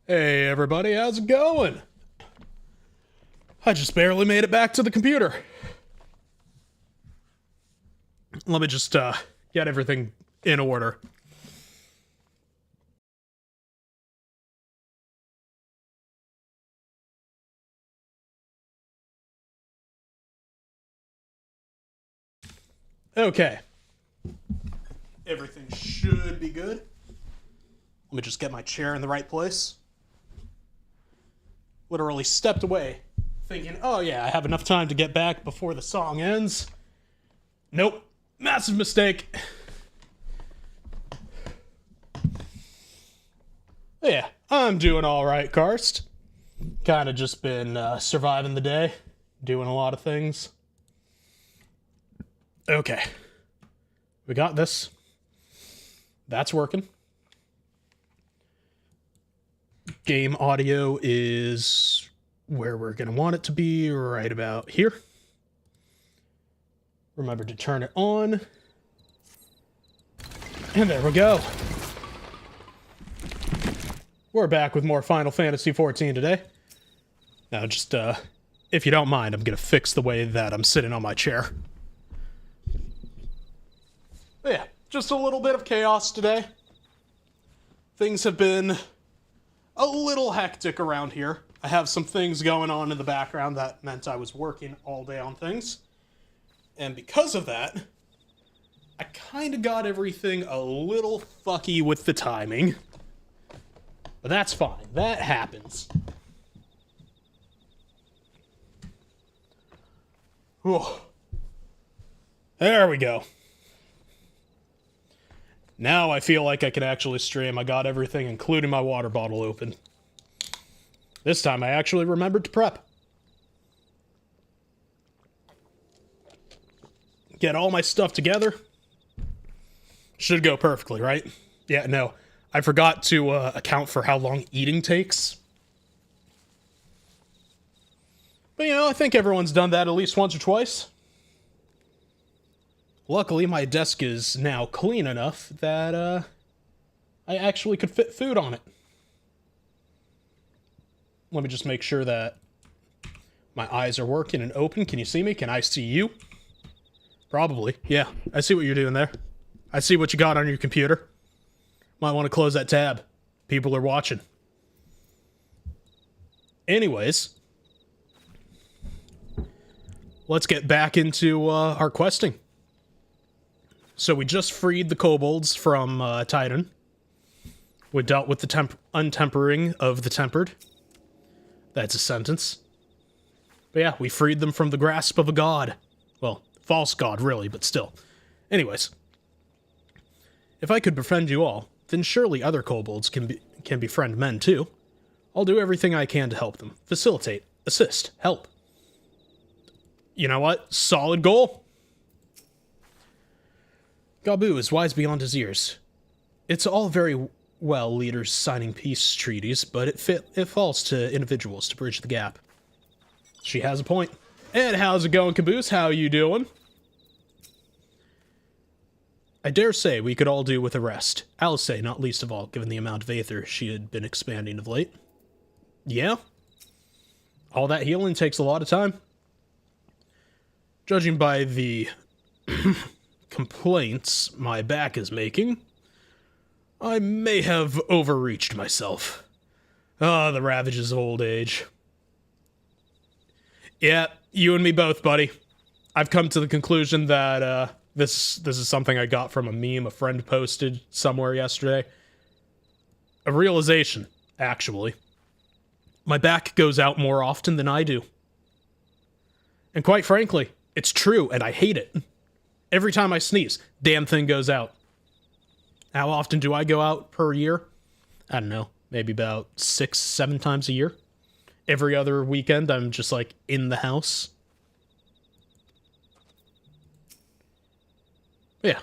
Hey everybody, how's it going? I just barely made it back to the computer. Let me just get everything in order. Okay. Everything should be good. Let me just get my chair in the right place. Literally stepped away, thinking, oh yeah, I have enough time to get back before the song ends. Nope. Massive mistake. Yeah, I'm doing alright, Karst. Kinda just been surviving the day, doing a lot of things. Okay. We got this. That's working. Game audio is where we're going to want it to be, right about here. Remember to turn it on. And there we go. We're back with more Final Fantasy XIV today. Now just, if you don't mind, I'm going to fix the way that I'm sitting on my chair. But yeah, just a little bit of chaos today. Things have been a little hectic around here. I have some things going on in the background that meant I was working all day on things. And because of that, I kind of got everything a little fucky with the timing. But that's fine. That happens. Whew. There we go. Now I feel like I can actually stream. I got everything, including my water bottle, open. This time I actually remembered to prep. Get all my stuff together. Should go perfectly, right? Yeah, no. I forgot to account for how long eating takes. But, you know, I think everyone's done that at least once or twice. Luckily, my desk is now clean enough that, I actually could fit food on it. Let me just make sure that my eyes are working and open. Can you see me? Can I see you? Probably. Yeah, I see what you're doing there. I see what you got on your computer. Might want to close that tab. People are watching. Anyways, let's get back into our questing. So we just freed the kobolds from Titan. We dealt with the untempering of the tempered. That's a sentence. But yeah, we freed them from the grasp of a god. Well, false god, really, but still. Anyways. If I could befriend you all, then surely other kobolds can befriend men too. I'll do everything I can to help them. Facilitate, assist, help. You know what? Solid goal. Gabu is wise beyond his years. It's all very well leaders signing peace treaties, but it falls to individuals to bridge the gap. She has a point. And how's it going, Caboose? How you doing? I dare say we could all do with a rest. Alice say, not least of all, given the amount of aether she had been expanding of late. Yeah? All that healing takes a lot of time. Judging by the complaints my back is making, I may have overreached myself. Ah, the ravages of old age. Yeah, you and me both, buddy. I've come to the conclusion that, this is something I got from a meme a friend posted somewhere yesterday. A realization, actually. My back goes out more often than I do. And quite frankly, it's true, and I hate it. Every time I sneeze, damn thing goes out. How often do I go out per year? I don't know, maybe about 6-7 times a year. Every other weekend, I'm just, like, in the house. Yeah.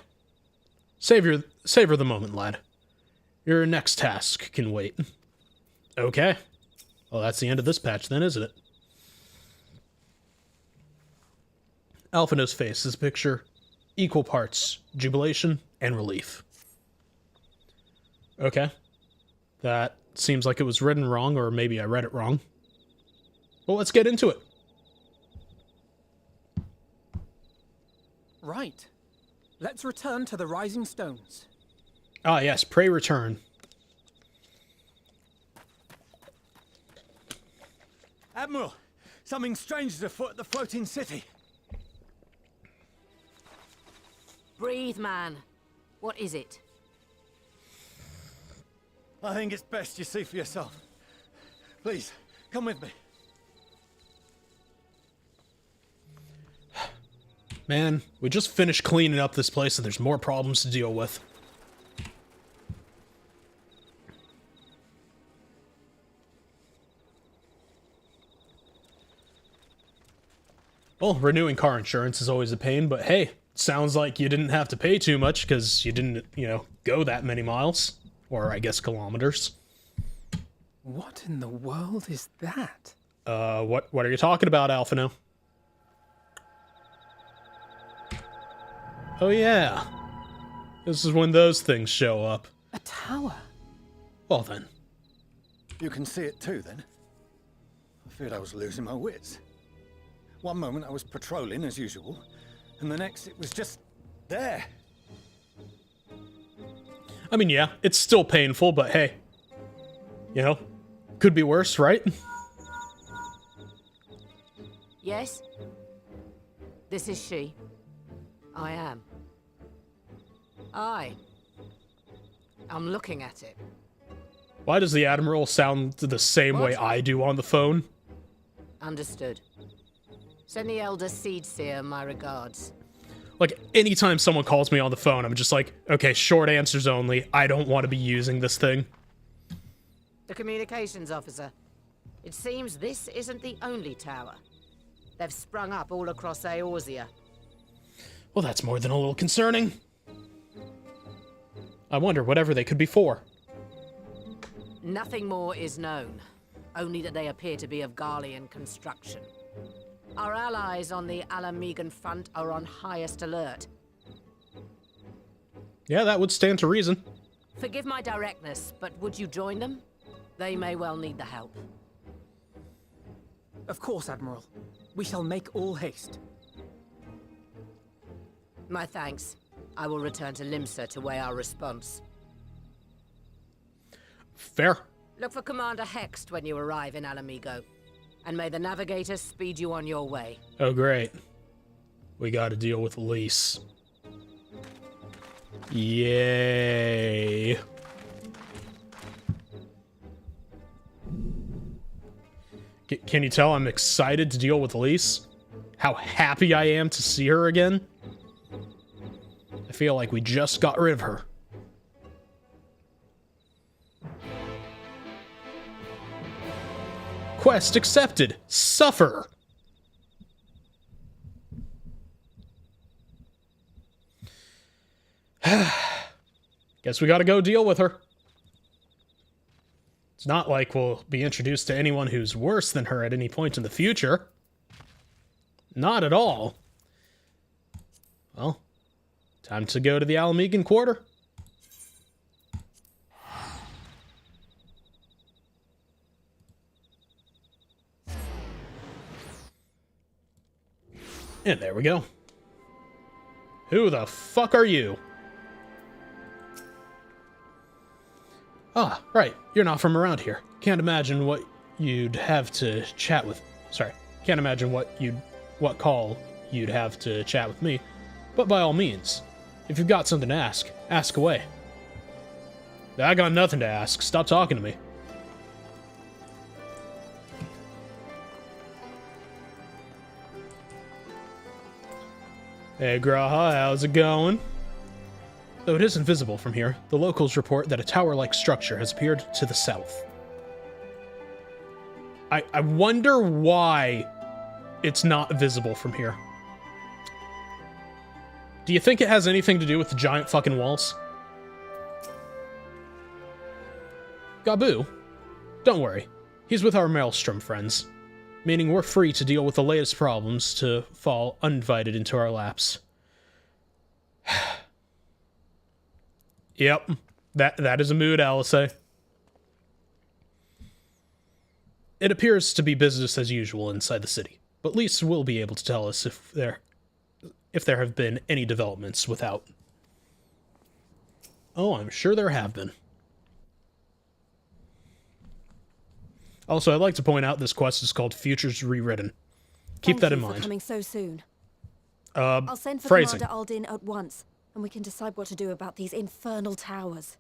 Savor the moment, lad. Your next task can wait. Okay. Well, that's the end of this patch then, isn't it? Alphina's face is a picture equal parts jubilation and relief. Okay. That seems like it was written wrong, or maybe I read it wrong. Well, let's get into it. Right. Let's return to the Rising Stones. Ah, yes, pray return. Admiral, something strange is afoot at the floating city. Breathe, man. What is it? I think it's best you see for yourself. Please, come with me. Man, we just finished cleaning up this place and there's more problems to deal with. Well, renewing car insurance is always a pain, but hey, sounds like you didn't have to pay too much because you didn't, go that many miles. Or, I guess, kilometers. What in the world is that? What are you talking about, Alphino? Oh, yeah. This is when those things show up. A tower? Well, then. You can see it too, then? I feared I was losing my wits. One moment I was patrolling as usual, and the next it was just there. I mean, yeah, it's still painful, but hey. Could be worse, right? Yes? This is she. I am. I'm looking at it. Why does the Admiral sound the same way I do on the phone? Understood. Send the Elder Seedseer my regards. Like, anytime someone calls me on the phone, I'm just like, okay, short answers only. I don't want to be using this thing. The communications officer. It seems this isn't the only tower. They've sprung up all across Eorzea. Well, that's more than a little concerning. I wonder whatever they could be for. Nothing more is known. Only that they appear to be of Garlean construction. Our allies on the Alamegan front are on highest alert. Yeah, that would stand to reason. Forgive my directness, but would you join them? They may well need the help. Of course, Admiral. We shall make all haste. My thanks. I will return to Limsa to weigh our response. Fair. Look for Commander Hext when you arrive in Alamigo. And may the Navigator speed you on your way. Oh, great. We gotta deal with Lise. Yay. Can you tell I'm excited to deal with Lise? How happy I am to see her again? I feel like we just got rid of her. Quest accepted. Suffer. Guess we gotta go deal with her. It's not like we'll be introduced to anyone who's worse than her at any point in the future. Not at all. Well, time to go to the Alamegan Quarter. And there we go. Who the fuck are you? Ah, right. You're not from around here. Can't imagine what you'd have to chat with... Sorry. Can't imagine what call you'd have to chat with me. But by all means, if you've got something to ask, ask away. I got nothing to ask. Stop talking to me. Hey, Graha, how's it going? Though it isn't visible from here, the locals report that a tower-like structure has appeared to the south. I wonder why it's not visible from here. Do you think it has anything to do with the giant fucking walls? Gabu? Don't worry. He's with our Maelstrom friends. Meaning we're free to deal with the latest problems to fall uninvited into our laps. Yep, that is a mood, Alice. It appears to be business as usual inside the city, but Lise will be able to tell us if there have been any developments without. Oh, I'm sure there have been. Also, I'd like to point out this quest is called Futures Rewritten. Keep that in mind. Thank you for coming so soon. I'll send for phrasing. Commander Aldin at once, and we can decide what to do about these infernal towers.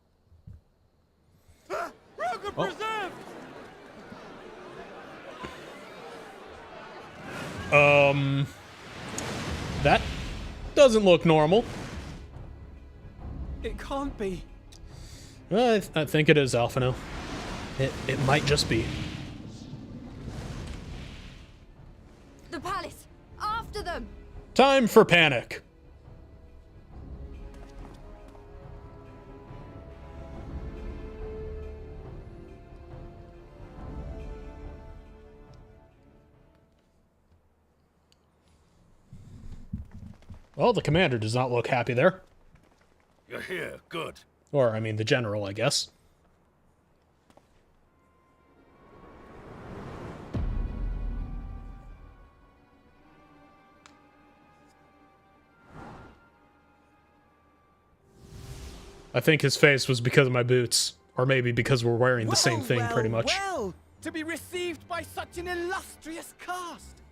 That doesn't look normal. It can't be. I think it is, Alphino. It might just be. The palace! After them! Time for panic. Well, the commander does not look happy there. You're here, good. Or, I mean, the general, I guess. I think his face was because of my boots. Or maybe because we're wearing the same thing, pretty much. Well, to be received by such an illustrious cast.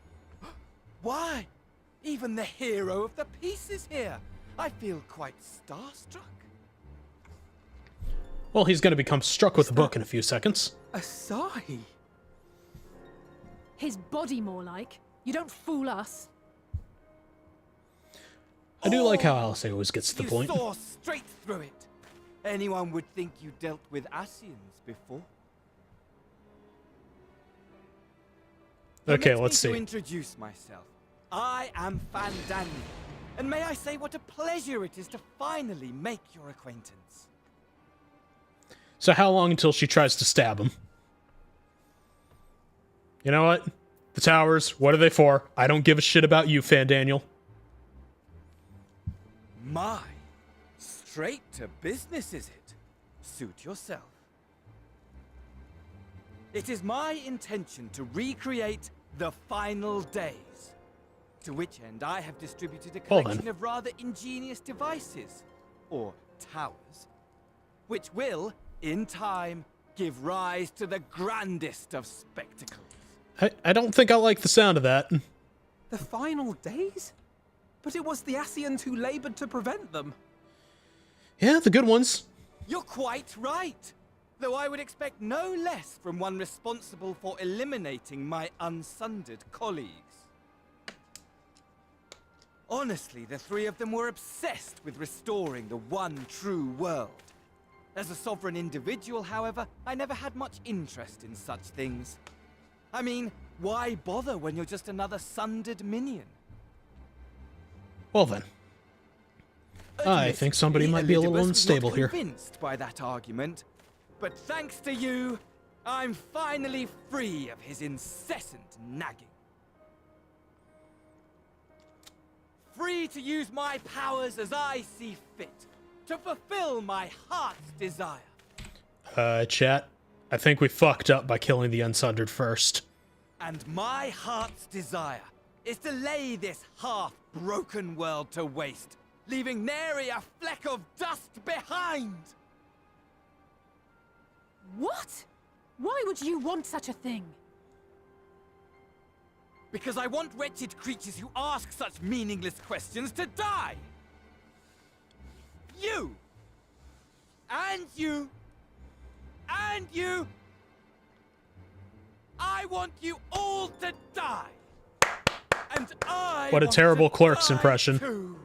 Why? Even the hero of the piece is here. I feel quite starstruck. Well, he's going to become struck with a book in a few seconds. Asahi? His body, more like. You don't fool us. I do like how Alice always gets to the You point. saw straight through it. Anyone would think you dealt with Asians before. Okay, Permit let's me to see. introduce myself. I am Fandani, and may I say what a pleasure it is to finally make your acquaintance. So how long until she tries to stab him? You know what? The towers, what are they for? I don't give a shit about you, Fandaniel. My, straight to business is it? Suit yourself. It is my intention to recreate the final days. To which end I have distributed a collection of rather ingenious devices, or towers, which will, in time, give rise to the grandest of spectacles. I don't think I like the sound of that. The final days? But it was the Asians who labored to prevent them. Yeah, the good ones. You're quite right. Though I would expect no less from one responsible for eliminating my unsundered colleagues. Honestly, the three of them were obsessed with restoring the one true world. As a sovereign individual, however, I never had much interest in such things. I mean, why bother when you're just another sundered minion? Well then. I think somebody might be a little unstable here. Convinced by that argument, but thanks to you, I'm finally free of his incessant nagging. Free to use my powers as I see fit, to fulfill my heart's desire. Chat, I think we fucked up by killing the Unsundered first. And my heart's desire is to lay this half-broken world to waste, leaving nary a fleck of dust behind! What? Why would you want such a thing? Because I want wretched creatures who ask such meaningless questions to die! You! And you! And you! I want you all to die! And I What a want terrible to Clerks die impression. too.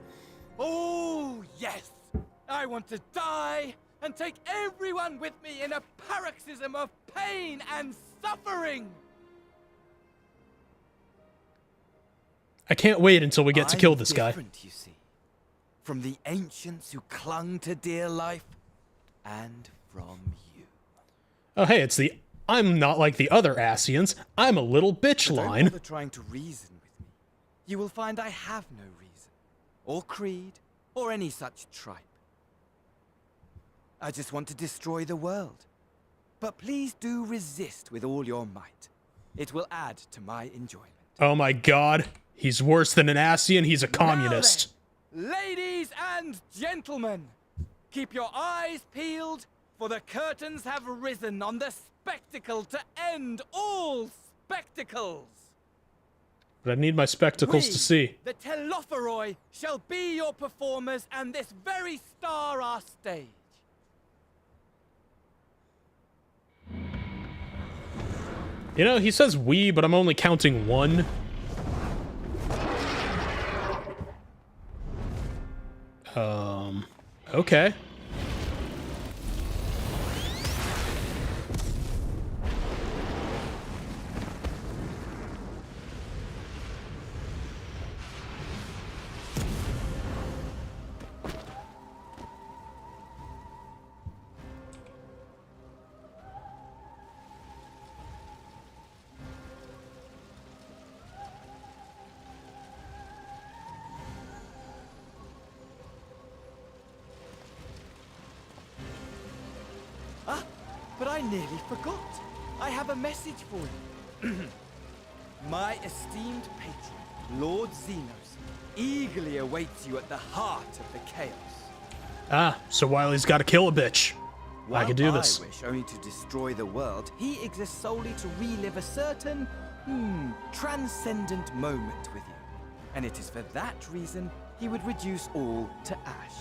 Oh, yes! I want to die and take everyone with me in a paroxysm of pain and suffering! I can't wait until we get to kill this guy. Different, you see, from the ancients who clung to dear life, and from you. Oh hey, it's the I'm not like the other Asians, I'm a little bitch But line. don't bother trying to reason with me. You will find I have no reason, or creed, or any such tripe. I just want to destroy the world. But please do resist with all your might. It will add to my enjoyment. Oh my god. He's worse than an Ascian. He's a communist. Now then, ladies and gentlemen, keep your eyes peeled, for the curtains have risen on the spectacle to end all spectacles. But I need my spectacles to see. The Telophoroi shall be your performers, and this very star our stage. You know, he says we, but I'm only counting one. Okay. But I nearly forgot. I have a message for you. My esteemed patron, Lord Xenos, eagerly awaits you at the heart of the chaos. Ah, so Wily's gotta kill a bitch. I can do this. I wish only to destroy the world, he exists solely to relive a certain, transcendent moment with you. And it is for that reason he would reduce all to ash.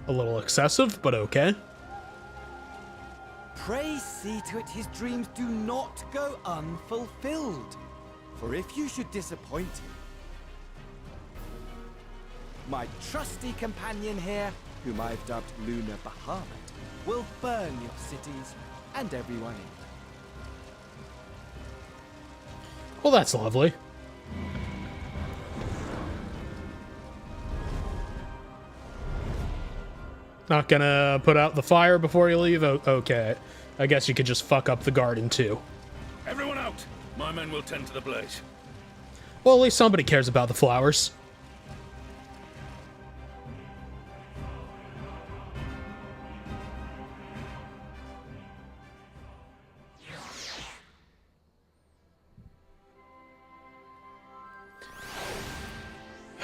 A little excessive, but okay. Pray see to it his dreams do not go unfulfilled. For if you should disappoint him, my trusty companion here, whom I've dubbed Lunar Bahamut, will burn your cities and everyone in them. Well, that's lovely. Not gonna put out the fire before you leave? Okay. I guess you could just fuck up the garden, too. Everyone out! My men will tend to the blaze. Well, at least somebody cares about the flowers.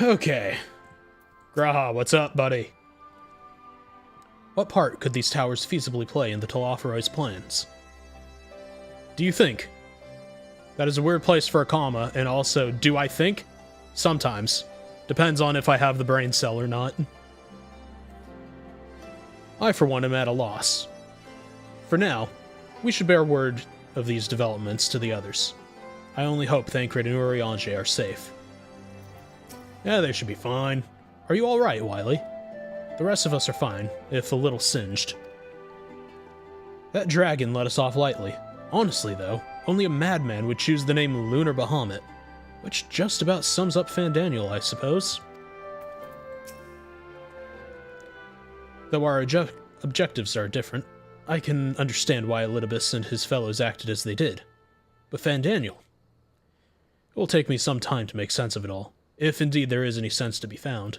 Okay. Graha, what's up, buddy? What part could these towers feasibly play in the Telophoroid's plans? Do you think? That is a weird place for a comma, and also, do I think? Sometimes. Depends on if I have the brain cell or not. I, for one, am at a loss. For now, we should bear word of these developments to the others. I only hope Thancred and Eorzea are safe. Yeah, they should be fine. Are you alright, Wily? The rest of us are fine, if a little singed. That dragon let us off lightly. Honestly, though, only a madman would choose the name Lunar Bahamut, which just about sums up Fandaniel, I suppose. Though our objectives are different, I can understand why Elidibus and his fellows acted as they did. But Fandaniel? It will take me some time to make sense of it all, if indeed there is any sense to be found.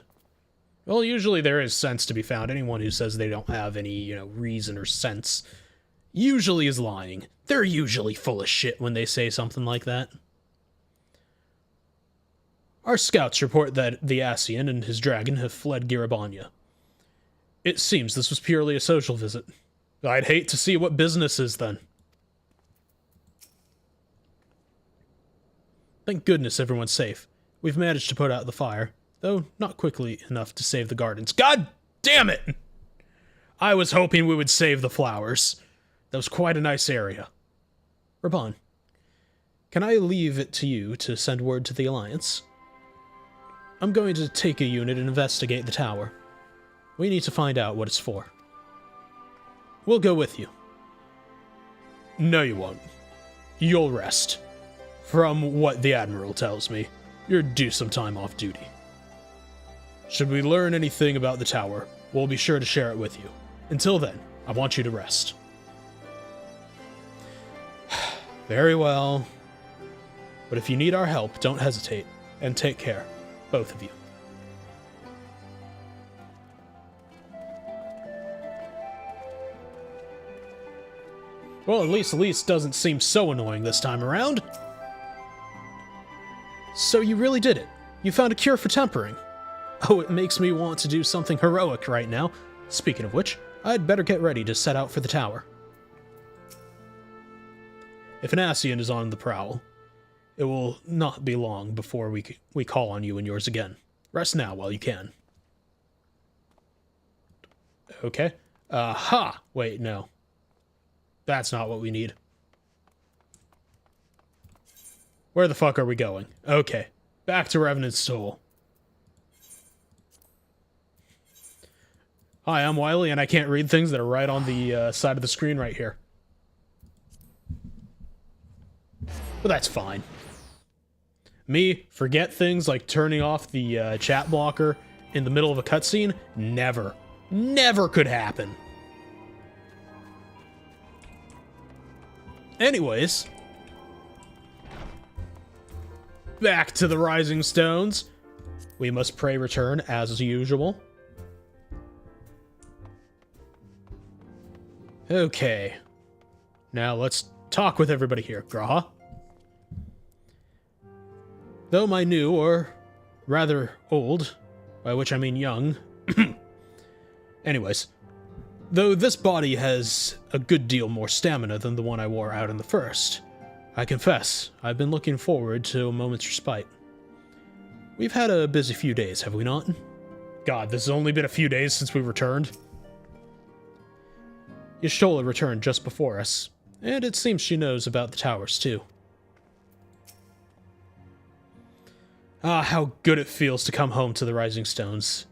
Well, usually there is sense to be found. Anyone who says they don't have any, reason or sense usually is lying. They're usually full of shit when they say something like that. Our scouts report that the Ascian and his dragon have fled Girabanya. It seems this was purely a social visit. I'd hate to see what business is then. Thank goodness everyone's safe. We've managed to put out the fire, though not quickly enough to save the gardens. God damn it! I was hoping we would save the flowers. That was quite a nice area. Raban, can I leave it to you to send word to the Alliance? I'm going to take a unit and investigate the tower. We need to find out what it's for. We'll go with you. No, you won't. You'll rest. From what the Admiral tells me, you're due some time off duty. Should we learn anything about the tower, we'll be sure to share it with you. Until then, I want you to rest. Very well. But if you need our help, don't hesitate, and take care, both of you. Well, at least Elise doesn't seem so annoying this time around. So you really did it. You found a cure for tempering. Oh, it makes me want to do something heroic right now. Speaking of which, I'd better get ready to set out for the tower. If an Ascian is on the prowl, it will not be long before we call on you and yours again. Rest now while you can. Okay. Aha! Wait, no. That's not what we need. Where the fuck are we going? Okay. Back to Revenant's Soul. Hi, I'm Wiley, and I can't read things that are right on the side of the screen right here. But that's fine. Me, forget things like turning off the chat blocker in the middle of a cutscene? Never. Never could happen. Anyways. Back to the Rising Stones. We must pray return as usual. Okay. Now let's talk with everybody here, Graha. Though my new, or rather old, by which I mean young. Anyways, though this body has a good deal more stamina than the one I wore out in the first, I confess, I've been looking forward to a moment's respite. We've had a busy few days, have we not? God, this has only been a few days since we returned. Y'shtola returned just before us, and it seems she knows about the towers too. Ah, how good it feels to come home to the Rising Stones.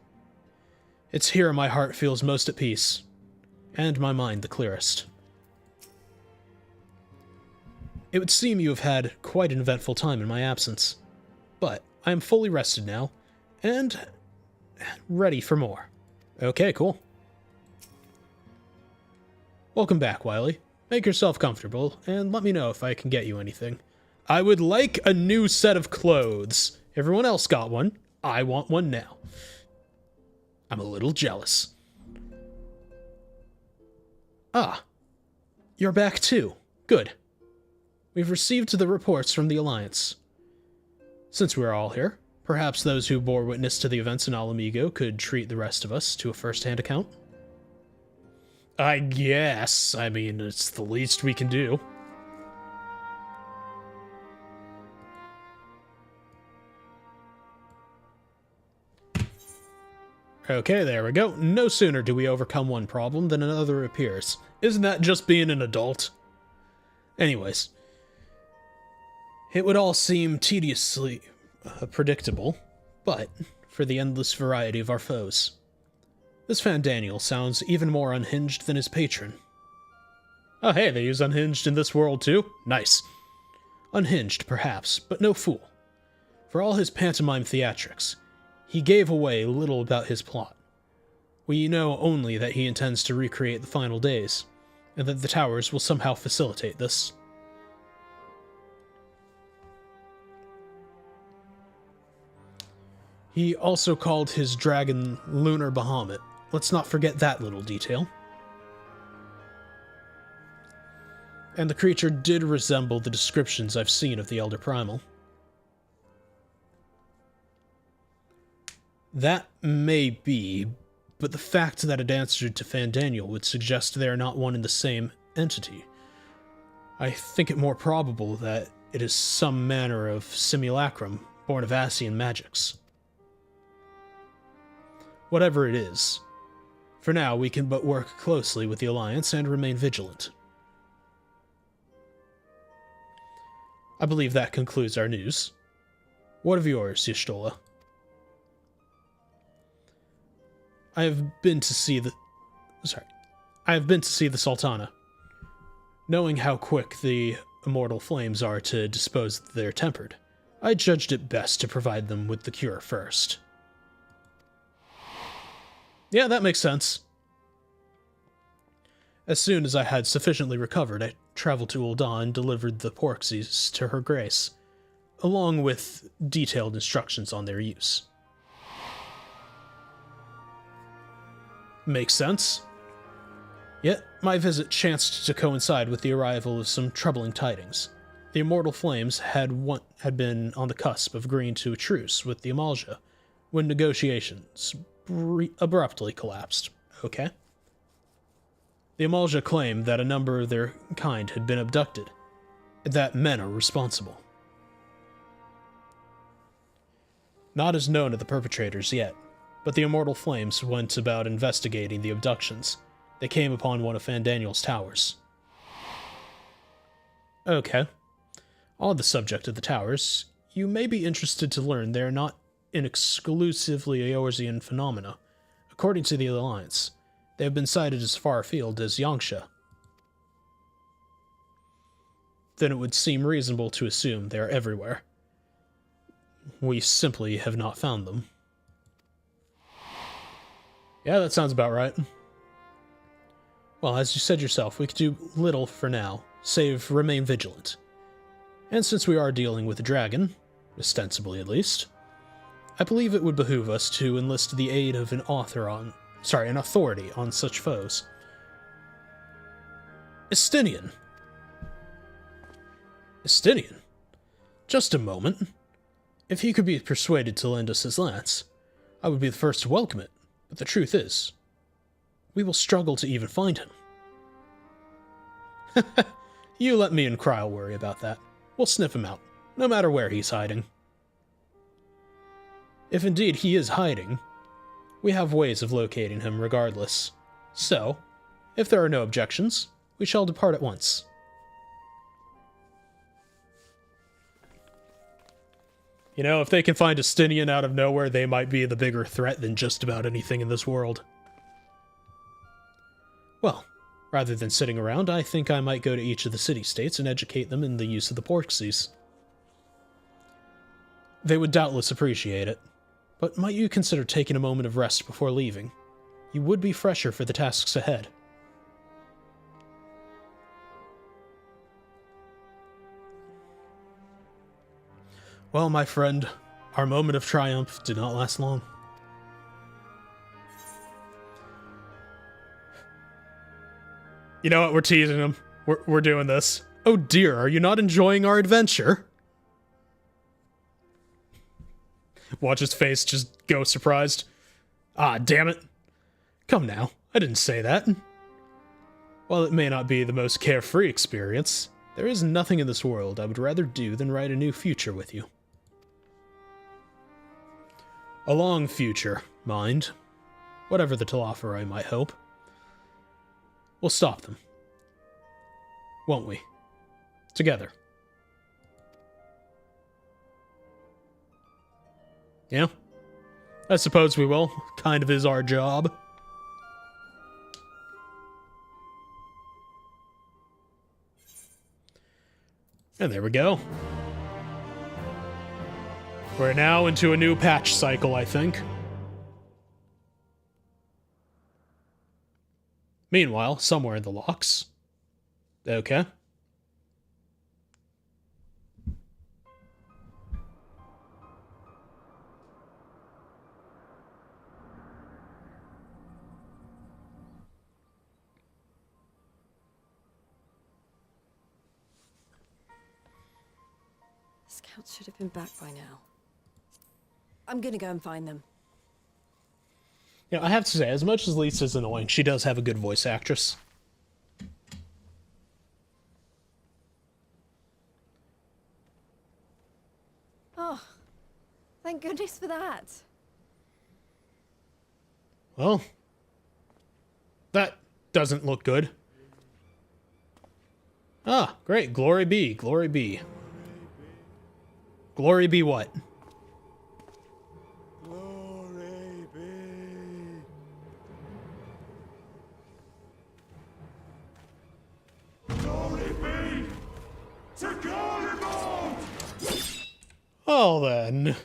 It's here my heart feels most at peace, and my mind the clearest. It would seem you have had quite an eventful time in my absence, but I am fully rested now, and ready for more. Okay, cool. Welcome back, Wiley. Make yourself comfortable, and let me know if I can get you anything. I would like a new set of clothes. Everyone else got one. I want one now. I'm a little jealous. Ah, you're back too. Good. We've received the reports from the Alliance. Since we're all here, perhaps those who bore witness to the events in Alamigo could treat the rest of us to a first-hand account? I guess. I mean, it's the least we can do. Okay, there we go. No sooner do we overcome one problem than another appears. Isn't that just being an adult? Anyways. It would all seem tediously predictable, but for the endless variety of our foes. This Fandaniel sounds even more unhinged than his patron. Oh hey, they use unhinged in this world too? Nice. Unhinged, perhaps, but no fool. For all his pantomime theatrics, he gave away little about his plot. We know only that he intends to recreate the final days, and that the towers will somehow facilitate this. He also called his dragon Lunar Bahamut. Let's not forget that little detail. And the creature did resemble the descriptions I've seen of the Elder Primal. That may be, but the fact that it answered to Fandaniel would suggest they are not one and the same entity. I think it more probable that it is some manner of simulacrum born of Ascian magics. Whatever it is, for now we can but work closely with the Alliance and remain vigilant. I believe that concludes our news. What of yours, Y'shtola? I have been to see the Sultana. Knowing how quick the immortal flames are to dispose of their tempered, I judged it best to provide them with the cure first. Yeah, that makes sense. As soon as I had sufficiently recovered, I traveled to Ul'dah and delivered the Porxies to Her Grace, along with detailed instructions on their use. Makes sense. Yet, my visit chanced to coincide with the arrival of some troubling tidings. The Immortal Flames had been on the cusp of agreeing to a truce with the Eorzea when negotiations abruptly collapsed. Okay. The Eorzea claimed that a number of their kind had been abducted, and that men are responsible. Not as known to the perpetrators yet, but the Immortal Flames went about investigating the abductions. They came upon one of Fandaniel's towers. Okay. On the subject of the towers, you may be interested to learn they are not an exclusively Eorzean phenomena. According to the Alliance, they have been sighted as far afield as Yangsha. Then it would seem reasonable to assume they are everywhere. We simply have not found them. Yeah, that sounds about right. Well, as you said yourself, we could do little for now, save remain vigilant. And since we are dealing with a dragon, ostensibly at least, I believe it would behoove us to enlist the aid of an authority on such foes. Estinian. Estinian? Just a moment. If he could be persuaded to lend us his lance, I would be the first to welcome it, but the truth is, we will struggle to even find him. You let me and Kryl worry about that. We'll sniff him out, no matter where he's hiding. If indeed he is hiding, we have ways of locating him regardless. So, if there are no objections, we shall depart at once. You know, if they can find Estinian out of nowhere, they might be the bigger threat than just about anything in this world. Well, rather than sitting around, I think I might go to each of the city-states and educate them in the use of the porxies. They would doubtless appreciate it, but might you consider taking a moment of rest before leaving? You would be fresher for the tasks ahead. Well, my friend, our moment of triumph did not last long. You know what? We're teasing him. We're doing this. Oh dear, are you not enjoying our adventure? Watch his face just go surprised. Ah, damn it. Come now, I didn't say that. While it may not be the most carefree experience, there is nothing in this world I would rather do than write a new future with you. A long future, mind. Whatever the Telophori might hope. We'll stop them. Won't we? Together. Yeah? I suppose we will. Kind of is our job. And there we go. We're now into a new patch cycle, I think. Meanwhile, somewhere in the locks. Okay. Scouts should have been back by now. I'm gonna go and find them. You know, I have to say, as much as Lisa's annoying, she does have a good voice actress. Oh, thank goodness for that. Well, that doesn't look good. Ah, great. Glory be. Glory be. Glory be what? Glory be. Glory be to Garlemald! Oh, then.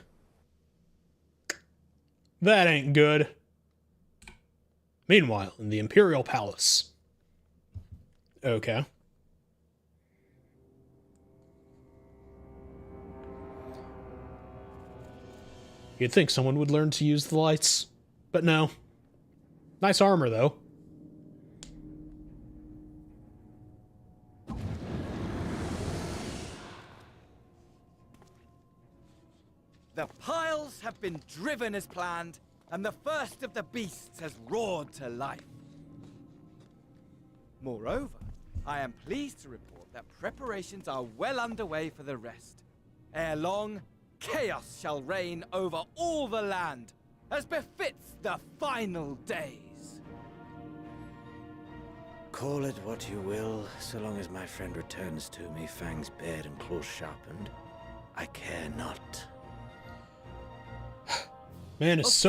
That ain't good. Meanwhile, in the Imperial Palace. Okay. You'd think someone would learn to use the lights, but no. Nice armor, though. The piles have been driven as planned, and the first of the beasts has roared to life. Moreover, I am pleased to report that preparations are well underway for the rest. Ere long, chaos shall reign over all the land, as befits the final days. Call it what you will, so long as my friend returns to me, fangs bared and claws sharpened. I care not. Man is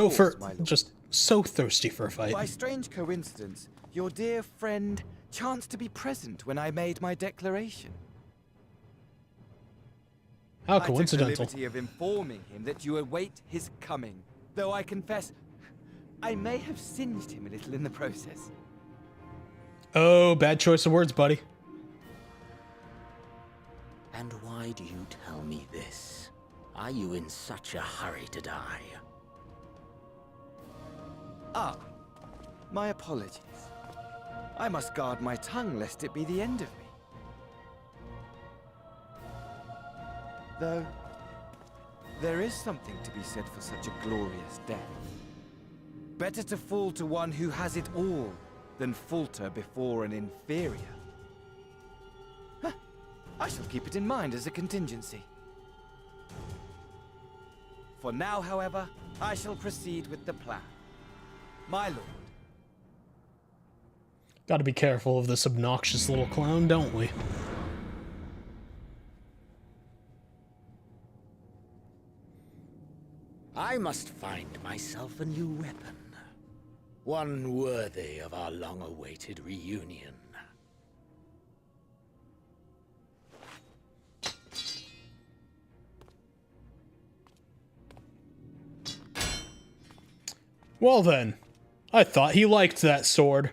just so thirsty for a fight. By strange coincidence, your dear friend chanced to be present when I made my declaration. How I took the coincidental. liberty of informing him that you await his coming, though I confess I may have singed him a little in the process. Oh, bad choice of words, buddy. And why do you tell me this? Are you in such a hurry to die? Ah, my apologies. I must guard my tongue lest it be the end of me. Though, there is something to be said for such a glorious death. Better to fall to one who has it all than falter before an inferior. Huh. I shall keep it in mind as a contingency. For now, however, I shall proceed with the plan. My lord. Gotta be careful of this obnoxious little clown, don't we? I must find myself a new weapon. One worthy of our long-awaited reunion. Well then, I thought he liked that sword.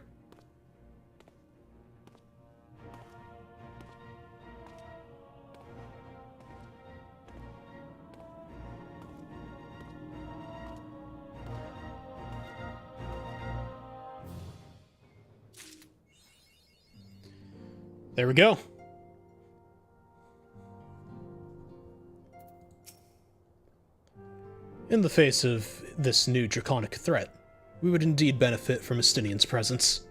There we go. In the face of this new draconic threat, we would indeed benefit from Estinian's presence.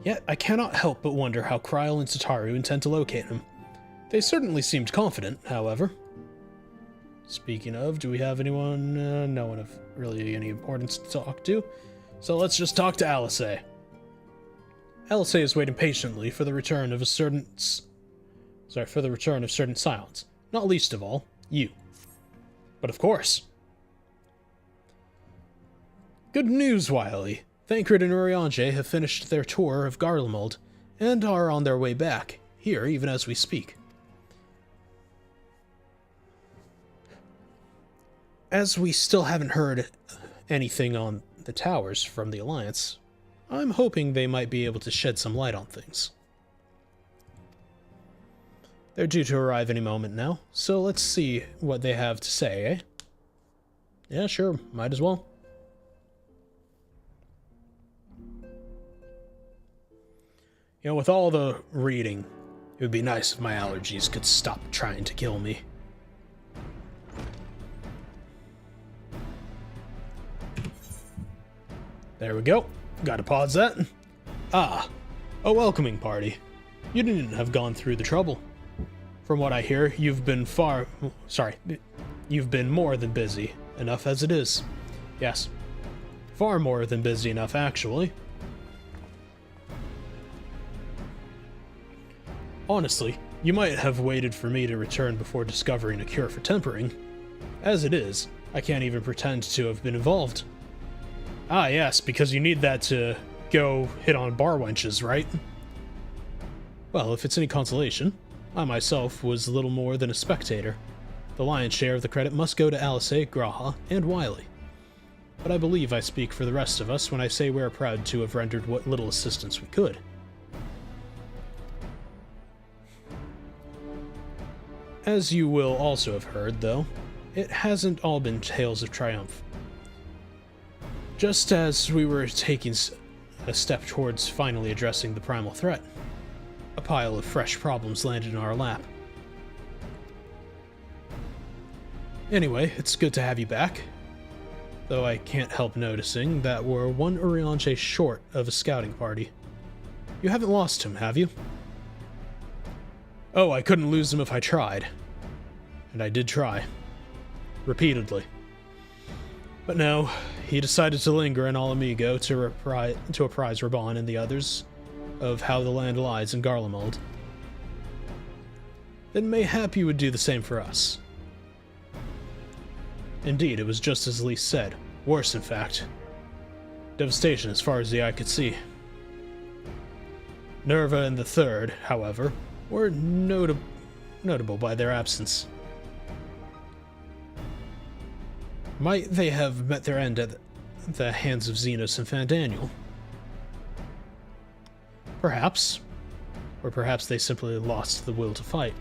Yet I cannot help but wonder how Kryl and Sataru intend to locate him. They certainly seemed confident, however. Speaking of, do we have anyone? No one of really any importance to talk to. So let's just talk to Eorzea. Eorzea is waiting patiently for the return of certain silence, not least of all, you. But of course. Good news, Wily. Thancred and Eorzea have finished their tour of Garlemald, and are on their way back, here even as we speak. As we still haven't heard anything on the towers from the Alliance, I'm hoping they might be able to shed some light on things. They're due to arrive any moment now, so let's see what they have to say, eh? Yeah, sure, might as well. You know, with all the reading, it would be nice if my allergies could stop trying to kill me. There we go. Gotta pause that. Ah, a welcoming party. You didn't have gone through the trouble. From what I hear, you've been more than busy enough as it is. Yes, far more than busy enough, actually. Honestly, you might have waited for me to return before discovering a cure for tempering. As it is, I can't even pretend to have been involved. Ah, yes, because you need that to go hit on bar wenches, right? Well, if it's any consolation, I myself was little more than a spectator. The lion's share of the credit must go to Eorzea, G'raha, and Wily. But I believe I speak for the rest of us when I say we're proud to have rendered what little assistance we could. As you will also have heard, though, it hasn't all been tales of triumph. Just as we were taking a step towards finally addressing the primal threat, a pile of fresh problems landed in our lap. Anyway, it's good to have you back. Though I can't help noticing that we're one Eorzea short of a scouting party. You haven't lost him, have you? Oh, I couldn't lose him if I tried. And I did try. Repeatedly. But no, he decided to linger in Alamigo to apprise Raban and the others of how the land lies in Garlemald. Then mayhap you would do the same for us. Indeed, it was just as Lee said. Worse, in fact. Devastation as far as the eye could see. Nerva and the Third, however, were notable by their absence. Might they have met their end at the hands of Xenos and Fandaniel? Perhaps. Or perhaps they simply lost the will to fight.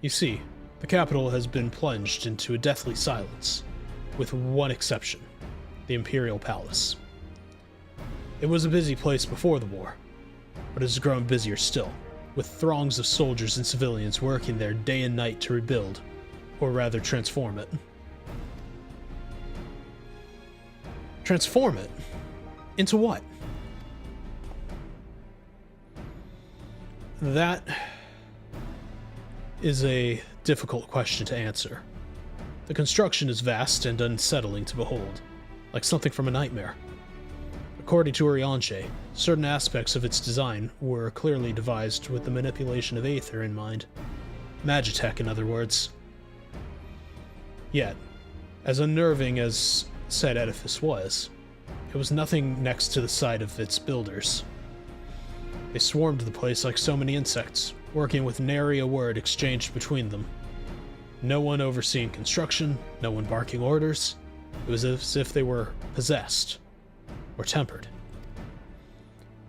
You see, the capital has been plunged into a deathly silence, with one exception, the Imperial Palace. It was a busy place before the war, but it has grown busier still, with throngs of soldiers and civilians working there day and night to rebuild, or rather transform it. Transform it? Into what? That is a difficult question to answer. The construction is vast and unsettling to behold, like something from a nightmare. According to Eorzea, certain aspects of its design were clearly devised with the manipulation of Aether in mind. Magitech, in other words. Yet, as unnerving as said edifice was, it was nothing next to the sight of its builders. They swarmed the place like so many insects, working with nary a word exchanged between them. No one overseeing construction, no one barking orders. It was as if they were possessed, or tempered.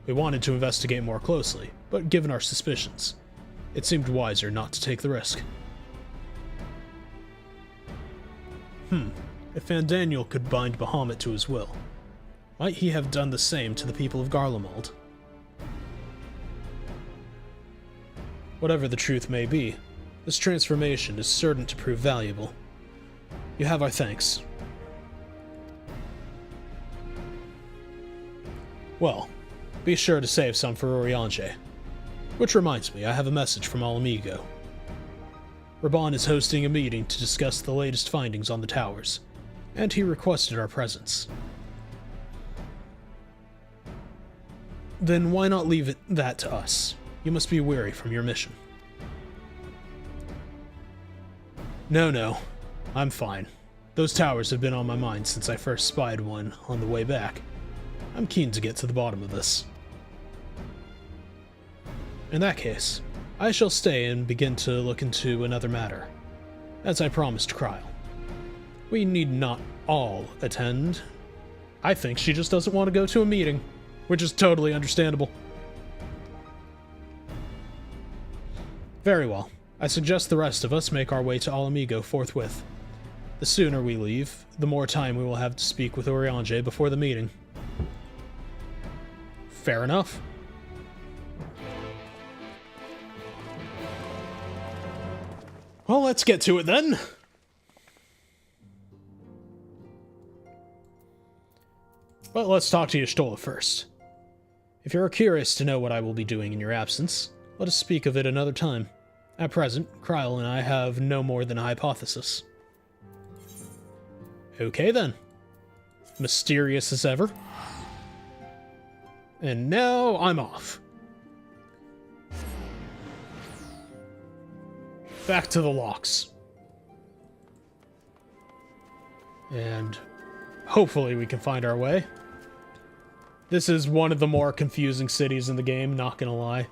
We wanted to investigate more closely, but given our suspicions, it seemed wiser not to take the risk. If Fandaniel could bind Bahamut to his will, might he have done the same to the people of Garlemald? Whatever the truth may be, this transformation is certain to prove valuable. You have our thanks. Well, be sure to save some for Eorzea. Which reminds me, I have a message from Alamigo. Raban is hosting a meeting to discuss the latest findings on the towers, and he requested our presence. Then why not leave that to us? You must be weary from your mission. No, I'm fine. Those towers have been on my mind since I first spied one on the way back. I'm keen to get to the bottom of this. In that case, I shall stay and begin to look into another matter, as I promised Kryl. We need not all attend. I think she just doesn't want to go to a meeting, which is totally understandable. Very well. I suggest the rest of us make our way to Alamigo forthwith. The sooner we leave, the more time we will have to speak with Eorzea before the meeting. Fair enough. Well, let's get to it then. But let's talk to Y'shtola first. If you're curious to know what I will be doing in your absence, let us speak of it another time. At present, Kryl and I have no more than a hypothesis. Okay then. Mysterious as ever. And now I'm off. Back to the locks. And hopefully we can find our way. This is one of the more confusing cities in the game, not gonna lie.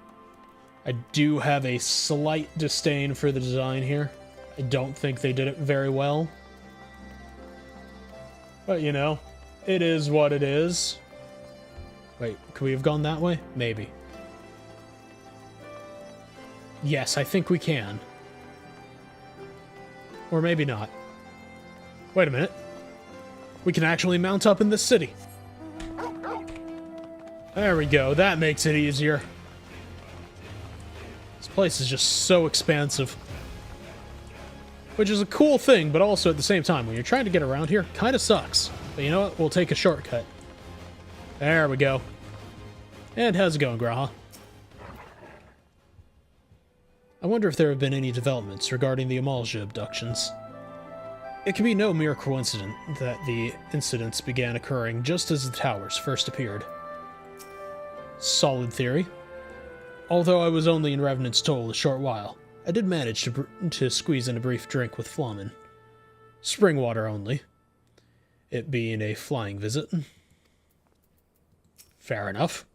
I do have a slight disdain for the design here. I don't think they did it very well. But, you know, it is what it is. Wait, could we have gone that way? Maybe. Yes, I think we can. Or maybe not. Wait a minute. We can actually mount up in this city. There we go. That makes it easier. place is just so expansive. Which is a cool thing, but also at the same time, when you're trying to get around here, kind of sucks. But you know what? We'll take a shortcut. There we go. And how's it going, Graha? I wonder if there have been any developments regarding the Eorzea abductions. It can be no mere coincidence that the incidents began occurring just as the towers first appeared. Solid theory. Although I was only in Revenant's Toll a short while, I did manage to squeeze in a brief drink with Flamen. Spring water only. It being a flying visit. Fair enough.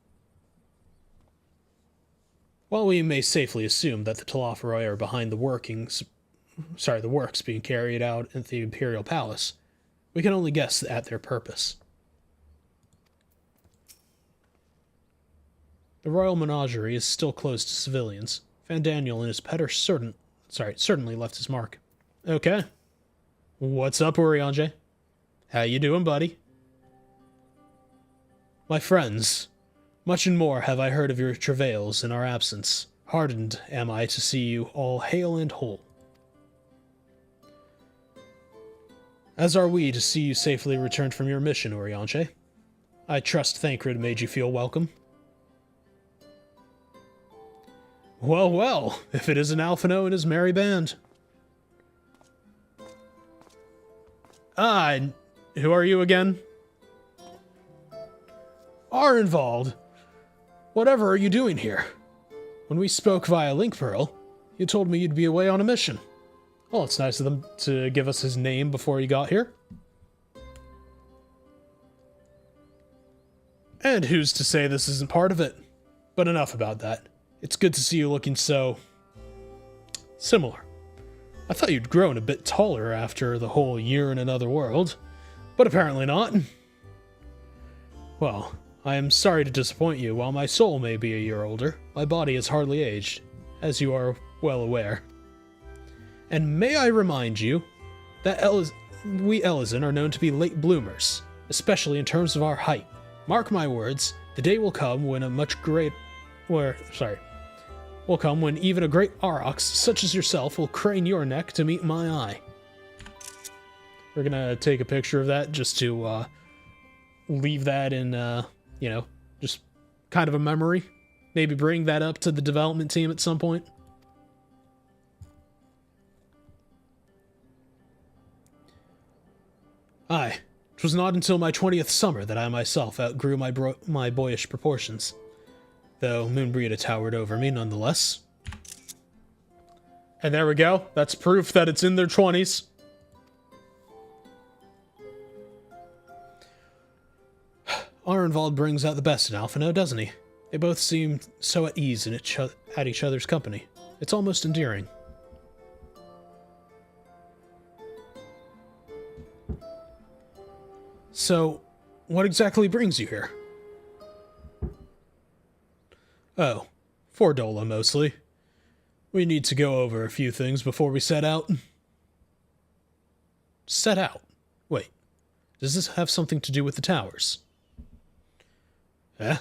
While we may safely assume that the Telophoroi are behind the works being carried out at the Imperial Palace, we can only guess at their purpose. The Royal Menagerie is still closed to civilians. Van Daniel and his pet are certainly left his mark. Okay. What's up, Urianger? How you doing, buddy? My friends, much and more have I heard of your travails in our absence. Heartened am I to see you all hale and whole. As are we to see you safely returned from your mission, Urianger. I trust Thancred made you feel welcome. Well, well, if it isn't Alphino and his merry band. Ah, who are you again? Arenvald. Whatever are you doing here? When we spoke via Link Pearl, you told me you'd be away on a mission. Well, it's nice of them to give us his name before he got here. And who's to say this isn't part of it? But enough about that. It's good to see you looking so... similar. I thought you'd grown a bit taller after the whole year in another world, but apparently not. Well, I am sorry to disappoint you. While my soul may be a year older, my body has hardly aged, as you are well aware. And may I remind you that we Elysian are known to be late bloomers, especially in terms of our height. Mark my words, the day will come when when even a great Aurochs such as yourself will crane your neck to meet my eye. We're gonna take a picture of that just to leave that in, you know, just kind of a memory. Maybe bring that up to the development team at some point. Aye, 'twas not until my 20th summer that I myself outgrew my boyish proportions. Though Moonbreeda towered over me nonetheless. And there we go. That's proof that it's in their 20s. Arenvald brings out the best in Alphino, doesn't he? They both seem so at ease in at each other's company. It's almost endearing. So, what exactly brings you here? Oh, for Dola mostly. We need to go over a few things before we set out. Set out? Wait, does this have something to do with the towers? Eh?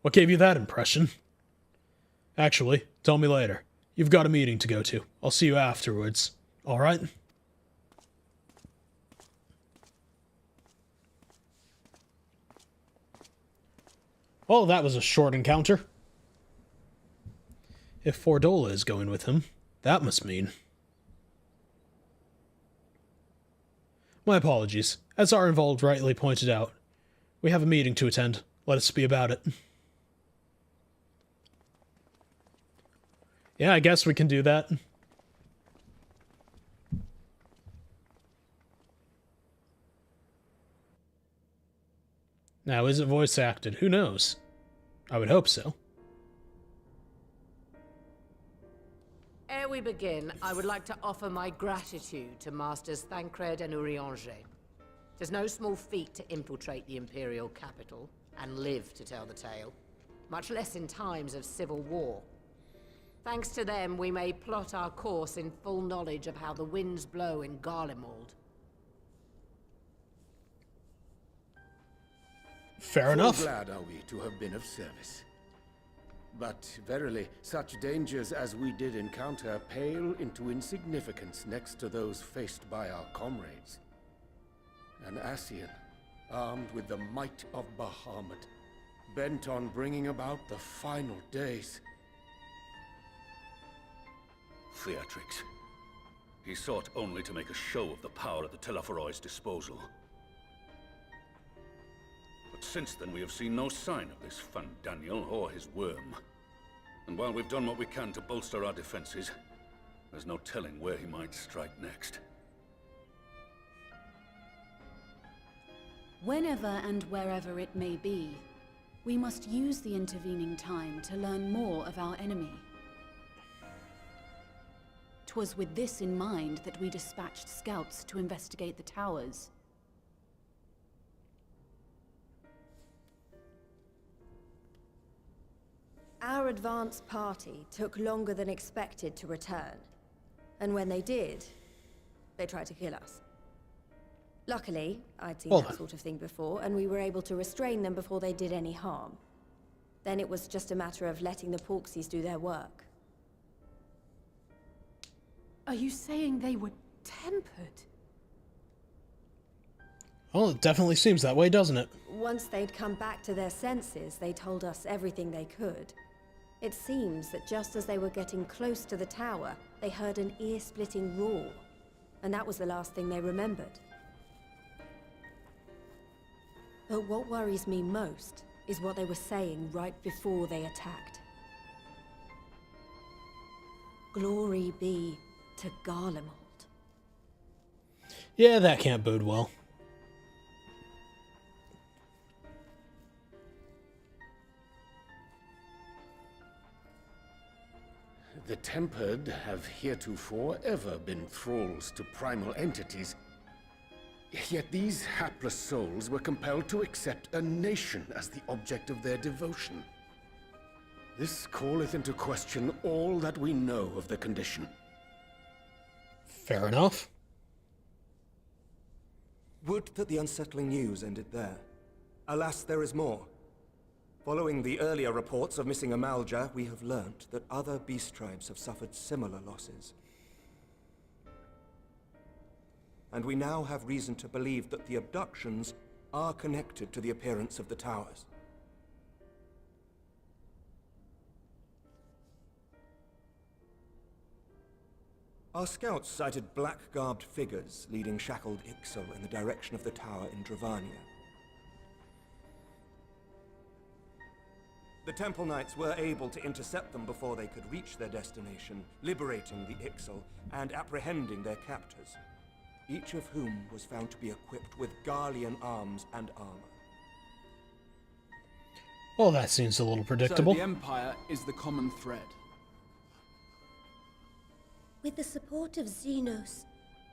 What gave you that impression? Actually, tell me later. You've got a meeting to go to. I'll see you afterwards. Alright? Well, that was a short encounter. If Fordola is going with him, that must mean... My apologies. As Arenvald rightly pointed out, we have a meeting to attend. Let us be about it. Yeah, I guess we can do that. Now, is it voice acted? Who knows? I would hope so. Ere we begin, I would like to offer my gratitude to Masters Thancred and Urianger. Tis no small feat to infiltrate the Imperial capital and live to tell the tale, much less in times of civil war. Thanks to them, we may plot our course in full knowledge of how the winds blow in Garlemald. Fair enough. Glad are we to have been of service. But verily, such dangers as we did encounter pale into insignificance next to those faced by our comrades. An Ascian, armed with the might of Bahamut, bent on bringing about the final days. Theatrics. He sought only to make a show of the power at the Telophoroid's disposal. But since then we have seen no sign of this Fandaniel or his worm. And while we've done what we can to bolster our defenses, there's no telling where he might strike next. Whenever and wherever it may be, we must use the intervening time to learn more of our enemy. 'Twas with this in mind that we dispatched scouts to investigate the towers. Our advance party took longer than expected to return. And when they did, they tried to kill us. Luckily, I'd seen that sort of thing before, and we were able to restrain them before they did any harm. Then it was just a matter of letting the Porksies do their work. Are you saying they were tempered? Well, it definitely seems that way, doesn't it? Once they'd come back to their senses, they told us everything they could. It seems that just as they were getting close to the tower, they heard an ear-splitting roar. And that was the last thing they remembered. But what worries me most is what they were saying right before they attacked. Glory be to Garlemald. Yeah, that can't bode well. The Tempered have heretofore ever been thralls to primal entities. Yet these hapless souls were compelled to accept a nation as the object of their devotion. This calleth into question all that we know of the condition. Fair enough. Would that the unsettling news ended there. Alas, there is more. Following the earlier reports of missing Amalja, we have learnt that other beast tribes have suffered similar losses. And we now have reason to believe that the abductions are connected to the appearance of the towers. Our scouts sighted black-garbed figures leading shackled Ixal in the direction of the tower in Dravania. The Temple Knights were able to intercept them before they could reach their destination, liberating the Ixal and apprehending their captors, each of whom was found to be equipped with Garlean arms and armor. Well, that seems a little predictable. So the Empire is the common thread. With the support of Xenos,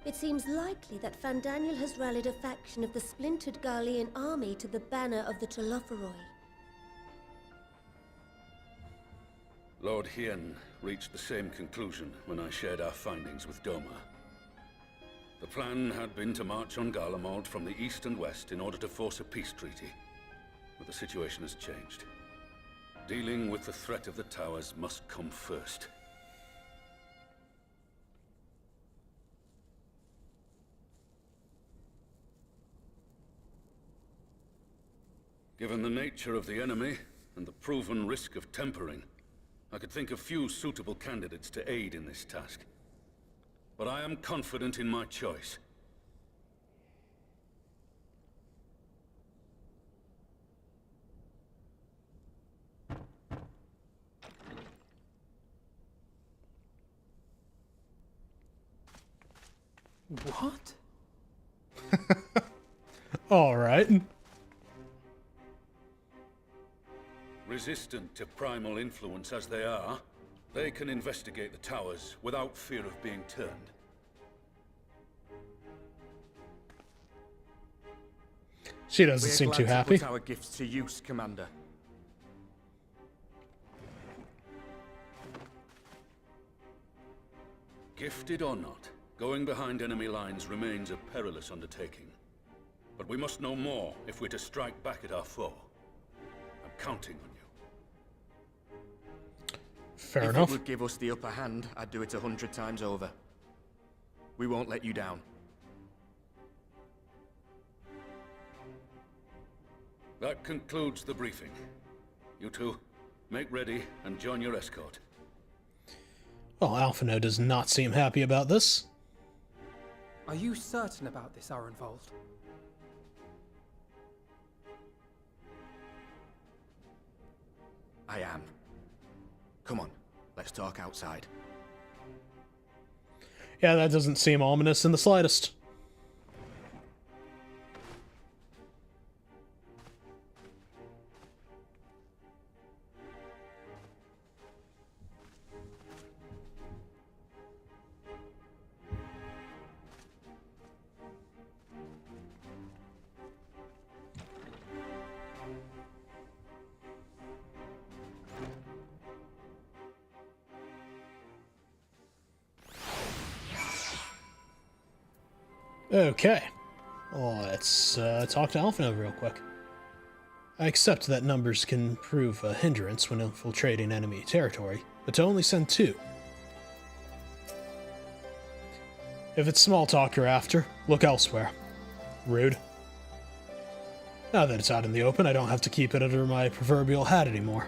it seems likely that Fandaniel has rallied a faction of the splintered Garlean army to the banner of the Telophoroi. Lord Hien reached the same conclusion when I shared our findings with Doma. The plan had been to march on Garlemald from the east and west in order to force a peace treaty. But the situation has changed. Dealing with the threat of the towers must come first. Given the nature of the enemy and the proven risk of tempering, I could think of few suitable candidates to aid in this task. But I am confident in my choice. What? All right. Resistant to primal influence as they are, they can investigate the towers without fear of being turned. She doesn't seem too happy. We're glad to put our gifts to use, Commander. Gifted or not, going behind enemy lines remains a perilous undertaking. But we must know more if we're to strike back at our foe. I'm counting on you. Fair if enough. it would give us the upper hand, I'd do it 100 times over. We won't let you down. That concludes the briefing. You two, make ready and join your escort. Well, Alphino does not seem happy about this. Are you certain about this, Arenvold? I am. Come on, let's talk outside. Yeah, that doesn't seem ominous in the slightest. Okay, let's talk to Alphino real quick. I accept that numbers can prove a hindrance when infiltrating enemy territory, but to only send 2. If it's small talk you're after, look elsewhere. Rude. Now that it's out in the open, I don't have to keep it under my proverbial hat anymore.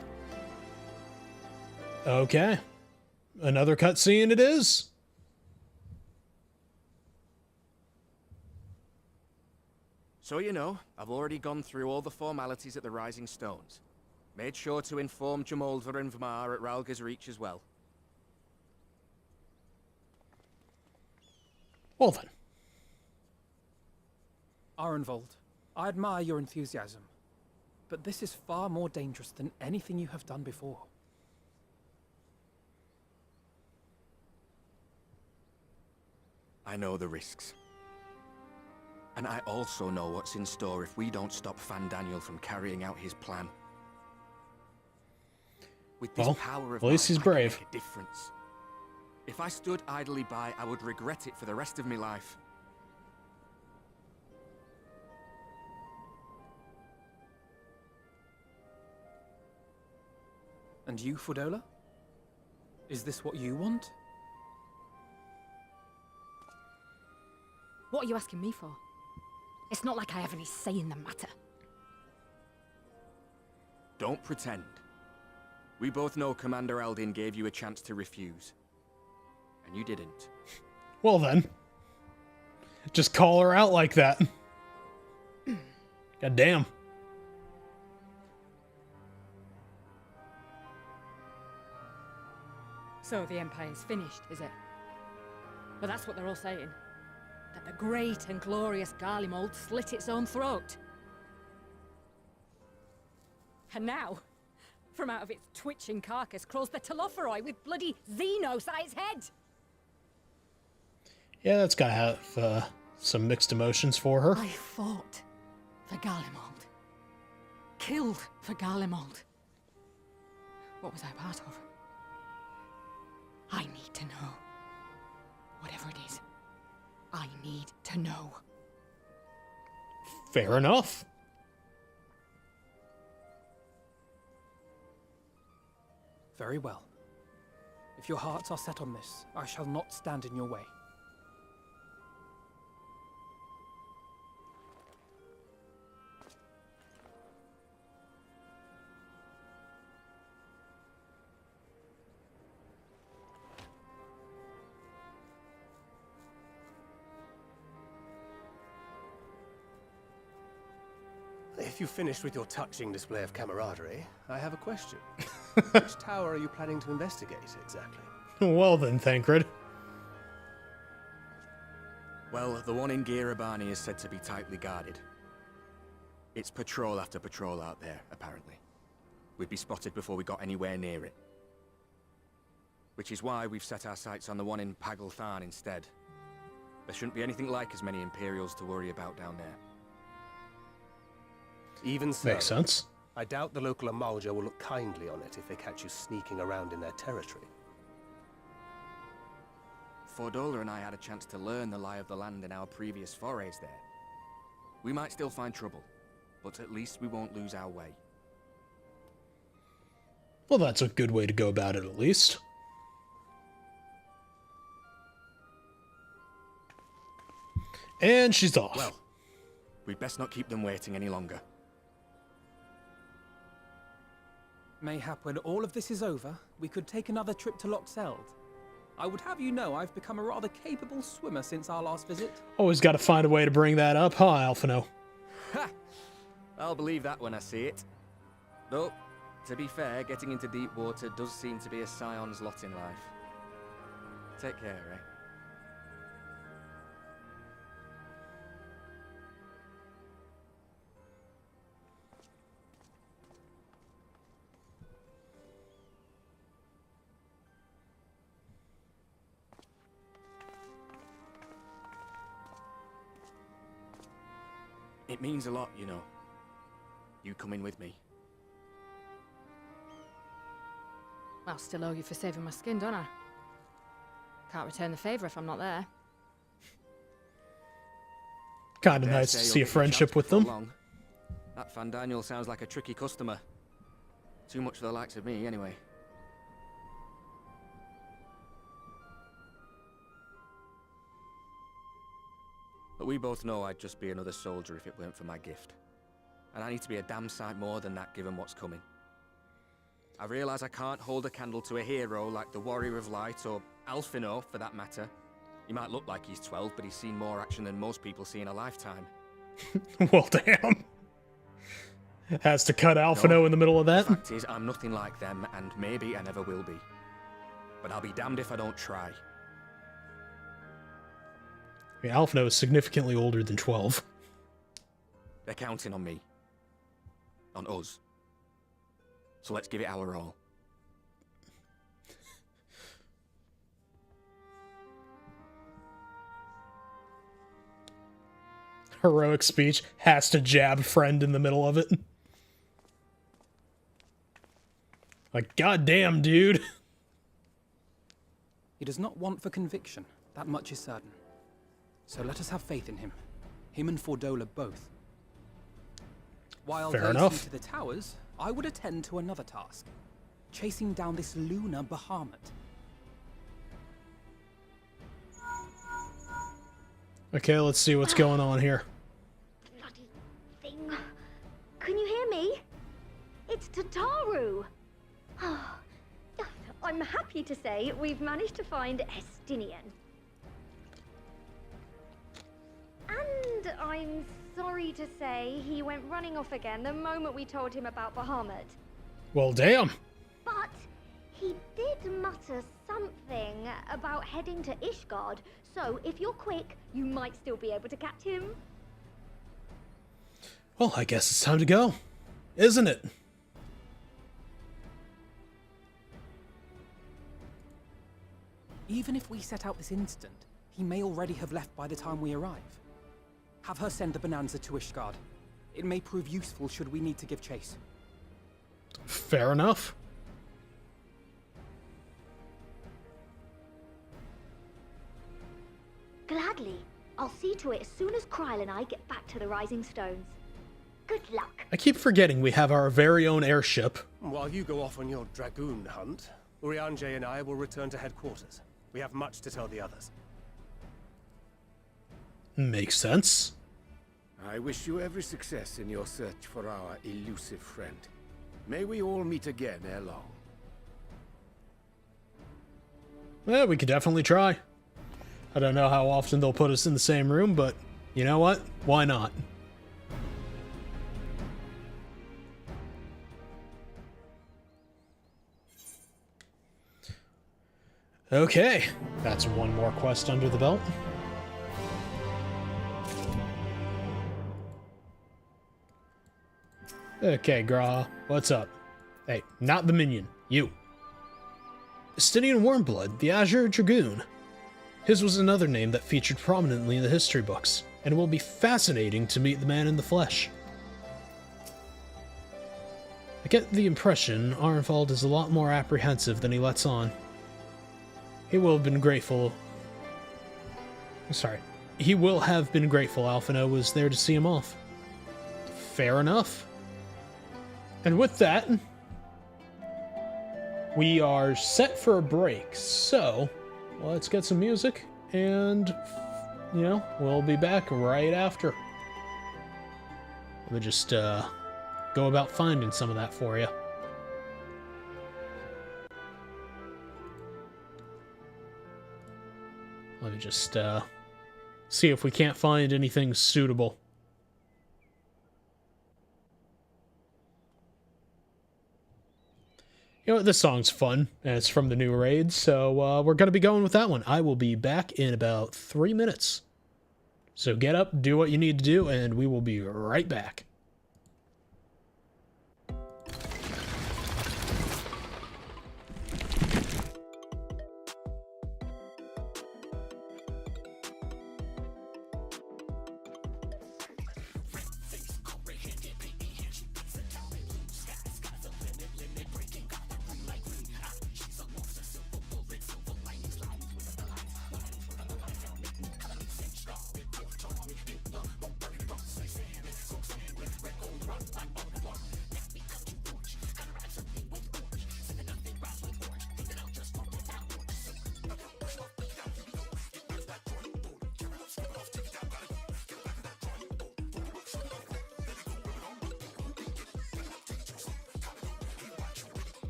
Okay, another cutscene it is. So you know, I've already gone through all the formalities at the Rising Stones. Made sure to inform Jamoldva and Vmar at Ralga's Reach as well. Well then. Arenvold, I admire your enthusiasm, but this is far more dangerous than anything you have done before. I know the risks. And I also know what's in store if we don't stop Fandaniel from carrying out his plan. With this power of at least he's mine, I can brave. make a difference. If I stood idly by, I would regret it for the rest of my life. And you, Fudola? Is this what you want? What are you asking me for? It's not like I have any say in the matter. Don't pretend. We both know Commander Eldin gave you a chance to refuse. And you didn't. Well then. Just call her out like that. God damn. So the Empire's finished, is it? But that's what they're all saying. That the great and glorious Garlemald slit its own throat. And now, from out of its twitching carcass crawls the Telophoroi with bloody Xenos at its head! Yeah, that's gotta have some mixed emotions for her. I fought for Garlemald. Killed for Garlemald. What was I part of? I need to know. Whatever it is, I need to know. Fair enough. Very well. If your hearts are set on this, I shall not stand in your way. If you've finished with your touching display of camaraderie, I have a question. Which tower are you planning to investigate, exactly? Well then, Thancred. Well, the one in Girabani is said to be tightly guarded. It's patrol after patrol out there, apparently. We'd be spotted before we got anywhere near it. Which is why we've set our sights on the one in Pagalthan instead. There shouldn't be anything like as many Imperials to worry about down there. Even so, Makes sense. I doubt the local Amalja will look kindly on it if they catch you sneaking around in their territory. Fordola and I had a chance to learn the lie of the land in our previous forays there. We might still find trouble, but at least we won't lose our way. Well, that's a good way to go about it, at least. And she's off. Well, we'd best not keep them waiting any longer. Mayhap when all of this is over, we could take another trip to Loxeld. I would have you know I've become a rather capable swimmer since our last visit. Always got to find a way to bring that up, huh, Alphino? Ha! I'll believe that when I see it. Though, to be fair, getting into deep water does seem to be a scion's lot in life. Take care, eh? It means a lot, you know. You coming with me. I'll still owe you for saving my skin, don't I? Can't return the favor if I'm not there. Kind of nice to see a friendship with them. Long. That Fandaniel sounds like a tricky customer. Too much for the likes of me, anyway. But we both know I'd just be another soldier if it weren't for my gift. And I need to be a damn sight more than that given what's coming. I realize I can't hold a candle to a hero like the Warrior of Light or Alphino, for that matter. He might look like he's 12, but he's seen more action than most people see in a lifetime. Well, damn. Has to cut Alphino in the middle of that. The fact is, I'm nothing like them, and maybe I never will be. But I'll be damned if I don't try. I mean, Alphino is significantly older than 12. They're counting on me. On us. So let's give it our all. Heroic speech, has to jab friend in the middle of it. Like, goddamn, dude. He does not want for conviction. That much is certain. So let us have faith in him. Him and Fordola both. While Fair they enough. see to the towers, I would attend to another task. Chasing down this lunar Bahamut. Okay, let's see what's going on here. Bloody thing. Can you hear me? It's Tataru. I'm happy to say we've managed to find Estinian. And I'm sorry to say he went running off again the moment we told him about Bahamut. Well, damn. But he did mutter something about heading to Ishgard, so if you're quick, you might still be able to catch him. Well, I guess it's time to go, isn't it? Even if we set out this instant, he may already have left by the time we arrive. Have her send the Bonanza to Ishgard. It may prove useful should we need to give chase. Fair enough. Gladly. I'll see to it as soon as Kryl and I get back to the Rising Stones. Good luck. I keep forgetting we have our very own airship. While you go off on your dragoon hunt, Urianger and I will return to headquarters. We have much to tell the others. Makes sense. I wish you every success in your search for our elusive friend. May we all meet again ere long. Yeah, we could definitely try. I don't know how often they'll put us in the same room, but you know what? Why not? Okay, that's one more quest under the belt. Okay, Gra, what's up? Hey, not the minion, you. Estinian Warmblood, the Azure Dragoon. His was another name that featured prominently in the history books, and it will be fascinating to meet the man in the flesh. I get the impression Arnvald is a lot more apprehensive than he lets on. He will have been grateful Alphino was there to see him off. Fair enough. And with that, we are set for a break, so let's get some music, and, you know, we'll be back right after. Let me just go about finding some of that for you. Let me just see if we can't find anything suitable. You know what, this song's fun, and it's from the new raid, so we're going to be going with that one. I will be back in about 3 minutes. So get up, do what you need to do, and we will be right back.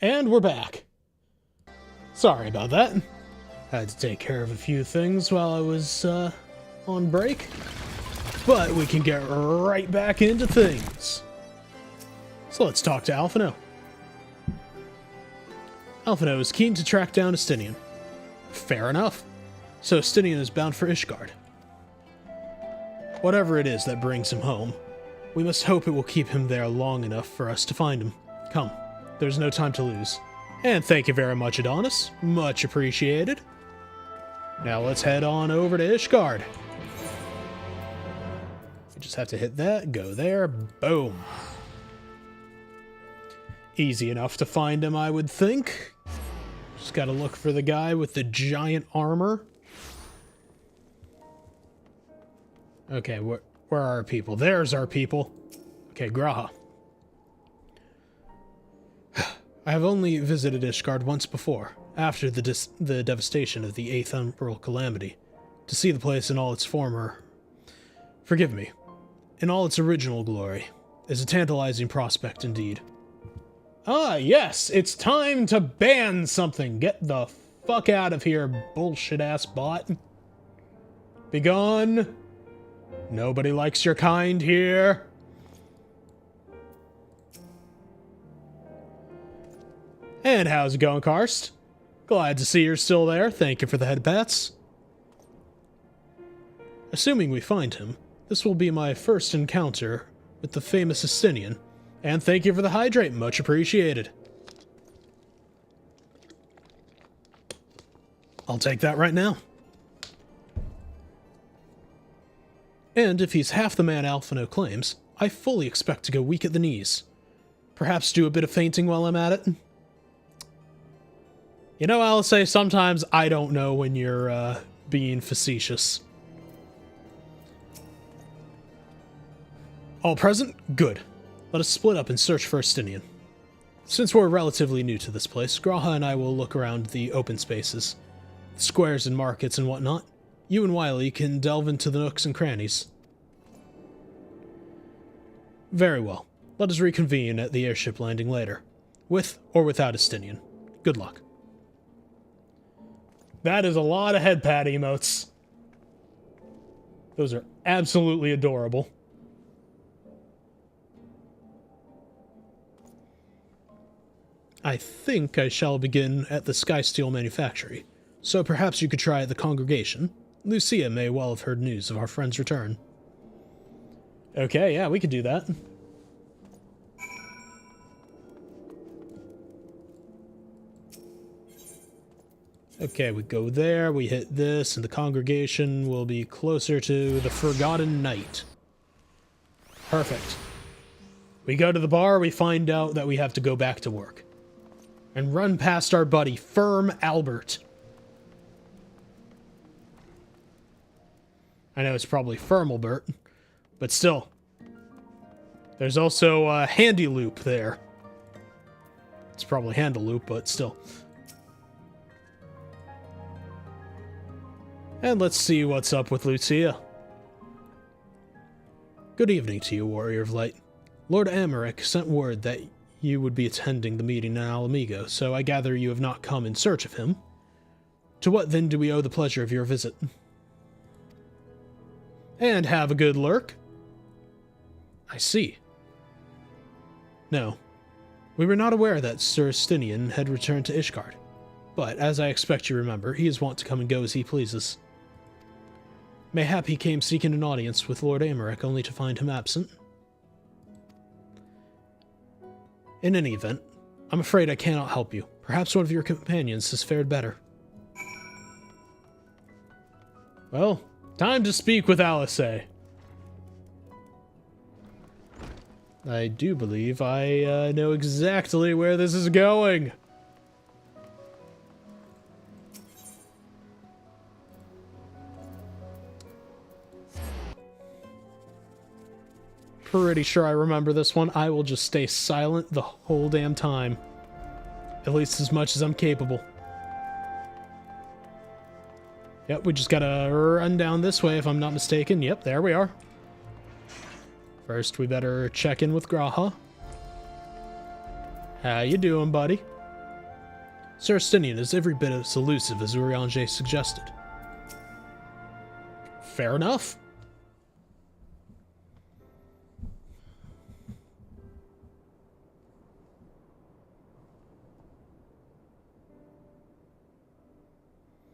And we're back. Sorry about that. Had to take care of a few things while I was on break. But we can get right back into things. So let's talk to Alphino. Alphino is keen to track down Estinian. Fair enough. So Estinian is bound for Ishgard. Whatever it is that brings him home, we must hope it will keep him there long enough for us to find him. Come, there's no time to lose. And thank you very much, Adonis. Much appreciated. Now let's head on over to Ishgard. We just have to hit that, go there, boom. Easy enough to find him, I would think. Just gotta look for the guy with the giant armor. Okay, where are our people? There's our people. Okay, Graha. I have only visited Ishgard once before, after the devastation of the 8th Umbral Calamity. To see the place in all its forgive me, in all its original glory, is a tantalizing prospect indeed. Ah, yes, it's time to ban something. Get the fuck out of here, bullshit-ass bot. Begone. Nobody likes your kind here. And how's it going, Karst? Glad to see you're still there. Thank you for the head pats. Assuming we find him, this will be my first encounter with the famous Estinian. And thank you for the hydrate. Much appreciated. I'll take that right now. And if he's half the man Alphino claims, I fully expect to go weak at the knees. Perhaps do a bit of fainting while I'm at it. You know, I'll say sometimes I don't know when you're being facetious. All present? Good. Let us split up and search for Estinian. Since we're relatively new to this place, Graha and I will look around the open spaces, the squares and markets and whatnot. You and Wily can delve into the nooks and crannies. Very well. Let us reconvene at the airship landing later. With or without Estinian. Good luck. That is a lot of head pat emotes. Those are absolutely adorable. I think I shall begin at the Skysteel Manufactory, so perhaps you could try at the Congregation. Lucia may well have heard news of our friend's return. Okay, yeah, we could do that. Okay, we go there, we hit this, and the Congregation will be closer to the Forgotten Knight. Perfect. We go to the bar, we find out that we have to go back to work. And run past our buddy, Firm Albert. I know it's probably Firmalbert, but still. There's also a Handy Loop there. It's probably Handle Loop, but still. And let's see what's up with Lucia. Good evening to you, Warrior of Light. Lord Amaric sent word that you would be attending the meeting in Alamigo, so I gather you have not come in search of him. To what then do we owe the pleasure of your visit? And have a good lurk. I see. No, we were not aware that Sir Stinian had returned to Ishgard, but as I expect you remember, he is wont to come and go as he pleases. Mayhap he came seeking an audience with Lord Amaric only to find him absent. In any event, I'm afraid I cannot help you. Perhaps one of your companions has fared better. Well, time to speak with Alice. I do believe I know exactly where this is going. Pretty sure I remember this one. I will just stay silent the whole damn time. At least as much as I'm capable. Yep, we just gotta run down this way if I'm not mistaken. Yep, there we are. First, we better check in with Graha. How you doing, buddy? Sir Stinian is every bit as elusive as Urianger suggested. Fair enough.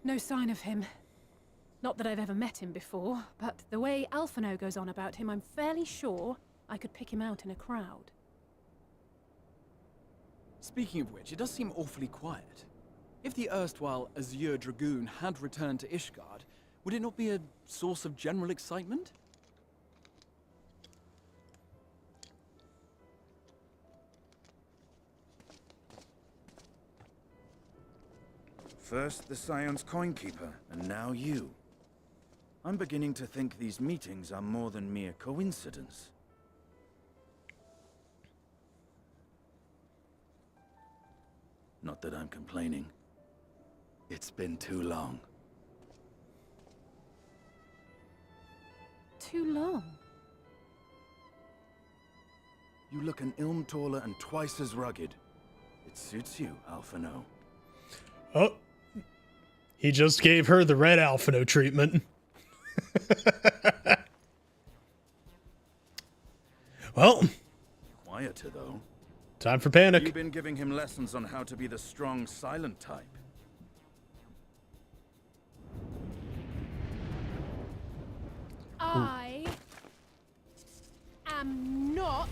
No sign of him. Not that I've ever met him before, but the way Alphino goes on about him, I'm fairly sure I could pick him out in a crowd. Speaking of which, it does seem awfully quiet. If the erstwhile Azure Dragoon had returned to Ishgard, would it not be a source of general excitement? First the Scion's Coinkeeper, and now you. I'm beginning to think these meetings are more than mere coincidence. Not that I'm complaining. It's been too long. Too long? You look an ilm taller and twice as rugged. It suits you, Alphino. Oh. He just gave her the red Alphino treatment. Well. Quieter, though. Time for panic. You've been giving him lessons on how to be the strong, silent type. I am not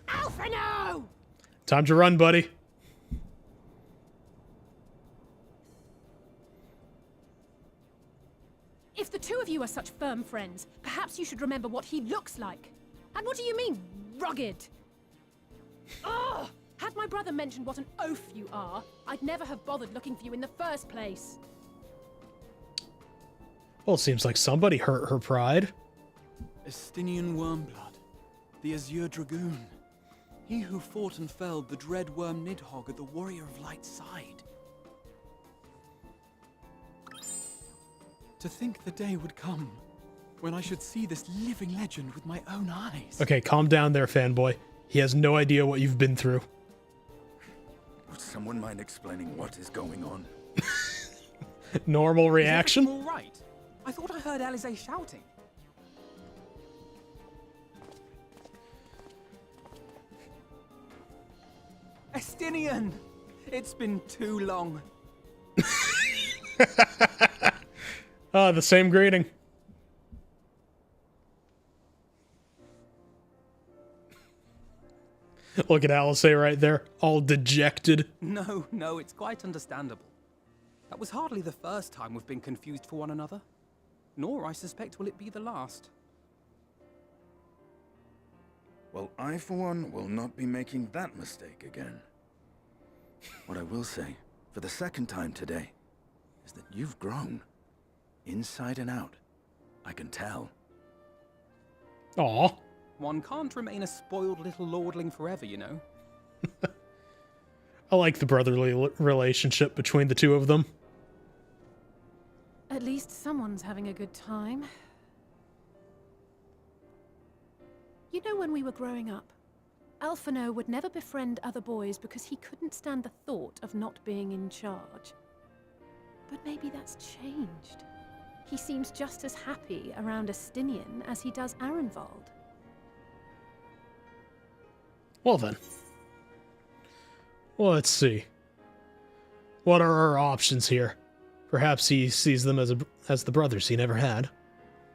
Alphino! Time to run, buddy. If the two of you are such firm friends, perhaps you should remember what he looks like. And what do you mean, rugged? Ugh! Had my brother mentioned what an oaf you are, I'd never have bothered looking for you in the first place. Well, it seems like somebody hurt her pride. Estinian Wormblood, the Azure Dragoon. He who fought and felled the dread worm Nidhogg at the Warrior of Light's side. To think the day would come when I should see this living legend with my own eyes. Okay, calm down there, fanboy. He has no idea what you've been through. Would someone mind explaining what is going on? Normal reaction? Is everything all right? I thought I heard Alize shouting. Estinian! It's been too long. Ah, the same greeting. Look at Alice right there, all dejected. No, it's quite understandable. That was hardly the first time we've been confused for one another. Nor, I suspect, will it be the last. Well, I, for one, will not be making that mistake again. What I will say, for the second time today, is that you've grown. Inside and out. I can tell. Aw. One can't remain a spoiled little lordling forever, you know. I like the brotherly relationship between the two of them. At least someone's having a good time. You know, when we were growing up, Alphino would never befriend other boys because he couldn't stand the thought of not being in charge. But maybe that's changed. He seems just as happy around Astinian as he does Arenvald. Well then. Well, let's see. What are our options here? Perhaps he sees them as the brothers he never had.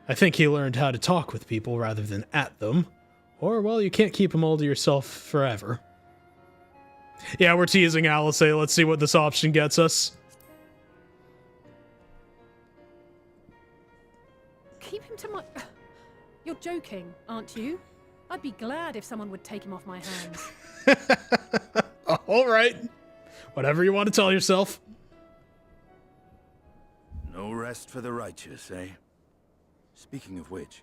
I think he learned how to talk with people rather than at them. Or, well, you can't keep them all to yourself forever. Yeah, we're teasing Alice. Let's see what this option gets us. Keep him to my... You're joking, aren't you? I'd be glad if someone would take him off my hands. All right. Whatever you want to tell yourself. No rest for the righteous, eh? Speaking of which,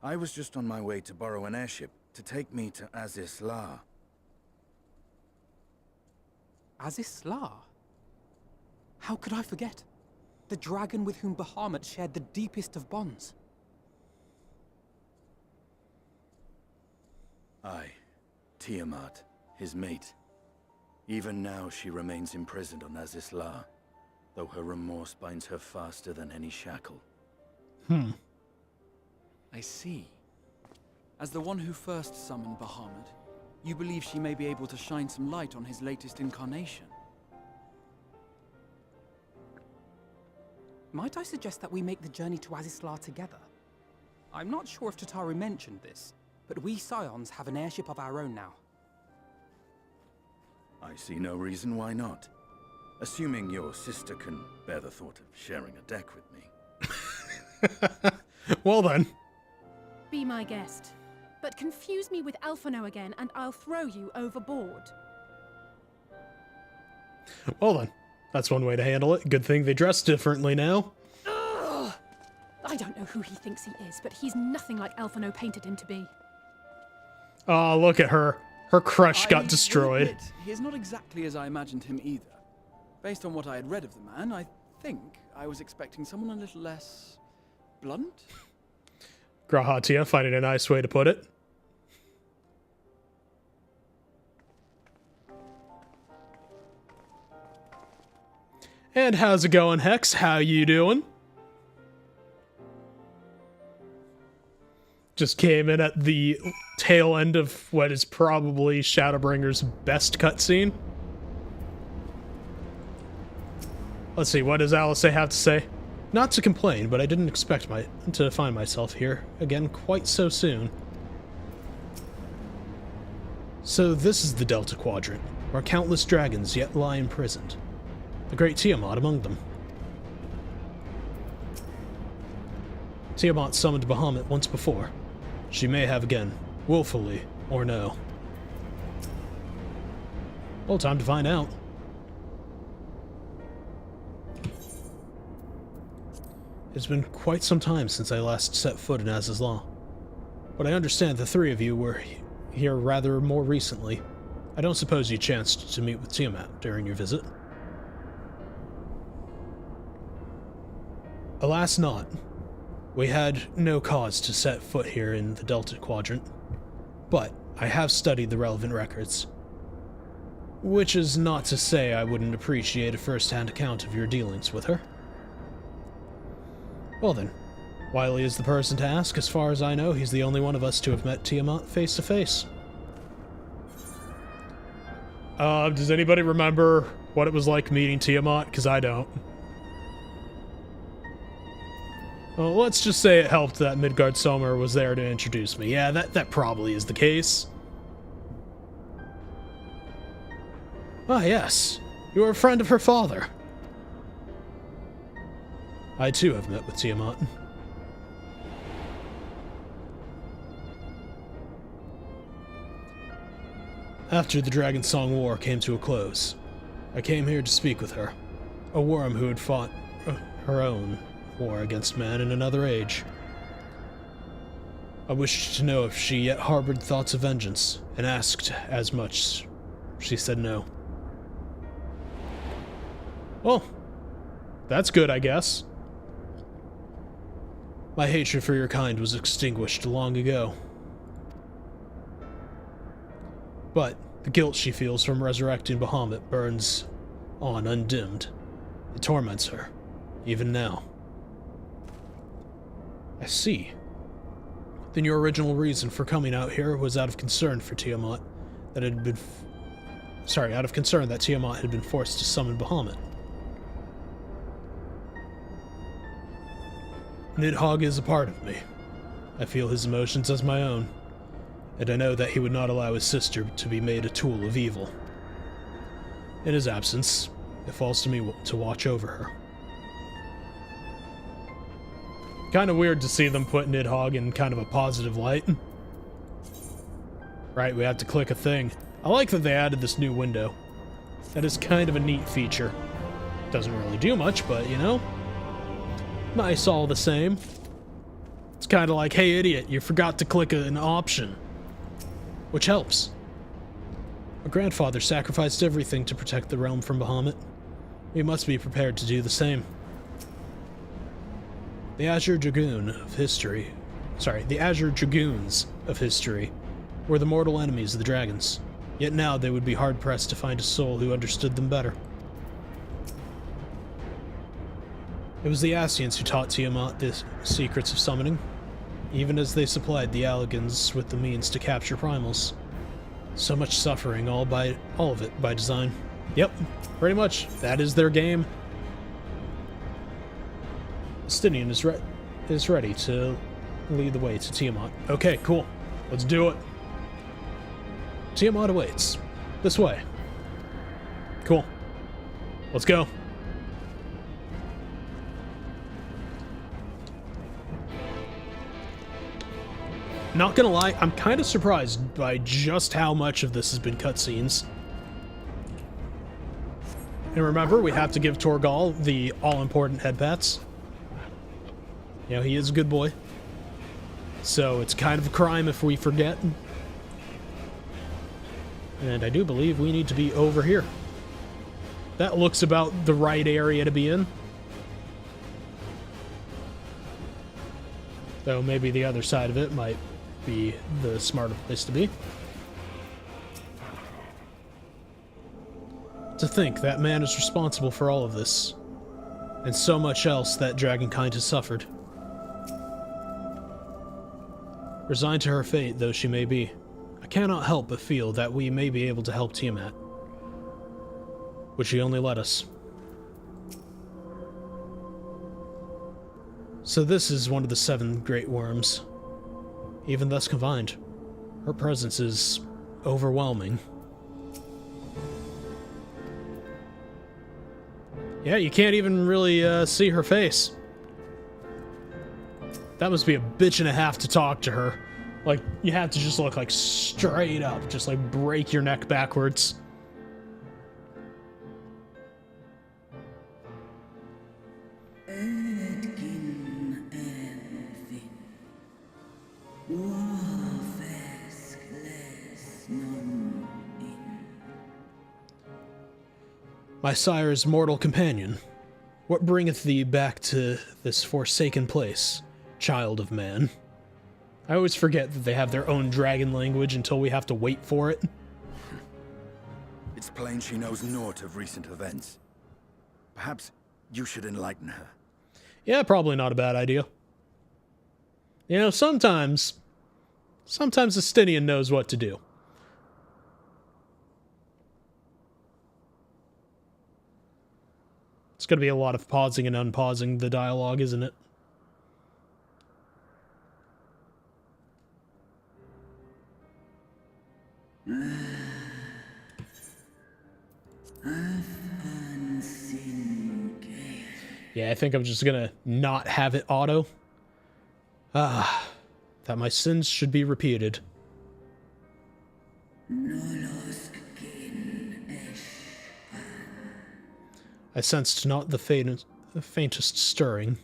I was just on my way to borrow an airship to take me to Azisla. Azisla? How could I forget? The dragon with whom Bahamut shared the deepest of bonds. Aye, Tiamat, his mate. Even now she remains imprisoned on Azisla, though her remorse binds her faster than any shackle. I see. As the one who first summoned Bahamut, you believe she may be able to shine some light on his latest incarnation. Might I suggest that we make the journey to Azisla together? I'm not sure if Tataru mentioned this, but we Scions have an airship of our own now. I see no reason why not. Assuming your sister can bear the thought of sharing a deck with me. Well then. Be my guest. But confuse me with Alphino again, and I'll throw you overboard. Well then. That's one way to handle it. Good thing they dress differently now. Ugh! I don't know who he thinks he is, but he's nothing like Alphino painted him to be. Oh, look at her. Her crush got will destroyed. admit, he is not exactly as I imagined him either. Based on what I had read of the man, I think I was expecting someone a little less... blunt? Grahatia, finding a nice way to put it. And how's it going, Hex? How you doing? Just came in at the tail end of what is probably Shadowbringers' best cutscene. Let's see, what does Alice have to say? Not to complain, but I didn't expect to find myself here again quite so soon. So this is the Delta Quadrant, where countless dragons yet lie imprisoned. The great Tiamat among them. Tiamat summoned Bahamut once before. She may have again, willfully or no. Well, time to find out. It's been quite some time since I last set foot in Azisla, but I understand the three of you were here rather more recently. I don't suppose you chanced to meet with Tiamat during your visit? Alas not. We had no cause to set foot here in the Delta Quadrant, but I have studied the relevant records. Which is not to say I wouldn't appreciate a first-hand account of your dealings with her. Well then, Wily is the person to ask. As far as I know, he's the only one of us to have met Tiamat face to face. Does anybody remember what it was like meeting Tiamat? Because I don't. Well, let's just say it helped that Midgard Sommer was there to introduce me. Yeah, that probably is the case. Ah, yes. You are a friend of her father. I too have met with Tiamat. After the Dragon Song War came to a close, I came here to speak with her, a worm who had fought her own war against man in another age. I wished to know if she yet harbored thoughts of vengeance, and asked as much. She said no. Well, that's good, I guess. My hatred for your kind was extinguished long ago. But the guilt she feels from resurrecting Bahamut burns on undimmed. It torments her, even now. I see. Then your original reason for coming out here was out of concern for Tiamat, that it had been... out of concern that Tiamat had been forced to summon Bahamut. Nidhogg is a part of me. I feel his emotions as my own, and I know that he would not allow his sister to be made a tool of evil. In his absence, it falls to me to watch over her. Kind of weird to see them put Nidhogg in kind of a positive light. Right, we have to click a thing. I like that they added this new window. That is kind of a neat feature. Doesn't really do much, but, you know, nice all the same. It's kind of like, hey idiot, you forgot to click an option. Which helps. My grandfather sacrificed everything to protect the realm from Bahamut. We must be prepared to do the same. The Azure Dragoons of history were the mortal enemies of the dragons. Yet now they would be hard-pressed to find a soul who understood them better. It was the Ascians who taught Tiamat the secrets of summoning, even as they supplied the Allagans with the means to capture primals. So much suffering, all of it by design. Yep, pretty much. That is their game. Justinian is ready to lead the way to Tiamat. Okay, cool. Let's do it. Tiamat awaits. This way. Cool. Let's go. Not gonna lie, I'm kind of surprised by just how much of this has been cutscenes. And remember, we have to give Torgal the all-important head pats. You know, he is a good boy. So it's kind of a crime if we forget. And I do believe we need to be over here. That looks about the right area to be in. Though maybe the other side of it might be the smarter place to be. To think that man is responsible for all of this, and so much else that dragonkind has suffered. Resigned to her fate though she may be, I cannot help but feel that we may be able to help Tiamat. Would she only let us? So this is one of the 7 great worms. Even thus confined, her presence is overwhelming. Yeah, you can't even really see her face. That must be a bitch and a half to talk to her. Like, you have to just look like straight up, just like break your neck backwards. My sire's mortal companion, what bringeth thee back to this forsaken place, child of man? I always forget that they have their own dragon language until we have to wait for it. It's plain she knows naught of recent events. Perhaps you should enlighten her. Yeah, probably not a bad idea. You know, sometimes Justinian knows what to do. It's going to be a lot of pausing and unpausing the dialogue, isn't it? Yeah, I think I'm just going to not have it auto. That my sins should be repeated. I sensed not the faintest stirring.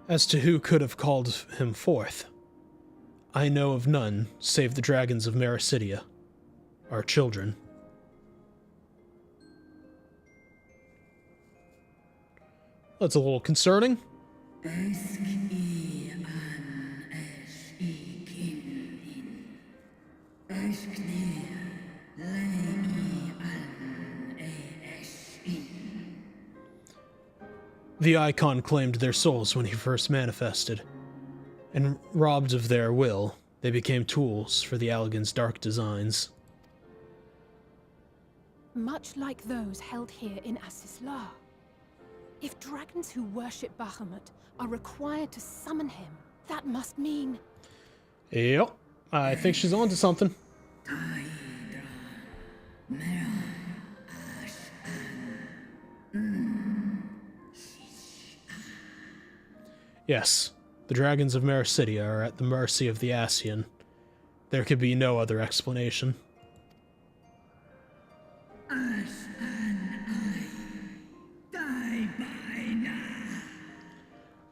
As to who could have called him forth, I know of none save the dragons of Mericidia. our children. That's a little concerning. The Icon claimed their souls when he first manifested, and robbed of their will, they became tools for the Allagan's dark designs. Much like those held here in Asisla. If dragons who worship Bahamut are required to summon him, that must mean... Yep, I think she's onto something. Yes, the dragons of Mericidia are at the mercy of the Ascian. There could be no other explanation.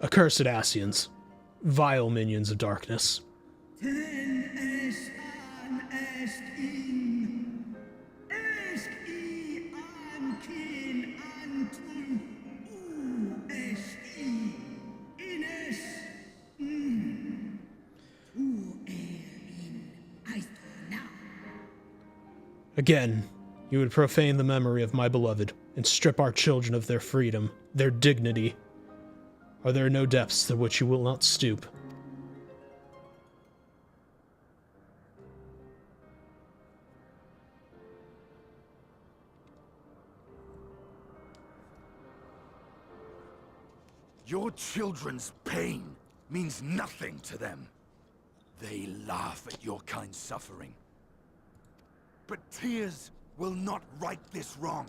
Accursed Ascians, vile minions of darkness. Again, you would profane the memory of my beloved and strip our children of their freedom, their dignity. Are there no depths to which you will not stoop? Your children's pain means nothing to them. They laugh at your kind suffering. But tears will not right this wrong,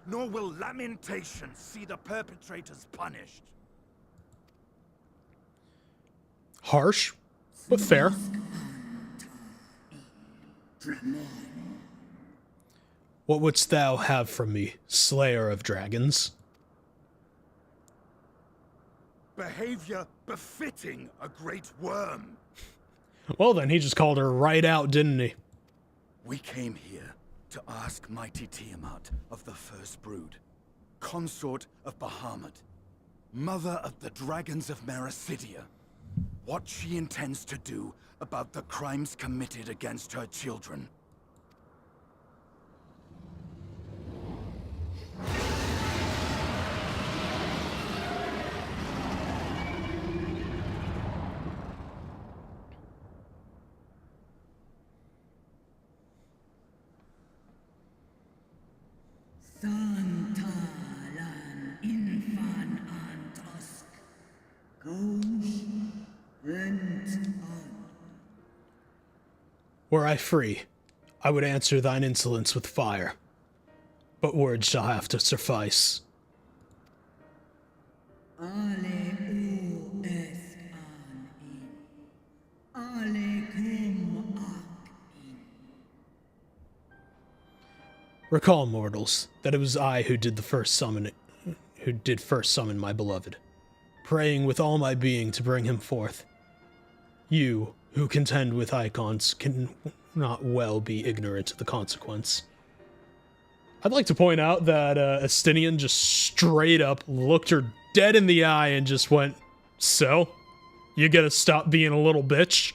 nor will lamentation see the perpetrators punished. Harsh, but fair. What wouldst thou have from me, Slayer of Dragons? Behavior befitting a great worm. Well then, he just called her right out, didn't he? We came here to ask mighty Tiamat of the First Brood, consort of Bahamut, mother of the dragons of Mericidia, what she intends to do about the crimes committed against her children. Were I free, I would answer thine insolence with fire. But words shall have to suffice. Recall, mortals, that it was I who did first summon my beloved, praying with all my being to bring him forth. You, who contend with icons, can not well be ignorant of the consequence. I'd like to point out that Estinian just straight up looked her dead in the eye and just went, "So? You gotta stop being a little bitch?"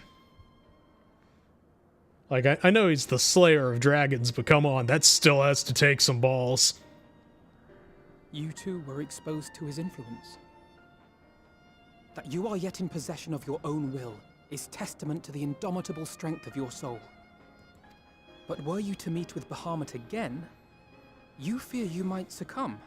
Like, I know he's the Slayer of Dragons, but come on, that still has to take some balls. You two were exposed to his influence. That you are yet in possession of your own will is testament to the indomitable strength of your soul. But were you to meet with Bahamut again, you fear you might succumb.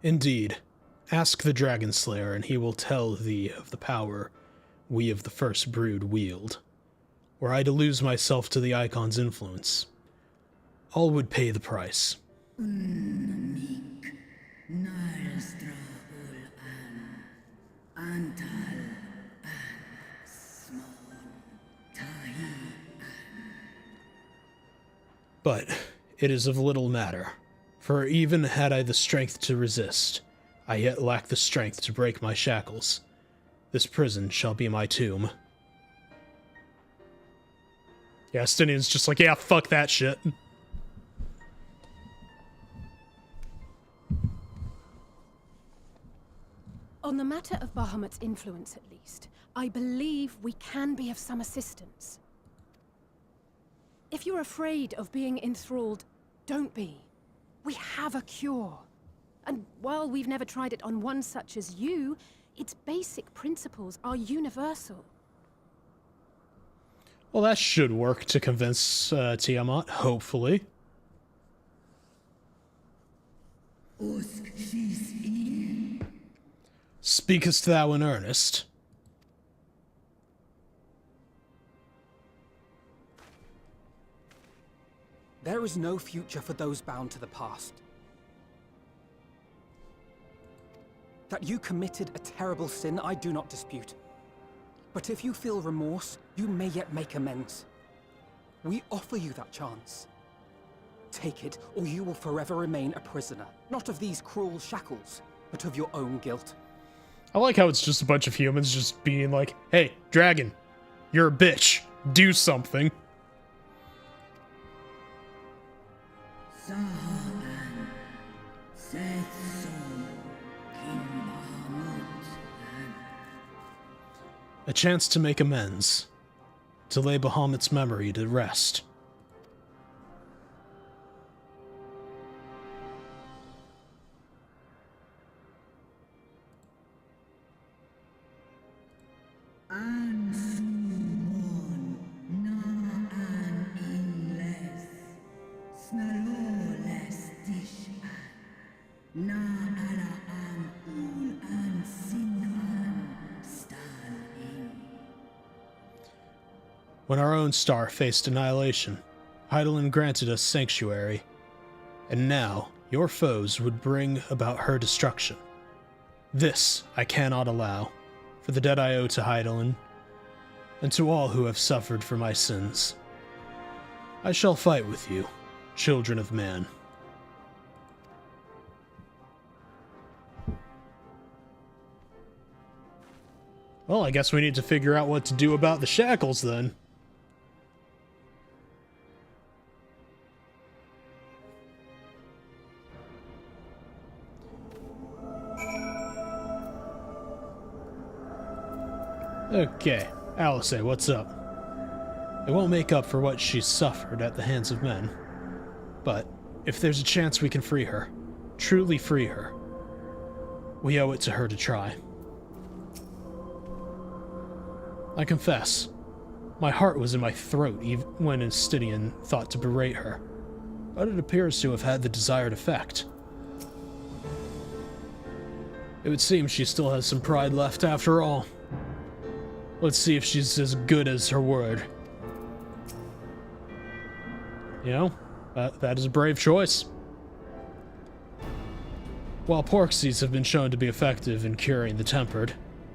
Indeed. Ask the Dragon Slayer, and he will tell thee of the power we of the First Brood wield. Were I to lose myself to the Icon's influence, all would pay the price. it is of little matter, for even had I the strength to resist, I yet lack the strength to break my shackles. This prison shall be my tomb. Yeah, Stinian's just like, yeah, fuck that shit. On the matter of Bahamut's influence, at least, I believe we can be of some assistance. If you're afraid of being enthralled, don't be. We have a cure. And while we've never tried it on one such as you, its basic principles are universal. Well, that should work to convince Tiamat, hopefully. Speakest thou in earnest? There is no future for those bound to the past. That you committed a terrible sin, I do not dispute. But if you feel remorse, you may yet make amends. We offer you that chance. Take it, or you will forever remain a prisoner. Not of these cruel shackles, but of your own guilt. I like how it's just a bunch of humans just being like, hey, dragon, you're a bitch. Do something. A chance to make amends. To lay Bahamut's memory to rest. When our own star faced annihilation, Hydaelyn granted us sanctuary, and now your foes would bring about her destruction. This I cannot allow, for the debt I owe to Hydaelyn, and to all who have suffered for my sins. I shall fight with you, children of man. Well, I guess we need to figure out what to do about the shackles then. Okay, Alice, what's up? It won't make up for what she's suffered at the hands of men. But if there's a chance we can free her, truly free her, we owe it to her to try. I confess, my heart was in my throat even when Stinian thought to berate her, but it appears to have had the desired effect. It would seem she still has some pride left after all. Let's see if she's as good as her word. You know, that is a brave choice. While porksies have been shown to be effective in curing the tempered,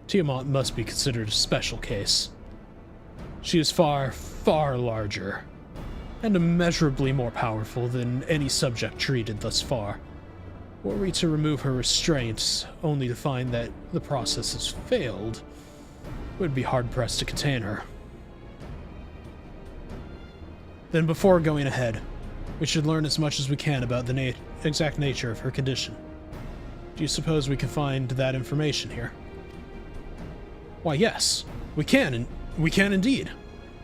Tiamat must be considered a special case. She is far, far larger, and immeasurably more powerful than any subject treated thus far. Were we to remove her restraints, only to find that the process has failed, we'd be hard-pressed to contain her. Then before going ahead, we should learn as much as we can about the exact nature of her condition. Do you suppose we can find that information here? Why, yes, we can indeed.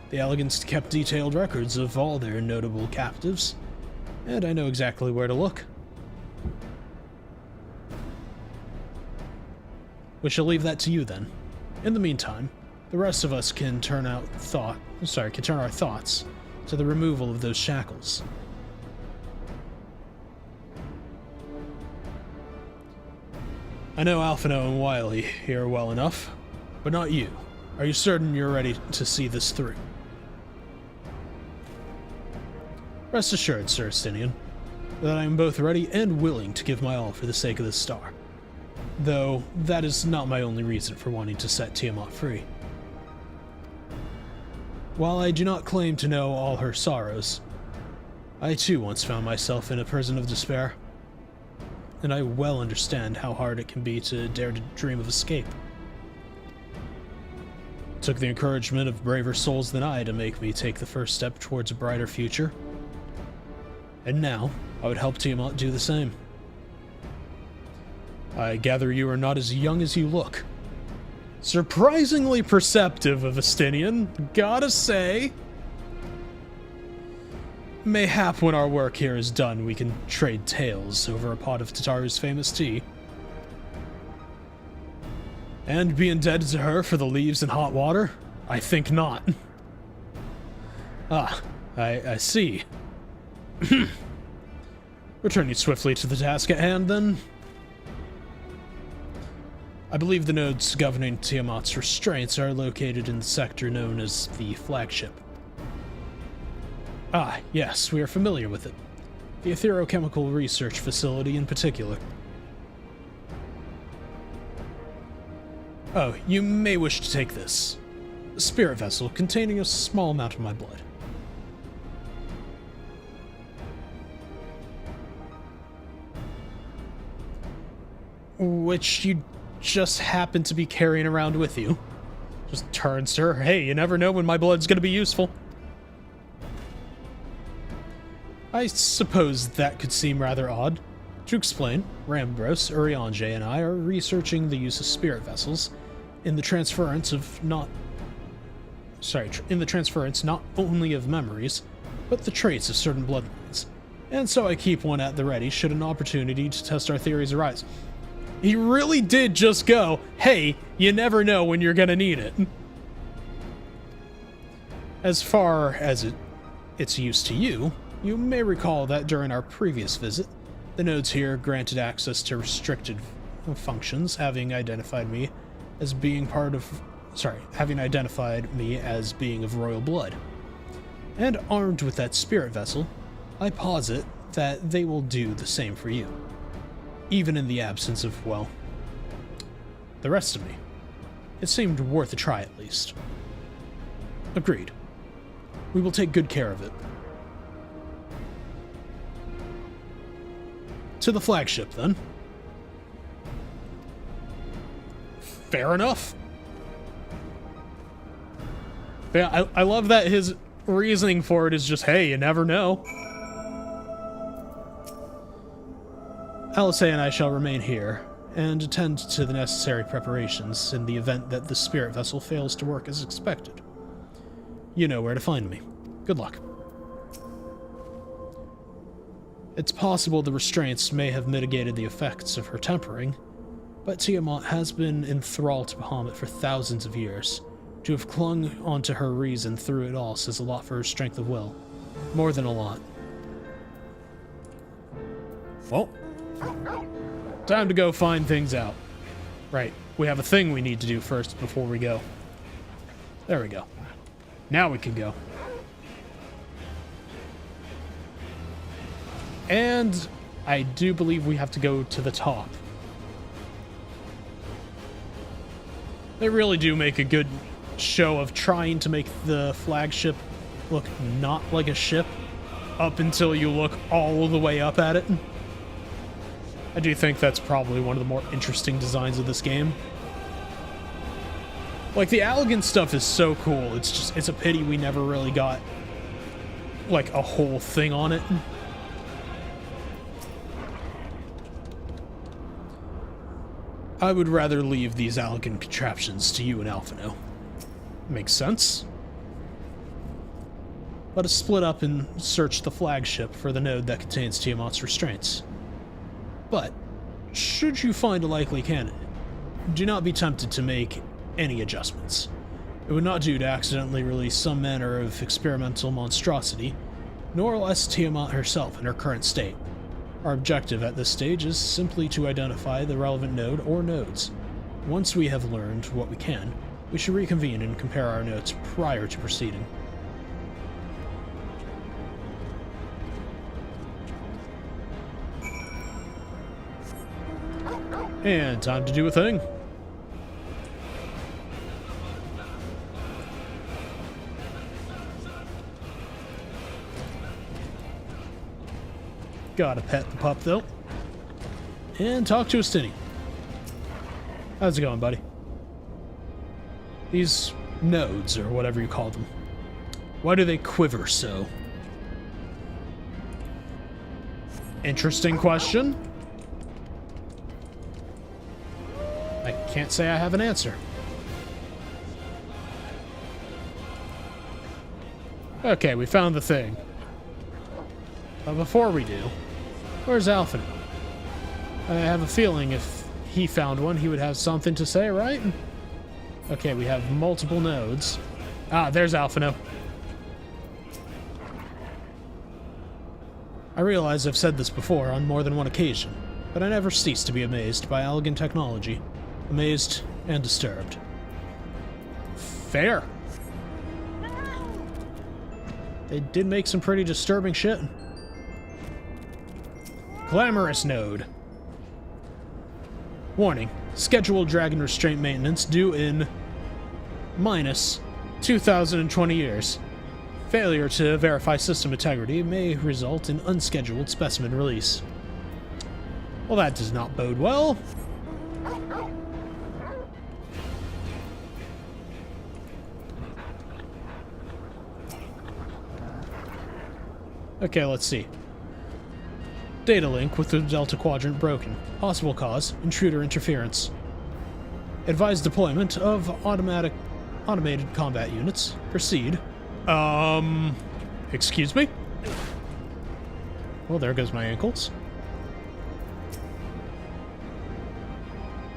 The Elegants kept detailed records of all their notable captives, and I know exactly where to look. We shall leave that to you then. In the meantime, the rest of us can turn our thoughts to the removal of those shackles. I know Alphino and Wily here well enough, but not you. Are you certain you're ready to see this through? Rest assured, Sir Stinian, that I am both ready and willing to give my all for the sake of this star. Though, that is not my only reason for wanting to set Tiamat free. While I do not claim to know all her sorrows, I too once found myself in a prison of despair, and I well understand how hard it can be to dare to dream of escape. It took the encouragement of braver souls than I to make me take the first step towards a brighter future, and now I would help Tiamat do the same. I gather you are not as young as you look. Surprisingly perceptive of Estinian, gotta say. Mayhap when our work here is done, we can trade tales over a pot of Tataru's famous tea. And be indebted to her for the leaves and hot water? I think not. Ah, I see. Returning swiftly to the task at hand, then. I believe the nodes governing Tiamat's restraints are located in the sector known as the flagship. Ah, yes, we are familiar with it. The Etherochemical Research Facility in particular. Oh, you may wish to take this. A spirit vessel containing a small amount of my blood. Which you just happen to be carrying around with you. Just turns to her, hey, you never know when my blood's gonna be useful. I suppose that could seem rather odd. To explain, Rambros, Eorzea, and I are researching the use of spirit vessels in the transference not only of memories, but the traits of certain bloodlines. And so I keep one at the ready should an opportunity to test our theories arise. He really did just go, hey, you never know when you're gonna need it. As far as its use to you, you may recall that during our previous visit, the nodes here granted access to restricted functions, having identified me as being of royal blood. And armed with that spirit vessel, I posit that they will do the same for you. Even in the absence of, well, the rest of me. It seemed worth a try at least. Agreed. We will take good care of it. To the flagship, then. Fair enough. Yeah, I love that his reasoning for it is just, hey, you never know. Eorzea and I shall remain here, and attend to the necessary preparations in the event that the spirit vessel fails to work as expected. You know where to find me. Good luck. It's possible the restraints may have mitigated the effects of her tempering, but Tiamat has been enthralled to Bahamut for thousands of years. To have clung onto her reason through it all says a lot for her strength of will. More than a lot. Well, time to go find things out. Right, we have a thing we need to do first before we go. There we go. Now we can go. And I do believe we have to go to the top. They really do make a good show of trying to make the flagship look not like a ship up until you look all the way up at it. I do think that's probably one of the more interesting designs of this game. Like, the Allegan stuff is so cool. It's a pity we never really got, like, a whole thing on it. I would rather leave these Allegan contraptions to you and Alphino. Makes sense. Let us split up and search the flagship for the node that contains Tiamat's restraints. But, should you find a likely candidate, do not be tempted to make any adjustments. It would not do to accidentally release some manner of experimental monstrosity, nor less Tiamat herself in her current state. Our objective at this stage is simply to identify the relevant node or nodes. Once we have learned what we can, we should reconvene and compare our notes prior to proceeding. And time to do a thing. Gotta pet the pup, though. And talk to Estini. How's it going, buddy? These nodes, or whatever you call them, why do they quiver so? Interesting question. I can't say I have an answer. Okay, we found the thing. But before we do, where's Alphen? I have a feeling if he found one, he would have something to say, right? Okay, we have multiple nodes. Ah, there's Alphino. I realize I've said this before on more than one occasion, but I never cease to be amazed by elegant technology. Amazed and disturbed. Fair. They did make some pretty disturbing shit. Glamorous node. Warning. Scheduled dragon restraint maintenance due in minus 2,020 years. Failure to verify system integrity may result in unscheduled specimen release. Well, that does not bode well. Okay, let's see. Data link with the Delta Quadrant broken. Possible cause, intruder interference. Advised deployment of automated combat units. Proceed. Excuse me? Well, there goes my ankles.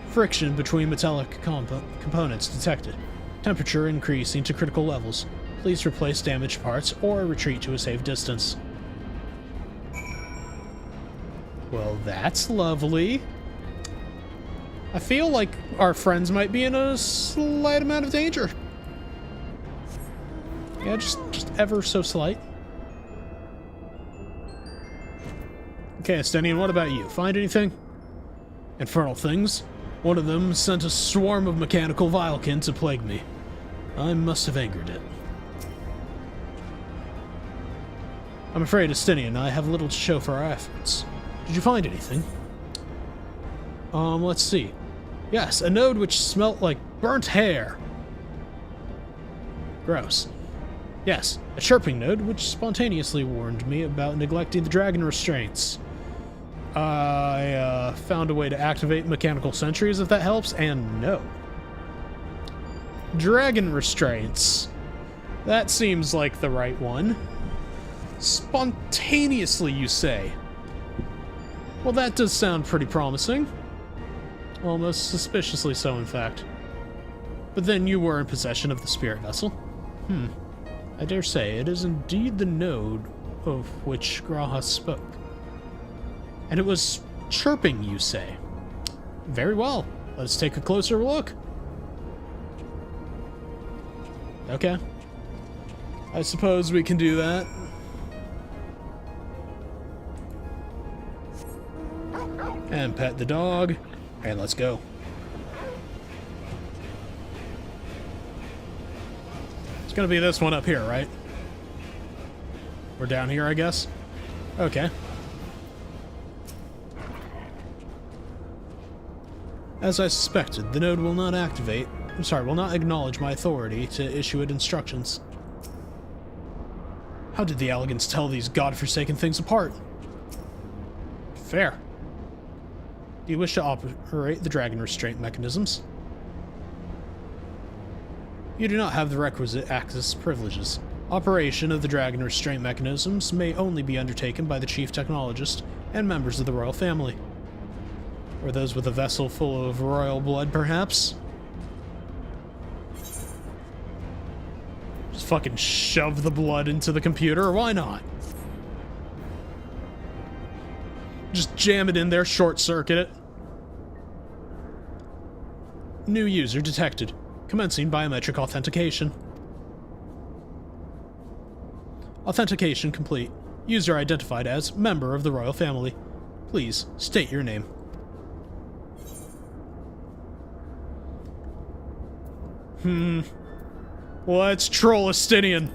Friction between metallic components detected. Temperature increasing to critical levels. Please replace damaged parts or retreat to a safe distance. Well, that's lovely. I feel like our friends might be in a slight amount of danger. Yeah, just ever so slight. Okay, Estenian, what about you? Find anything? Infernal things. One of them sent a swarm of mechanical vilekin to plague me. I must have angered it. I'm afraid Estenian and I have little to show for our efforts. Did you find anything? Let's see. Yes, a node which smelt like burnt hair. Gross. Yes, a chirping node which spontaneously warned me about neglecting the dragon restraints. I found a way to activate mechanical sentries if that helps, and no. Dragon restraints. That seems like the right one. Spontaneously, you say? Well, that does sound pretty promising. Almost suspiciously so, in fact. But then you were in possession of the spirit vessel. I dare say it is indeed the node of which Graha spoke. And it was chirping, you say? Very well. Let's take a closer look. Okay. I suppose we can do that. And pet the dog. And let's go. It's gonna be this one up here, right? We're down here, I guess? Okay. As I suspected, the node will not will not acknowledge my authority to issue it instructions. How did the Elegants tell these godforsaken things apart? Fair. Do you wish to operate the dragon restraint mechanisms? You do not have the requisite access privileges. Operation of the dragon restraint mechanisms may only be undertaken by the chief technologist and members of the royal family. Or those with a vessel full of royal blood, perhaps? Just fucking shove the blood into the computer, why not? Just jam it in there, short circuit it. New user detected. Commencing biometric authentication. Authentication complete. User identified as member of the royal family. Please state your name. Let's troll Estinian.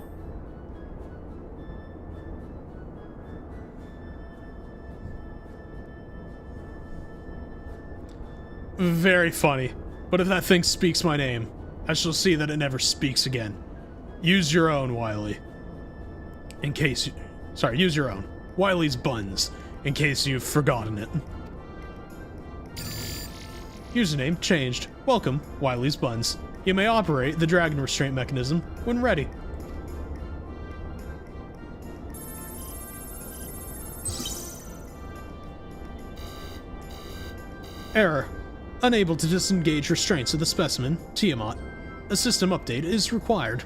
Very funny. But if that thing speaks my name, I shall see that it never speaks again. Use your own, Wily. In case you... Sorry, use your own. Wily's buns, in case you've forgotten it. Username changed. Welcome, Wily's buns. You may operate the dragon restraint mechanism when ready. Error. Unable to disengage restraints of the specimen, Tiamat. A system update is required.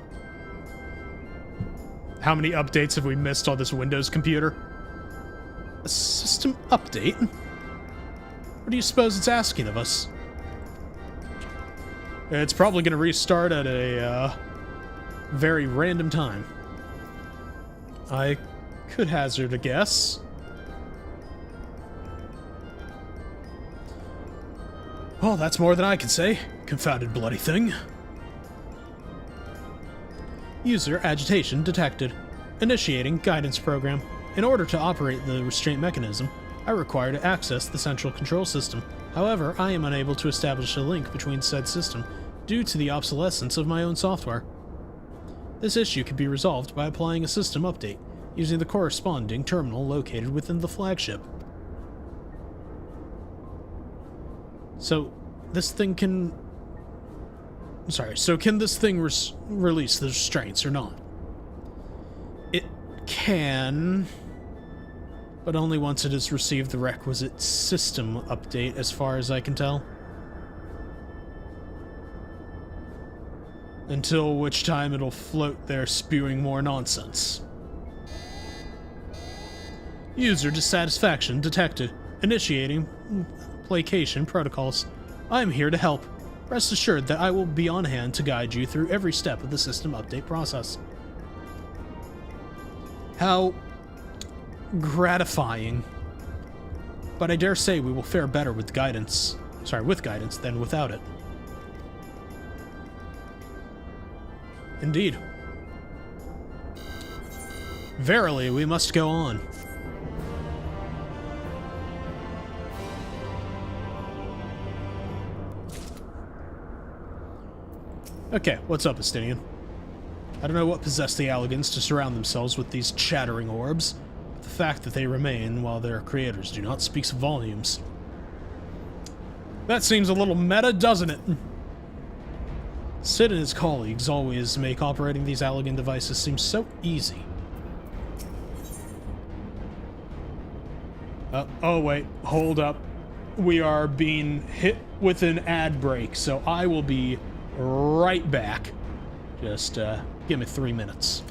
How many updates have we missed on this Windows computer? A system update? What do you suppose it's asking of us? It's probably going to restart at a very random time. I could hazard a guess. Well, that's more than I can say. Confounded bloody thing. User agitation detected. Initiating guidance program. In order to operate the restraint mechanism, I require to access the central control system. However, I am unable to establish a link between said system due to the obsolescence of my own software. This issue can be resolved by applying a system update using the corresponding terminal located within the flagship. So, this thing can... Sorry, so can this thing release the restraints or not? It can, but only once it has received the requisite system update, as far as I can tell. Until which time it'll float there spewing more nonsense. User dissatisfaction detected. Initiating placation protocols. I am here to help. Rest assured that I will be on hand to guide you through every step of the system update process. How gratifying. But I dare say we will fare better with guidance. Sorry, with guidance than without it. Indeed. Verily, we must go on. Okay, what's up, Estinian? I don't know what possessed the Alligans to surround themselves with these chattering orbs, but the fact that they remain while their creators do not speaks volumes. That seems a little meta, doesn't it? Sid and his colleagues always make operating these Alligan devices seem so easy. Oh wait, hold up. We are being hit with an ad break, so I will be right back. Just give me 3 minutes.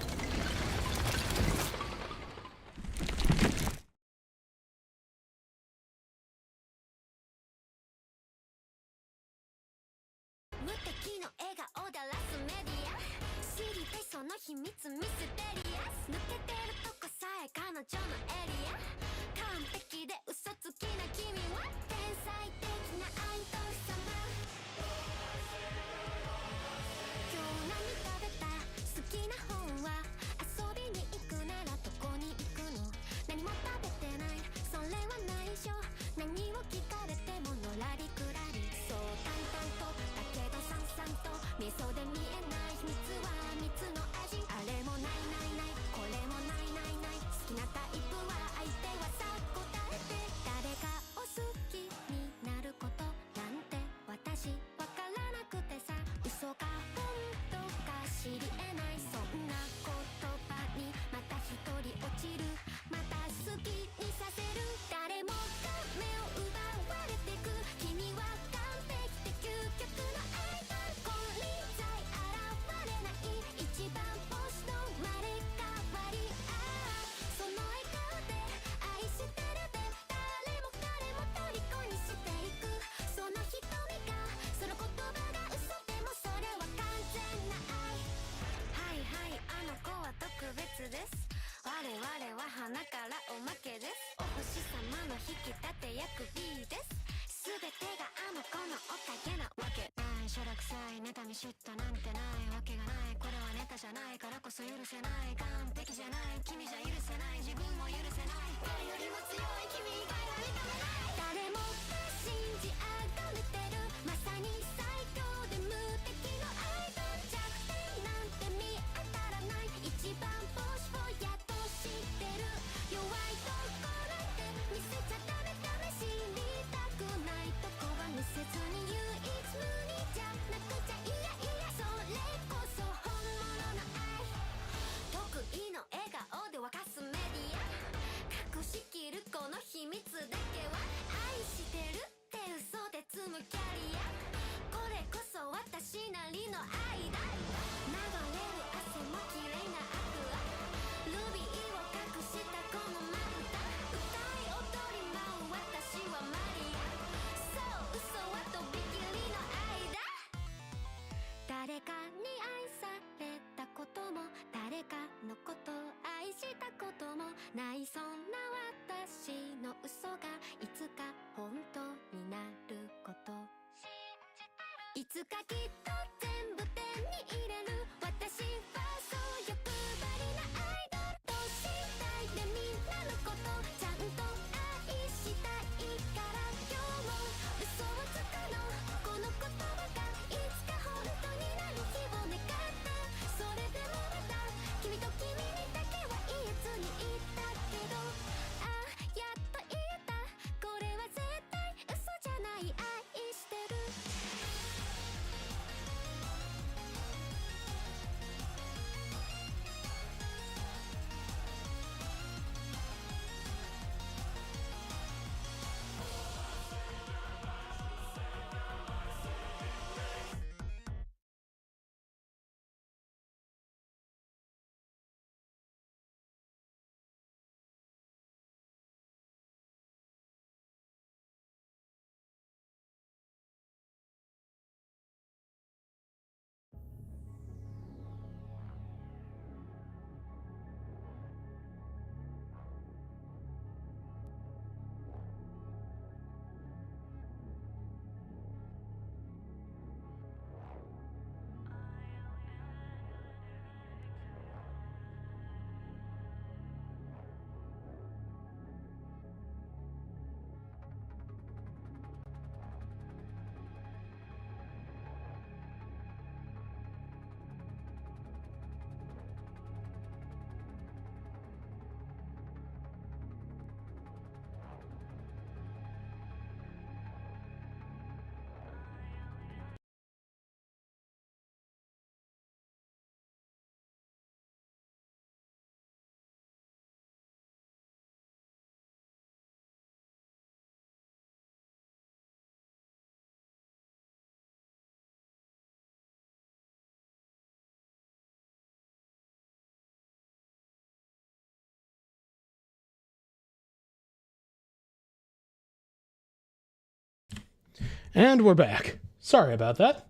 ないそんな私の嘘がいつか本当になることいつかきっと全部手に入れる私はそう欲張りなアイドルとしたいでみんなのことちゃんと愛したいから今日も嘘をつくのこの言葉がいつか本当になる日を願ってそれでもまた君と君にだけは言えずにいたけどあやっと言えたこれは絶対嘘じゃない愛してるAnd we're back. Sorry about that.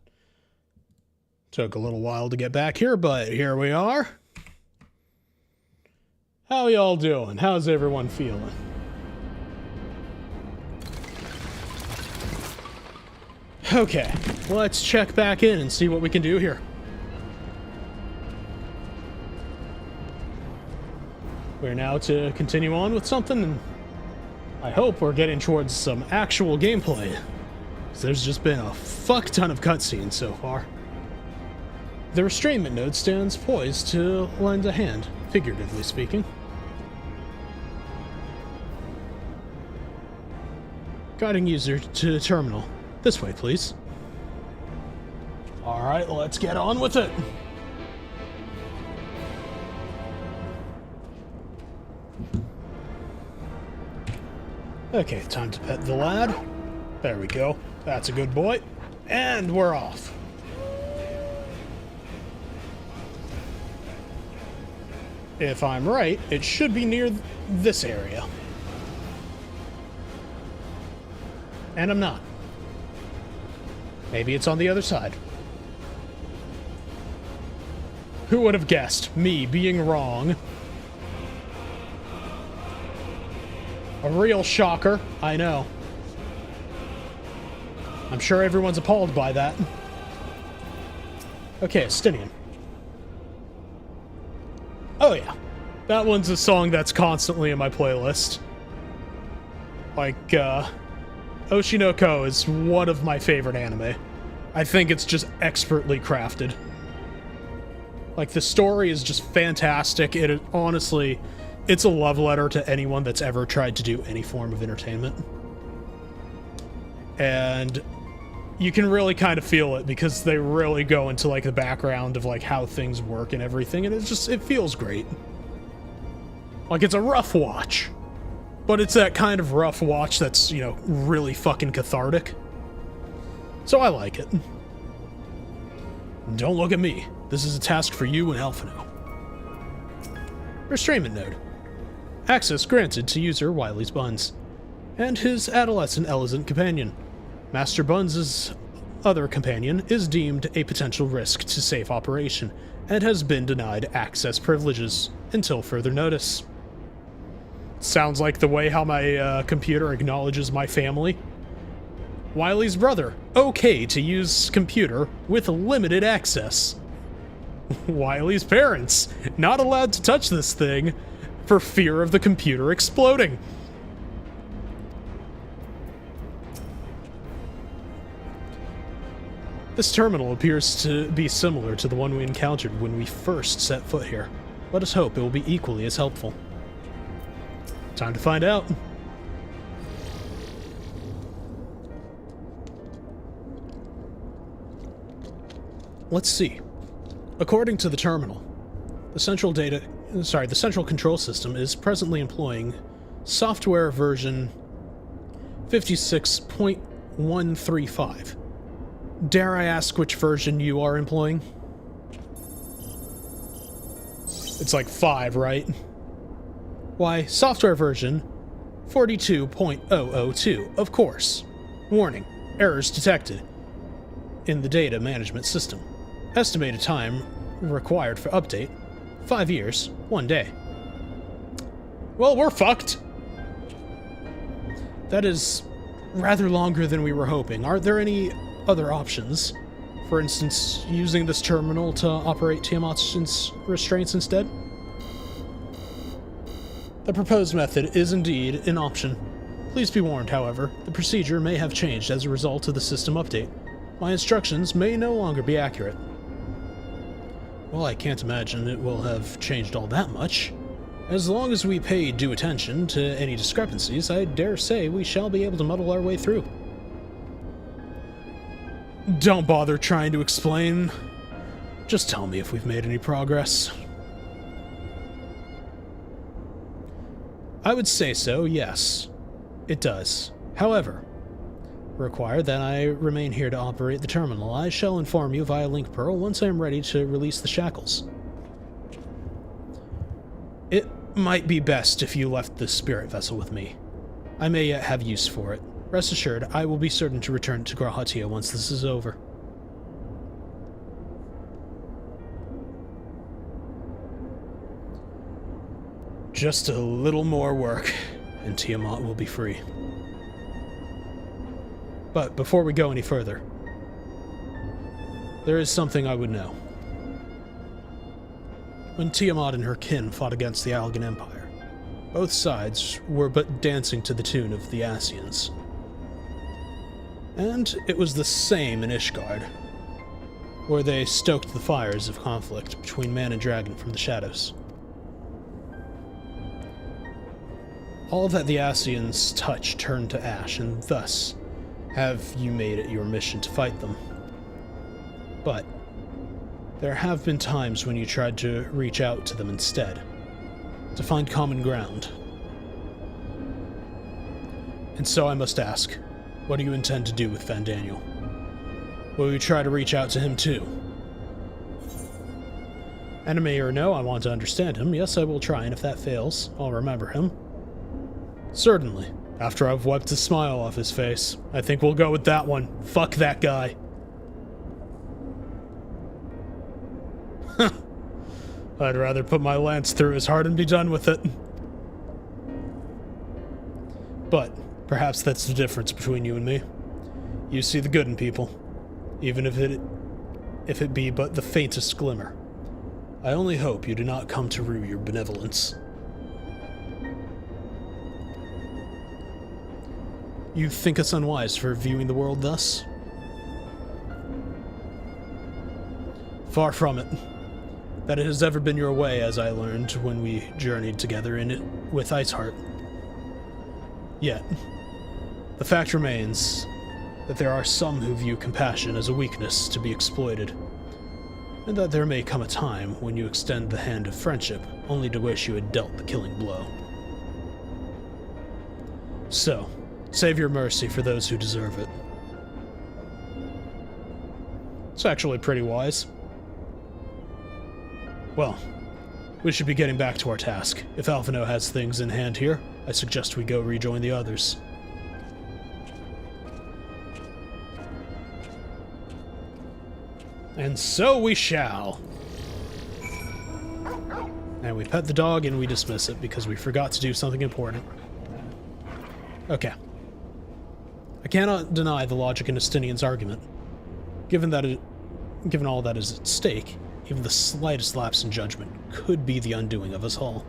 Took a little while to get back here, but here we are. How y'all doing? How's everyone feeling? Okay, let's check back in and see what we can do here. We're now to continue on with something, and I hope we're getting towards some actual gameplay. There's just been a fuck ton of cutscenes so far. The restrainment node stands poised to lend a hand, figuratively speaking. Guiding user to terminal. This way, please. Alright, let's get on with it! Okay, time to pet the lad. There we go. That's a good boy. And we're off. If I'm right, it should be near this area. And I'm not. Maybe it's on the other side. Who would have guessed? Me being wrong. A real shocker, I know. I'm sure everyone's appalled by that. Okay, Estinian. Oh yeah. That one's a song that's constantly in my playlist. Like, Oshinoko is one of my favorite anime. I think it's just expertly crafted. Like, the story is just fantastic. It honestly, it's a love letter to anyone that's ever tried to do any form of entertainment. And you can really kind of feel it because they really go into like the background of like how things work and everything, and it feels great. Like, it's a rough watch, but it's that kind of rough watch that's, you know, really fucking cathartic. So I like it. Don't look at me. This is a task for you and Alphino. Restrainment node. Access granted to user Wily's Buns and his adolescent Elizant companion. Master Buns' other companion is deemed a potential risk to safe operation and has been denied access privileges until further notice. Sounds like the way how my computer acknowledges my family. Wiley's brother, okay to use computer with limited access. Wiley's parents, not allowed to touch this thing for fear of the computer exploding. This terminal appears to be similar to the one we encountered when we first set foot here. Let us hope it will be equally as helpful. Time to find out. Let's see. According to the terminal, the central control system is presently employing software version 56.135. Dare I ask which version you are employing? It's like 5, right? Why, software version 42.002, of course. Warning, errors detected in the data management system. Estimated time required for update, 5 years, 1 day. Well, we're fucked. That is rather longer than we were hoping. Are there any other options? For instance, using this terminal to operate Tiamat's restraints instead? The proposed method is indeed an option. Please be warned, however, the procedure may have changed as a result of the system update. My instructions may no longer be accurate. Well, I can't imagine it will have changed all that much. As long as we pay due attention to any discrepancies, I dare say we shall be able to muddle our way through. Don't bother trying to explain. Just tell me if we've made any progress. I would say so, yes. It does. However, require that I remain here to operate the terminal. I shall inform you via link pearl once I am ready to release the shackles. It might be best if you left the spirit vessel with me. I may yet have use for it. Rest assured, I will be certain to return to Grahatia once this is over. Just a little more work, and Tiamat will be free. But before we go any further, there is something I would know. When Tiamat and her kin fought against the Algan Empire, both sides were but dancing to the tune of the Ascians. And it was the same in Ishgard, where they stoked the fires of conflict between man and dragon from the shadows. All that the Ascians touch turned to ash, and thus have you made it your mission to fight them. But there have been times when you tried to reach out to them instead, to find common ground. And so I must ask, what do you intend to do with Fandaniel? Will you try to reach out to him too? Enemy or no, I want to understand him. Yes, I will try, and if that fails, I'll remember him. Certainly. After I've wiped a smile off his face, I think we'll go with that one. Fuck that guy. I'd rather put my lance through his heart and be done with it. But perhaps that's the difference between you and me. You see the good in people, even if it be but the faintest glimmer. I only hope you do not come to rue your benevolence. You think us unwise for viewing the world thus? Far from it. That it has ever been your way, as I learned when we journeyed together in it with Iceheart. Yet, the fact remains that there are some who view compassion as a weakness to be exploited, and that there may come a time when you extend the hand of friendship only to wish you had dealt the killing blow. So, save your mercy for those who deserve it. It's actually pretty wise. Well, we should be getting back to our task. If Alphino has things in hand here, I suggest we go rejoin the others. And so we shall. And we pet the dog and we dismiss it because we forgot to do something important. Okay. I cannot deny the logic in Justinian's argument. Given all that is at stake, even the slightest lapse in judgment could be the undoing of us all.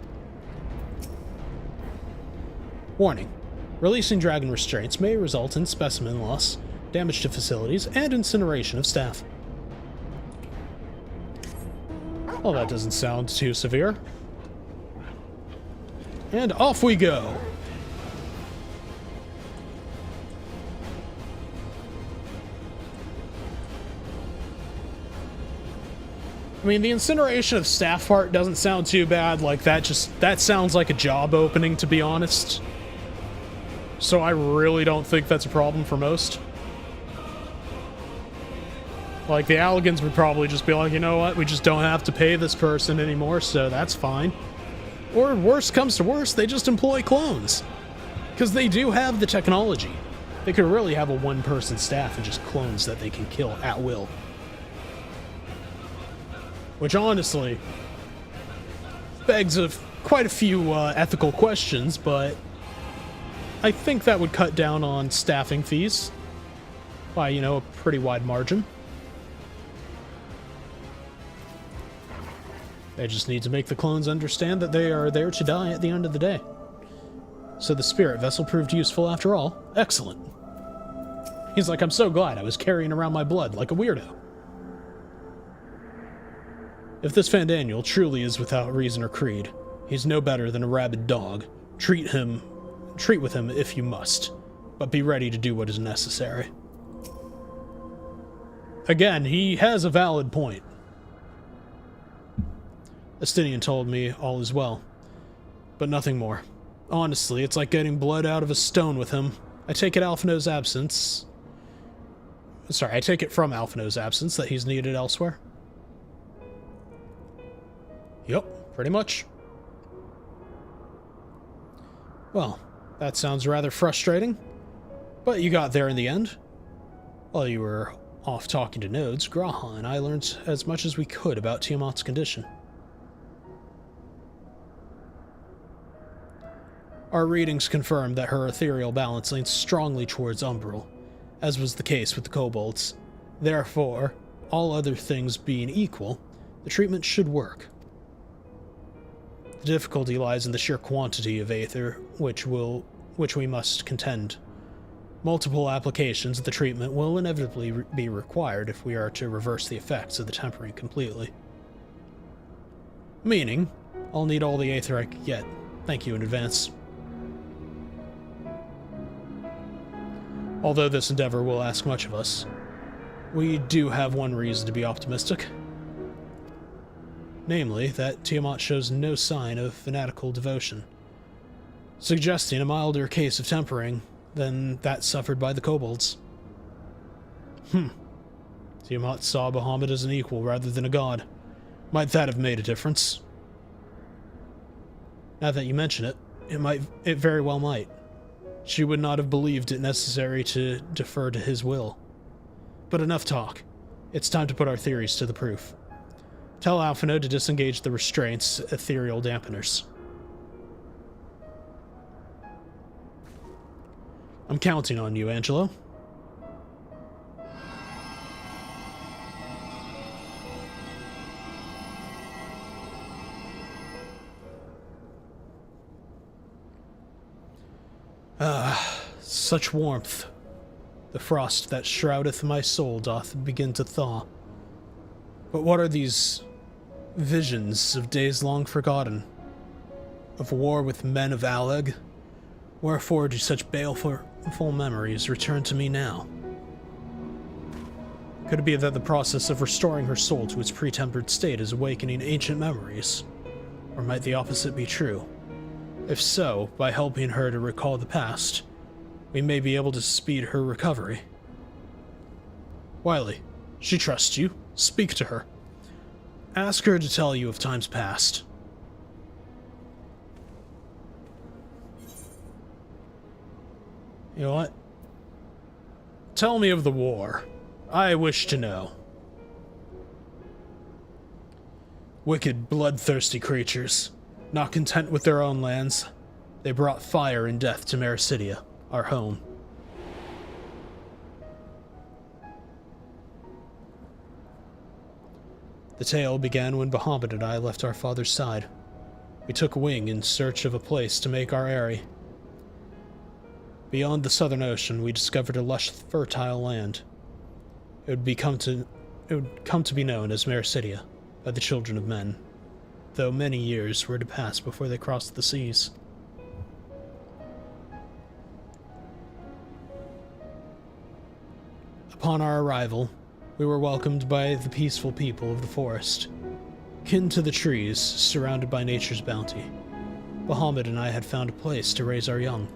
Warning. Releasing dragon restraints may result in specimen loss, damage to facilities, and incineration of staff. Well, that doesn't sound too severe. And off we go! I mean, the incineration of staff part doesn't sound too bad. Like, that sounds like a job opening, to be honest. So I really don't think that's a problem for most. Like, the Alligans would probably just be like, you know what, we just don't have to pay this person anymore, so that's fine. Or, worst comes to worst, they just employ clones. Because they do have the technology. They could really have a one-person staff and just clones that they can kill at will. Which, honestly, begs of quite a few ethical questions, but I think that would cut down on staffing fees by, you know, a pretty wide margin. They just need to make the clones understand that they are there to die at the end of the day. So the spirit vessel proved useful after all. Excellent. He's like, I'm so glad I was carrying around my blood like a weirdo. If this Fandaniel truly is without reason or creed, he's no better than a rabid dog. Treat with him if you must, but be ready to do what is necessary. Again, he has a valid point. Estinian told me all is well, but nothing more. Honestly, it's like getting blood out of a stone with him. I take it I take it from Alphino's absence that he's needed elsewhere. Yep, pretty much. Well, that sounds rather frustrating, but you got there in the end. While you were off talking to nodes, Graha and I learned as much as we could about Tiamat's condition. Our readings confirmed that her ethereal balance leans strongly towards umbral, as was the case with the kobolds. Therefore, all other things being equal, the treatment should work. The difficulty lies in the sheer quantity of aether which we must contend. Multiple applications of the treatment will inevitably be required if we are to reverse the effects of the tempering completely. Meaning, I'll need all the aether I can get. Thank you in advance. Although this endeavor will ask much of us, we do have one reason to be optimistic. Namely, that Tiamat shows no sign of fanatical devotion, suggesting a milder case of tempering than that suffered by the kobolds. Tiamat saw Bahamut as an equal rather than a god. Might that have made a difference? Now that you mention it, it very well might. She would not have believed it necessary to defer to his will. But enough talk. It's time to put our theories to the proof. Tell Alphino to disengage the restraints, ethereal dampeners. I'm counting on you, Angelo. Such warmth. The frost that shroudeth my soul doth begin to thaw. But what are these visions of days long forgotten? Of war with men of Alleg? Wherefore do such baleful memories return to me now? Could it be that the process of restoring her soul to its pre-tempered state is awakening ancient memories? Or might the opposite be true? If so, by helping her to recall the past, we may be able to speed her recovery. Wiley, she trusts you. Speak to her. Ask her to tell you of times past. You know what? Tell me of the war. I wish to know. Wicked, bloodthirsty creatures. Not content with their own lands, they brought fire and death to Mericidia, our home. The tale began when Bahamut and I left our father's side. We took wing in search of a place to make our eyrie. Beyond the southern ocean, we discovered a lush, fertile land. It would come to be known as Mericidia by the children of men, though many years were to pass before they crossed the seas. Upon our arrival, we were welcomed by the peaceful people of the forest, kin to the trees, surrounded by nature's bounty. Bahamut and I had found a place to raise our young.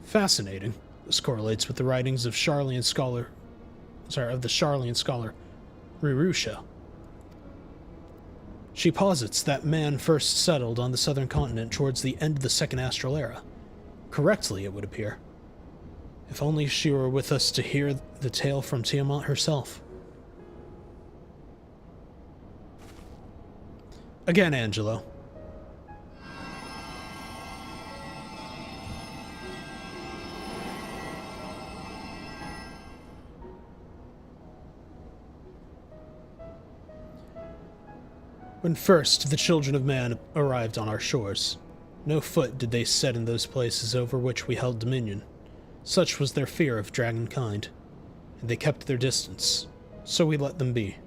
Fascinating. This correlates with the writings of the Sharlayan scholar Rirusha. She posits that man first settled on the southern continent towards the end of the Second Astral Era. Correctly, it would appear. If only she were with us to hear the tale from Tiamat herself. Again, Angelo. When first the children of man arrived on our shores, no foot did they set in those places over which we held dominion. Such was their fear of dragonkind, and they kept their distance, so we let them be.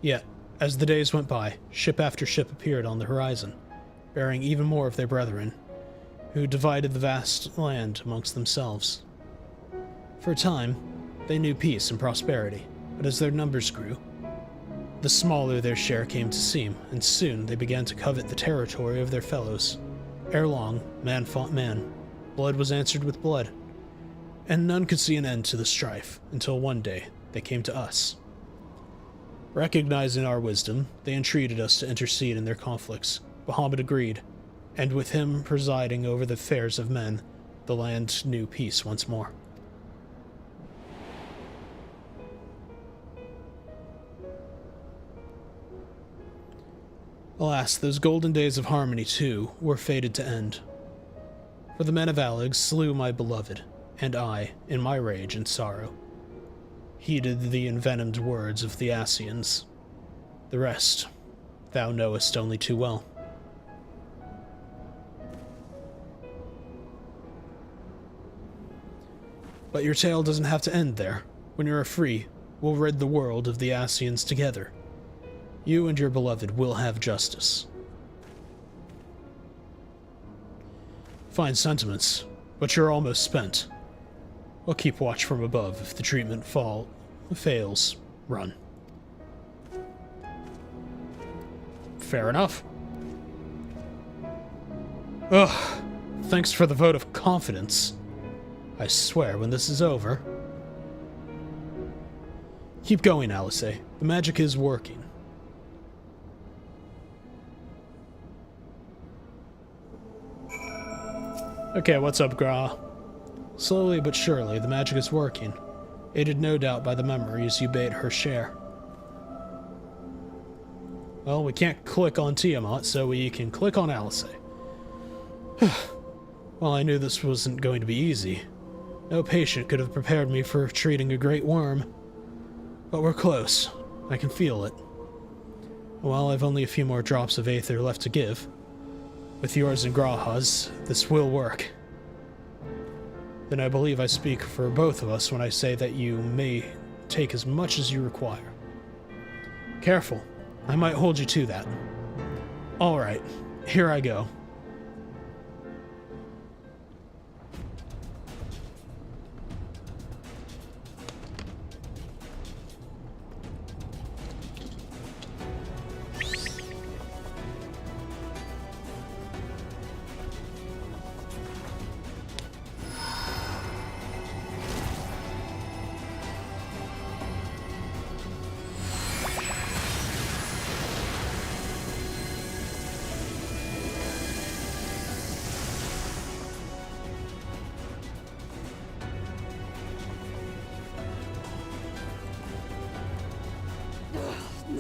Yet, as the days went by, ship after ship appeared on the horizon, bearing even more of their brethren, who divided the vast land amongst themselves. For a time, they knew peace and prosperity, but as their numbers grew, the smaller their share came to seem, and soon they began to covet the territory of their fellows. Ere long, man fought man, blood was answered with blood, and none could see an end to the strife, until one day they came to us. Recognizing our wisdom, they entreated us to intercede in their conflicts. Bahamut agreed, and with him presiding over the affairs of men, the land knew peace once more. Alas, those golden days of harmony, too, were fated to end. For the men of Aleg slew my beloved, and I, in my rage and sorrow, heeded the envenomed words of the Ascians. The rest, thou knowest only too well. But your tale doesn't have to end there. When you are free, we'll rid the world of the Ascians together. You and your beloved will have justice. Fine sentiments, but you're almost spent. We'll keep watch from above. If the treatment fails, run. Fair enough. Ugh, thanks for the vote of confidence. I swear, when this is over... Keep going, Alice. The magic is working. Okay, what's up, Gra? Slowly but surely, the magic is working, aided no doubt by the memories you bade her share. Well, we can't click on Tiamat, so we can click on Alice. Well, I knew this wasn't going to be easy. No patient could have prepared me for treating a great worm. But we're close. I can feel it. Well, I've only a few more drops of aether left to give. With yours and Graha's, this will work. Then I believe I speak for both of us when I say that you may take as much as you require. Careful, I might hold you to that. Alright, here I go.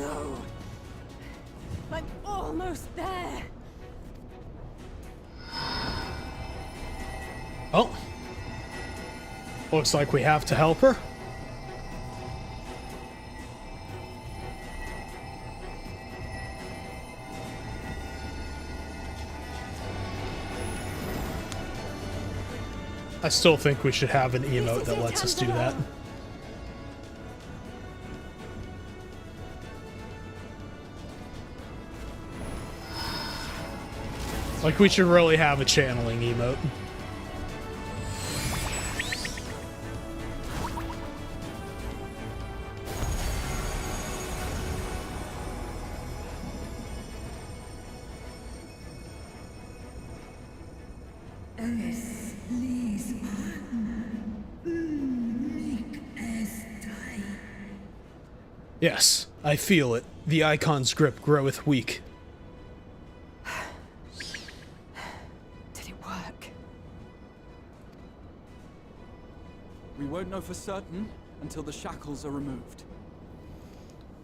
No. I'm almost there. Oh. Looks like we have to help her. I still think we should have an emote that lets us do that. Like, we should really have a channeling emote. Yes, I feel it. The icon's grip groweth weak. Did it work? We won't know for certain until the shackles are removed.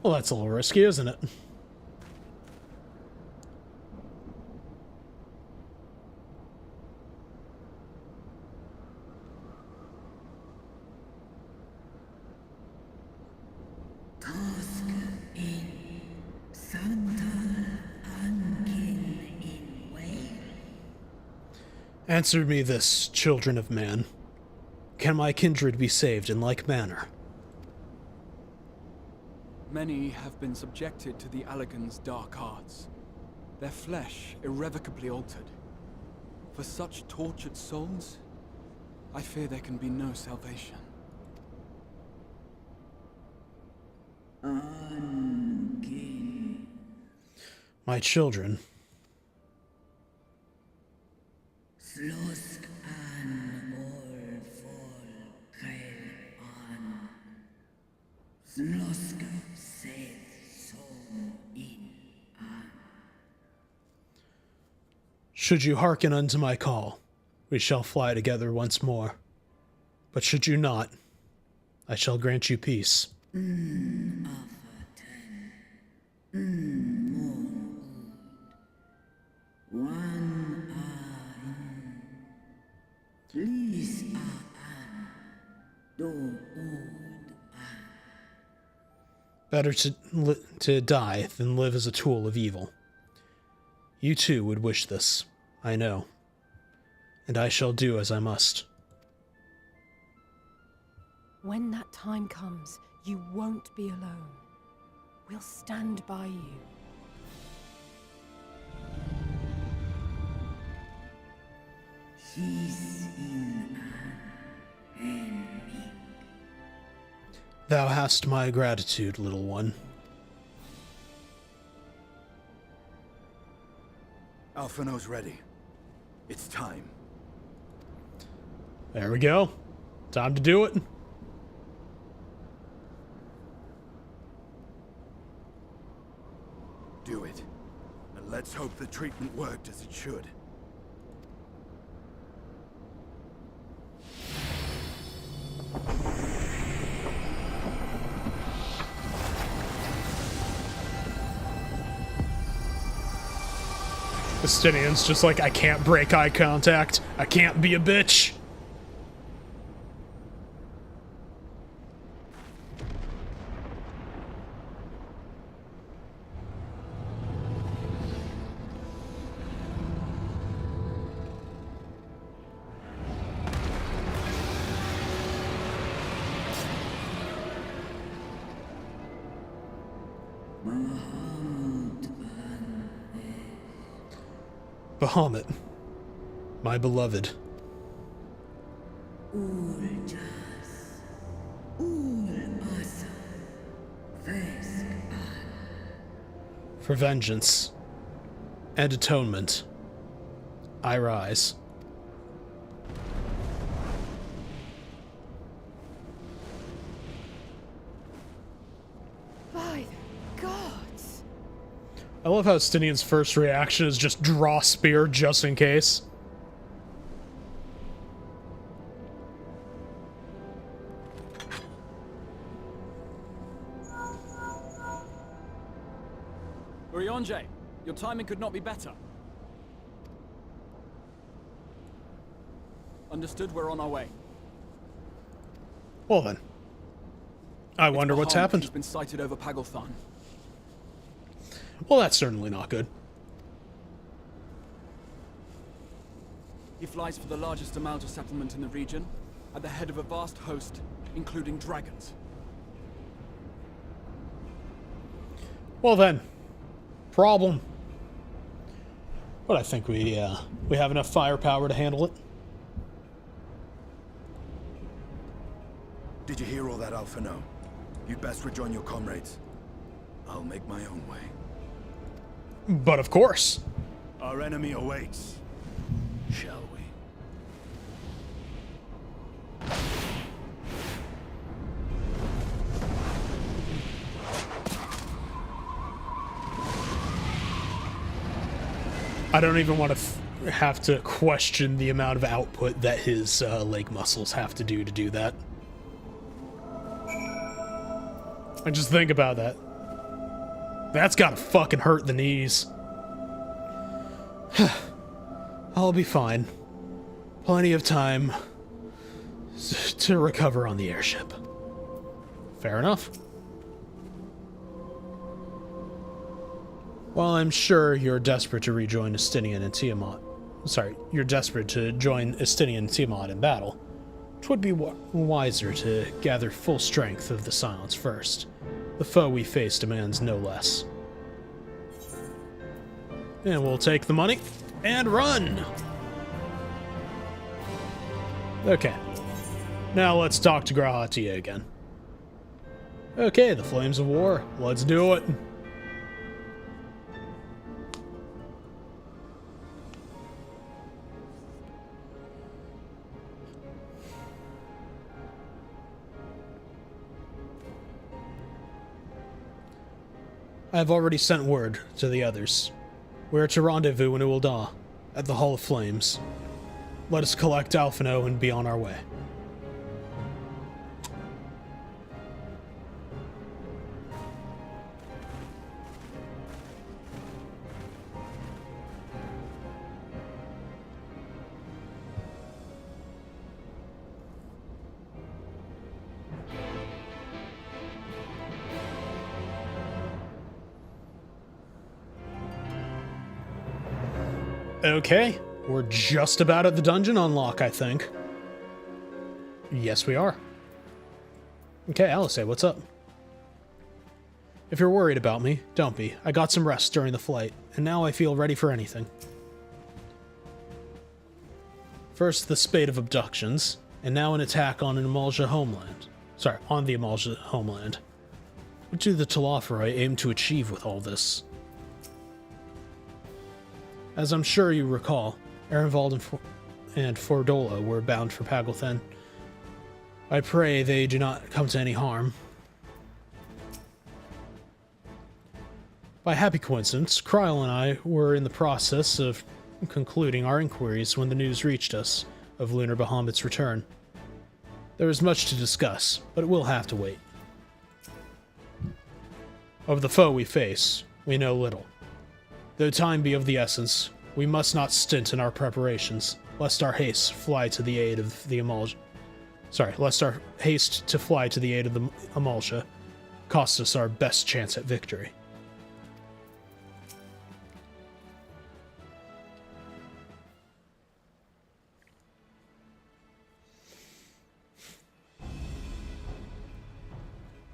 Well, that's a little risky, isn't it? Answer me this, children of man. Can my kindred be saved in like manner? Many have been subjected to the Allagan's dark arts, their flesh irrevocably altered. For such tortured souls, I fear there can be no salvation. My children. Should you hearken unto my call, we shall fly together once more. But should you not, I shall grant you peace. Better to die than live as a tool of evil. You too would wish this, I know, and I shall do as I must. When that time comes, you won't be alone. We'll stand by you. Thou hast my gratitude, little one. Alphino's ready. It's time. There we go. Time to do it. Do it. And let's hope the treatment worked as it should. Justinian's just like, I can't break eye contact. I can't be a bitch. Bahamut, my beloved. For vengeance and atonement, I rise. By the gods! I love how Justinian's first reaction is just draw spear just in case. timing could not be better. Understood, we're on our way. Well then. I wonder what's happened. He's been sighted over Pagelthan. Well, that's certainly not good. He flies for the largest amount of settlement in the region, at the head of a vast host, including dragons. Well then. Problem. But I think we have enough firepower to handle it. Did you hear all that, Alpha? No. You'd best rejoin your comrades. I'll make my own way. But of course. Our enemy awaits. Shall we? I don't even want to have to question the amount of output that his leg muscles have to do that. I just think about that. That's gotta fucking hurt the knees. I'll be fine. Plenty of time to recover on the airship. Fair enough. Well, I'm sure you're desperate to rejoin Estinian and Tiamat. Sorry, you're desperate to join Estinian and Tiamat in battle. It would be wiser to gather full strength of the silence first. The foe we face demands no less. And we'll take the money and run! Okay. Now let's talk to Grahatia again. Okay, the Flames of War. Let's do it. I have already sent word to the others. We are to rendezvous in Uldar, at the Hall of Flames. Let us collect Alphino and be on our way. Okay, we're just about at the dungeon unlock, I think. Yes, we are. Okay, Alice, what's up? If you're worried about me, don't be. I got some rest during the flight, and now I feel ready for anything. First, the spate of abductions, and now an attack on an Amalja homeland. Sorry, on the Amalja homeland. What do the Telophoroi aim to achieve with all this? As I'm sure you recall, Ehrenwald and Fordola were bound for Pagelthan. I pray they do not come to any harm. By happy coincidence, Kryl and I were in the process of concluding our inquiries when the news reached us of Lunar Bahamut's return. There is much to discuss, but it will have to wait. Of the foe we face, we know little. Though time be of the essence, we must not stint in our preparations, lest our haste fly to the aid of the Amalja. Lest our haste to fly to the aid of the Amalja cost us our best chance at victory.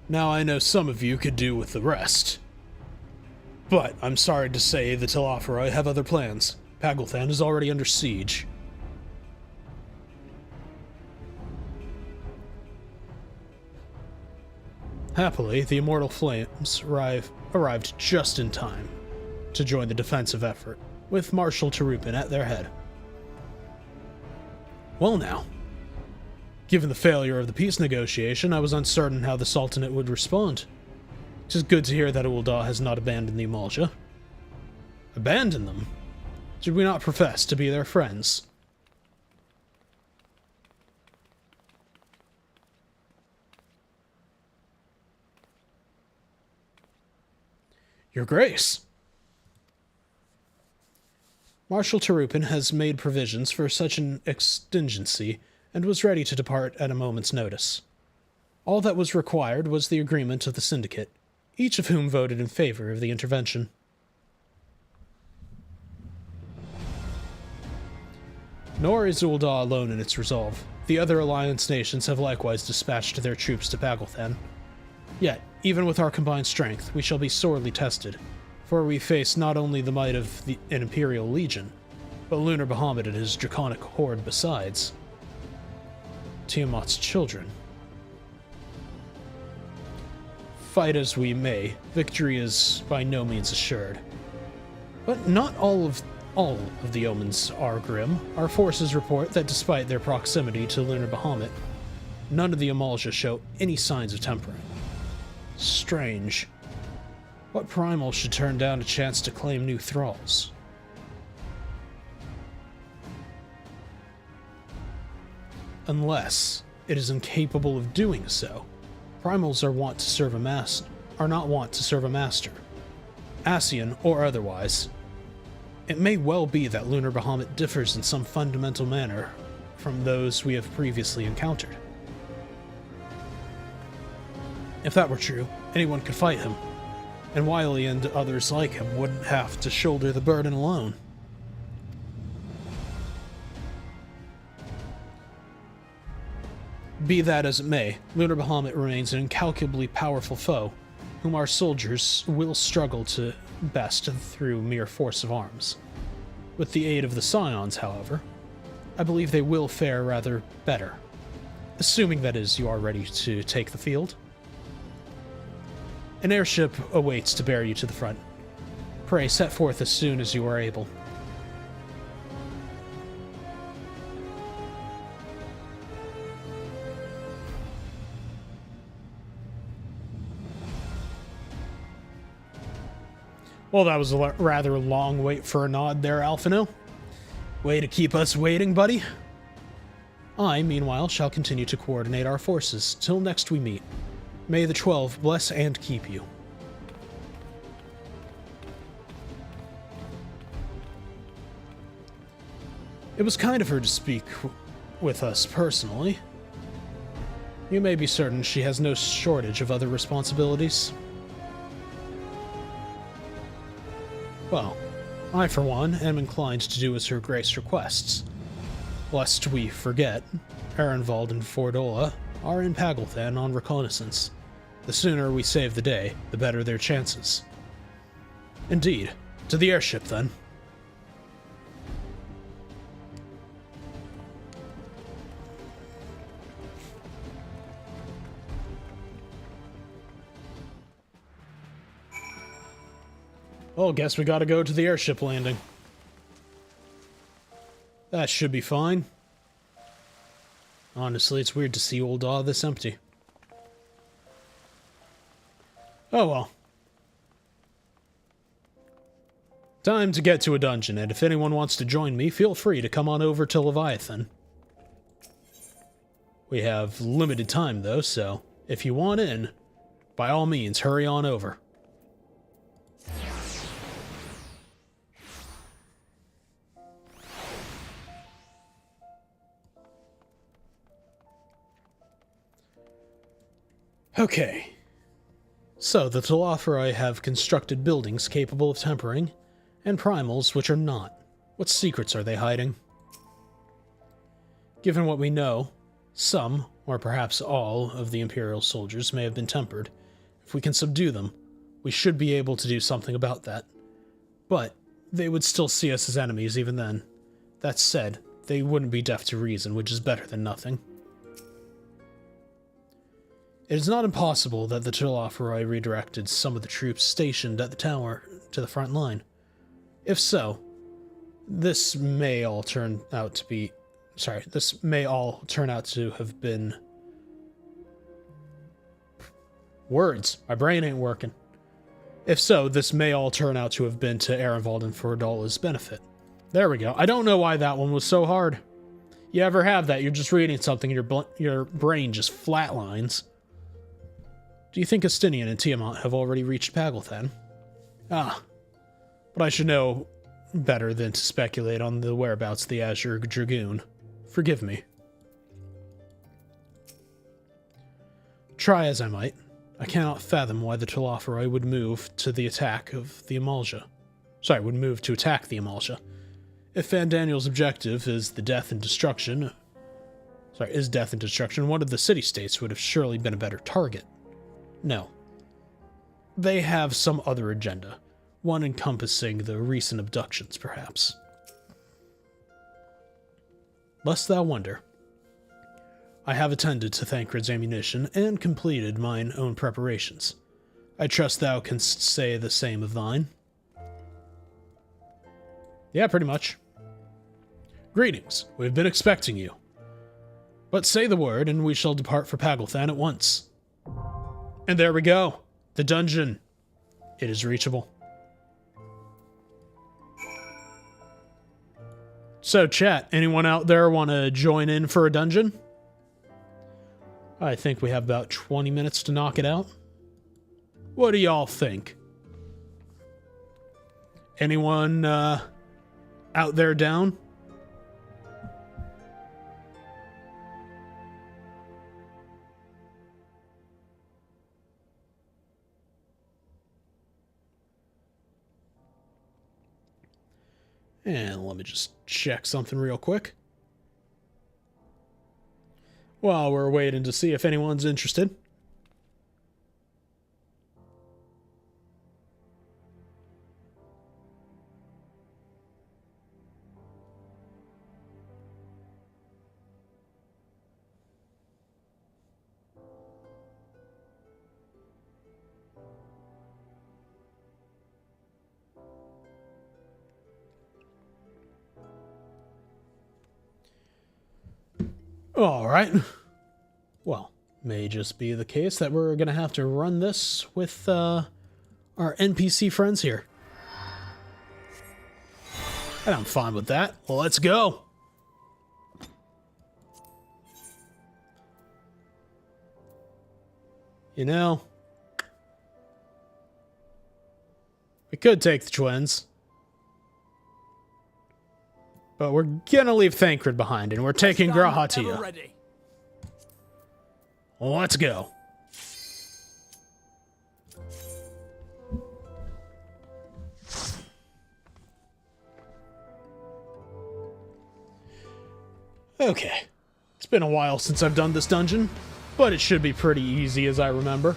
Now I know some of you could do with the rest. But I'm sorry to say the Telophoroi have other plans. Pagelthan is already under siege. Happily, the Immortal Flames arrived just in time to join the defensive effort, with Marshal Tarupin at their head. Well now, given the failure of the peace negotiation, I was uncertain how the Sultanate would respond. It is good to hear that Uldar has not abandoned the Amalja. Abandon them? Did we not profess to be their friends? Your Grace. Marshal Tarupin has made provisions for such an exigency and was ready to depart at a moment's notice. All that was required was the agreement of the Syndicate, each of whom voted in favor of the intervention. Nor is Ul'dah alone in its resolve. The other Alliance nations have likewise dispatched their troops to Pagelthan. Yet, even with our combined strength, we shall be sorely tested, for we face not only the might of an Imperial Legion, but Lunar Bahamut and his draconic horde besides. Tiamat's children. Fight as we may, victory is by no means assured. But not all of the omens are grim. Our forces report that despite their proximity to Lunar Bahamut, none of the Amalja show any signs of tempering. Strange. What primal should turn down a chance to claim new thralls? Unless it is incapable of doing so. Primals are not wont to serve a master, Ascian or otherwise. It may well be that Lunar Bahamut differs in some fundamental manner from those we have previously encountered. If that were true, anyone could fight him, and Wily and others like him wouldn't have to shoulder the burden alone. Be that as it may, Lunar Bahamut remains an incalculably powerful foe, whom our soldiers will struggle to best through mere force of arms. With the aid of the Scions, however, I believe they will fare rather better. Assuming, that is, you are ready to take the field. An airship awaits to bear you to the front. Pray set forth as soon as you are able. Well, that was a rather long wait for a nod there, Alphino. Way to keep us waiting, buddy. I, meanwhile, shall continue to coordinate our forces till next we meet. May the 12 bless and keep you. It was kind of her to speak with us personally. You may be certain she has no shortage of other responsibilities. Well, I, for one, am inclined to do as Her Grace requests. Lest we forget, Ehrenwald and Fordola are in Pagelthan on reconnaissance. The sooner we save the day, the better their chances. Indeed. To the airship, then. Well, guess we gotta go to the airship landing. That should be fine. Honestly, it's weird to see Ul'dah this empty. Oh well. Time to get to a dungeon, and if anyone wants to join me, feel free to come on over to Leviathan. We have limited time, though, so if you want in, by all means, hurry on over. Okay. So, the Telophori have constructed buildings capable of tempering, and primals which are not. What secrets are they hiding? Given what we know, some, or perhaps all, of the Imperial soldiers may have been tempered. If we can subdue them, we should be able to do something about that. But they would still see us as enemies even then. That said, they wouldn't be deaf to reason, which is better than nothing. It is not impossible that the Telophori redirected some of the troops stationed at the tower to the front line. If so, this may all turn out to have been... Words. My brain ain't working. If so, this may all turn out to have been to Ehrenwald and Fordola's benefit. There we go. I don't know why that one was so hard. You ever have that? You're just reading something and your brain just flatlines. Do you think Estinian and Tiamat have already reached Pagelthan? Ah. But I should know better than to speculate on the whereabouts of the Azure Dragoon. Forgive me. Try as I might, I cannot fathom why the Telophoroi would move to the attack of the Amalja. Sorry, would move to attack the Amalja. If Van Daniel's objective is death and destruction, one of the city-states would have surely been a better target. No. They have some other agenda, one encompassing the recent abductions, perhaps. Lest thou wonder. I have attended to Thancred's ammunition and completed mine own preparations. I trust thou canst say the same of thine. Yeah, pretty much. Greetings, we've been expecting you. But say the word, and we shall depart for Pagelthan at once. And there we go. The dungeon. It is reachable. So, chat, anyone out there want to join in for a dungeon? I think we have about 20 minutes to knock it out. What do y'all think? Anyone out there down? And let me just check something real quick. While we're waiting to see if anyone's interested. All right. Well, may just be the case that we're going to have to run this with our NPC friends here. And I'm fine with that. Well, let's go. You know, we could take the twins. But we're gonna leave Thancred behind, and we're taking Grahatia. Let's go. Okay. It's been a while since I've done this dungeon, but it should be pretty easy as I remember.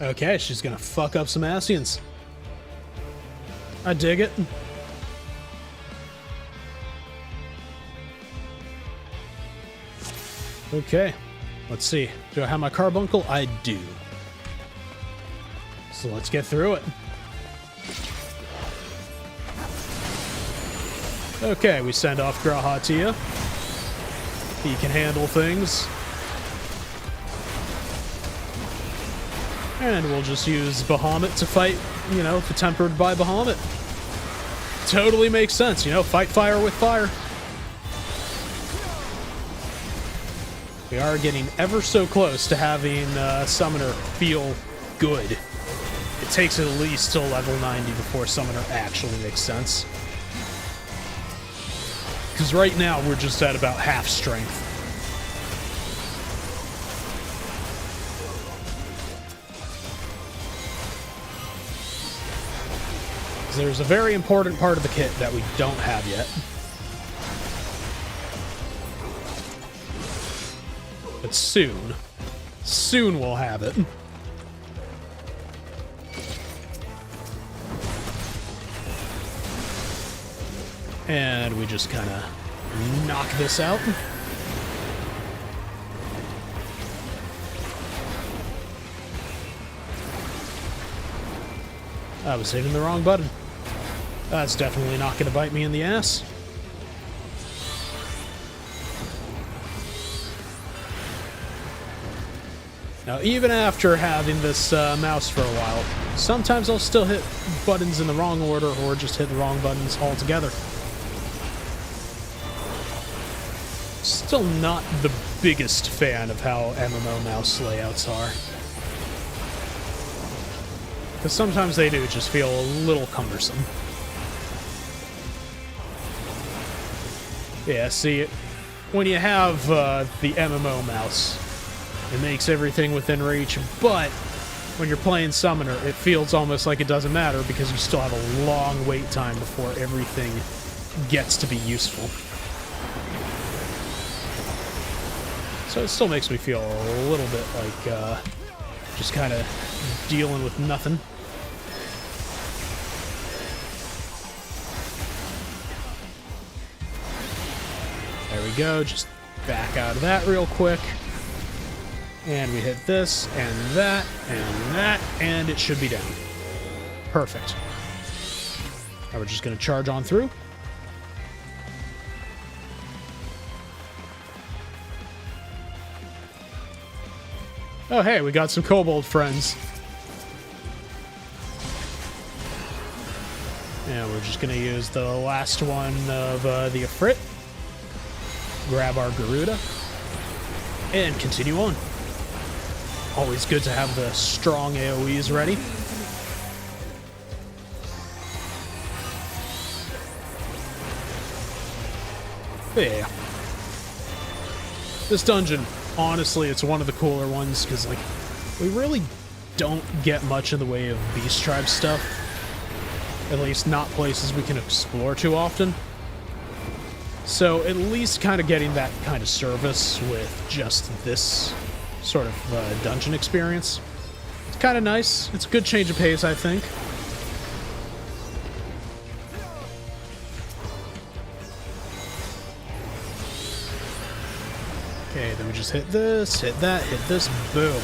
Okay, she's gonna fuck up some Ascians. I dig it. Okay, let's see. Do I have my carbuncle? I do. So let's get through it. Okay, we send off Grahatia. He can handle things. And we'll just use Bahamut to fight, you know, the Tempered by Bahamut. Totally makes sense, you know, fight fire with fire. We are getting ever so close to having Summoner feel good. It takes at least till level 90 before Summoner actually makes sense. Because right now we're just at about half strength. There's a very important part of the kit that we don't have yet. But soon. Soon we'll have it. And we just kind of knock this out. I was hitting the wrong button. That's definitely not going to bite me in the ass. Now, even after having this mouse for a while, sometimes I'll still hit buttons in the wrong order or just hit the wrong buttons altogether. Still not the biggest fan of how MMO mouse layouts are. Because sometimes they do just feel a little cumbersome. Yeah, see, when you have the MMO mouse, it makes everything within reach, but when you're playing Summoner, it feels almost like it doesn't matter because you still have a long wait time before everything gets to be useful. So it still makes me feel a little bit like just kind of dealing with nothing. There we go, just back out of that real quick. And we hit this, and that, and it should be down. Perfect. Now we're just going to charge on through. Oh, hey, we got some kobold friends. And we're just going to use the last one of the Ifrit. Grab our Garuda. And continue on. Always good to have the strong AoEs ready. Yeah. This dungeon, honestly, it's one of the cooler ones, because, like, we really don't get much in the way of Beast Tribe stuff. At least not places we can explore too often. So at least kind of getting that kind of service with just this sort of dungeon experience. It's kind of nice. It's a good change of pace, I think. Okay, then we just hit this, hit that, hit this, boom.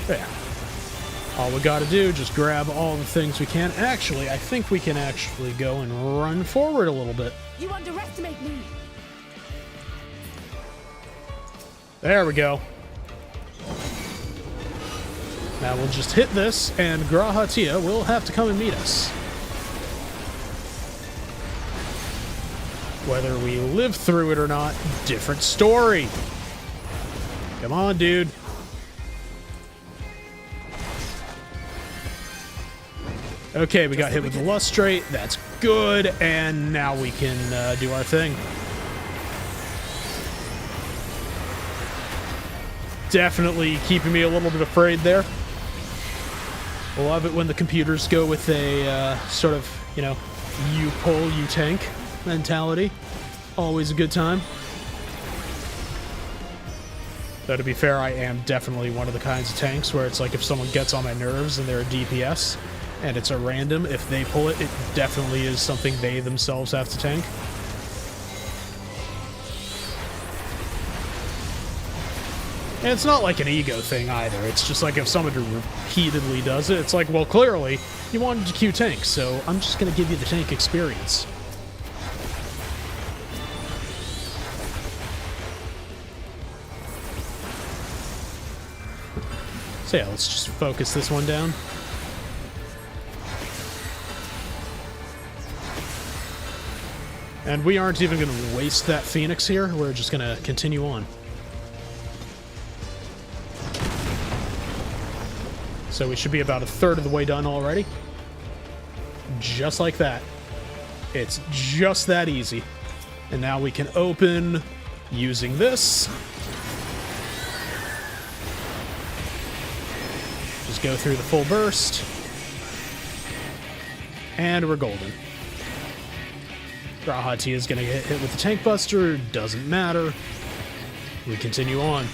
Yeah. All we gotta do, just grab all the things we can. Actually, I think we can actually go and run forward a little bit. You underestimate me. There we go. Now we'll just hit this, and Grahatia will have to come and meet us. Whether we live through it or not, different story. Come on, dude. Okay, we got hit with the Lustrate. That's good, and now we can do our thing. Definitely keeping me a little bit afraid there. Love it when the computers go with a sort of, you know, you pull, you tank mentality. Always a good time. Though, to be fair, I am definitely one of the kinds of tanks where it's like if someone gets on my nerves and they're a DPS, and it's a random, if they pull it, it definitely is something they themselves have to tank. And it's not like an ego thing either. It's just like if someone repeatedly does it, it's like, well, clearly, you wanted to queue tank, so I'm just going to give you the tank experience. So yeah, let's just focus this one down. And we aren't even going to waste that Phoenix here. We're just going to continue on. So we should be about a third of the way done already. Just like that. It's just that easy. And now we can open using this. Just go through the full burst. And we're golden. Grahatia is going to get hit with the Tank Buster. Doesn't matter. We continue on.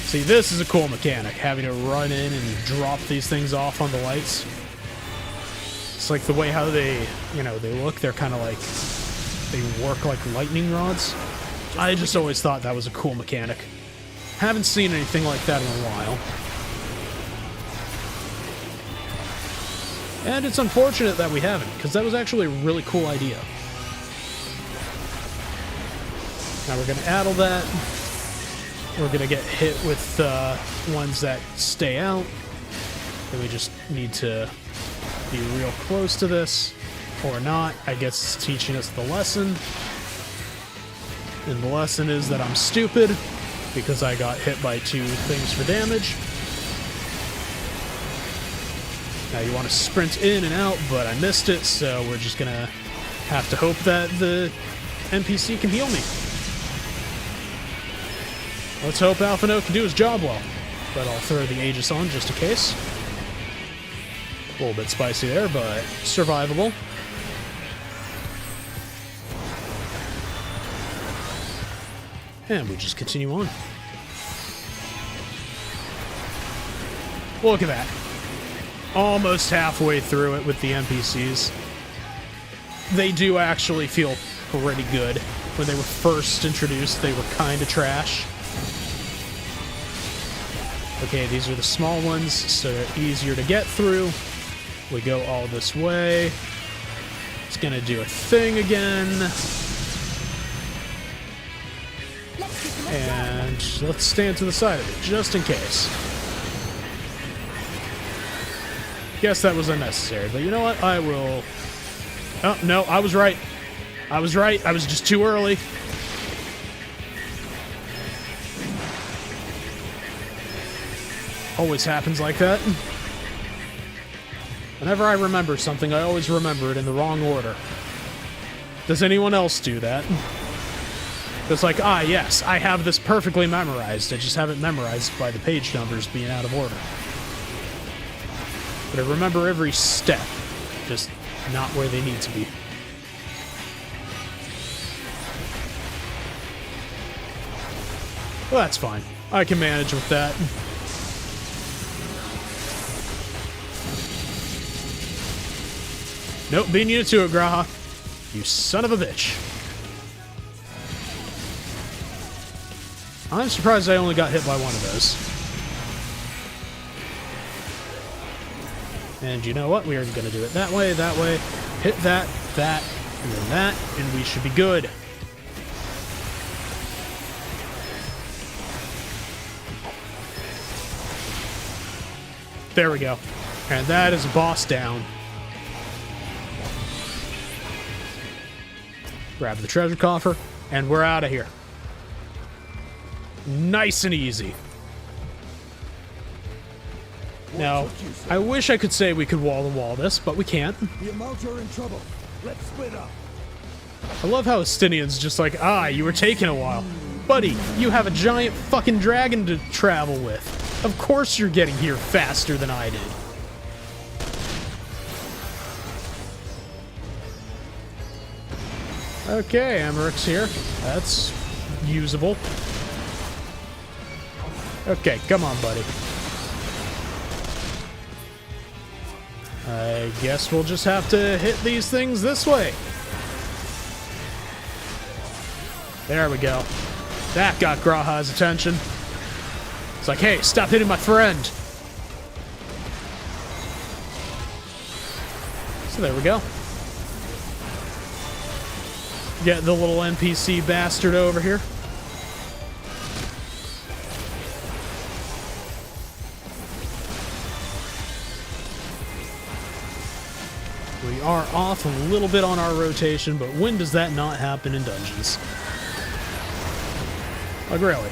See, this is a cool mechanic, having to run in and drop these things off on the lights. It's like the way how they, you know, they look. They're kind of like, they work like lightning rods. I just always thought that was a cool mechanic. Haven't seen anything like that in a while. And it's unfortunate that we haven't, because that was actually a really cool idea. Now we're going to addle that. We're going to get hit with ones that stay out. And we just need to be real close to this, or not. I guess it's teaching us the lesson. And the lesson is that I'm stupid, because I got hit by 2 things for damage. Now you want to sprint in and out, but I missed it, so we're just going to have to hope that the NPC can heal me. Let's hope Alphino can do his job well. But I'll throw the Aegis on just in case. A little bit spicy there, but survivable. And we just continue on. Look at that. Almost halfway through it with the NPCs. They do actually feel pretty good. When they were first introduced, they were kind of trash. Okay, these are the small ones, so they're easier to get through. We go all this way. It's gonna do a thing again. And let's stand to the side of it, just in case. Guess that was unnecessary, but you know what? I will... Oh, no, I was right. I was right. I was just too early. Always happens like that. Whenever I remember something, I always remember it in the wrong order. Does anyone else do that? It's like, ah, yes, I have this perfectly memorized. I just have it memorized by the page numbers being out of order. But I remember every step, just not where they need to be. Well, that's fine. I can manage with that. Nope, being you to it, Graha. You son of a bitch. I'm surprised I only got hit by one of those. And you know what? We are going to do it that way, hit that, and then that, and we should be good. There we go. And that is a boss down. Grab the treasure coffer, and we're out of here. Nice and easy. Now, I wish I could say we could wall-to-wall this, but we can't. The Amounts are in trouble. Let's split up. I love how Estinian's just like, ah, you were taking a while. Buddy, you have a giant fucking dragon to travel with. Of course you're getting here faster than I did. Okay, Amaryk's here. That's usable. Okay, come on, buddy. I guess we'll just have to hit these things this way. There we go. That got Graha's attention. It's like, hey, stop hitting my friend. So there we go. Get the little NPC bastard over here. We are off a little bit on our rotation, but when does that not happen in dungeons? Like, really?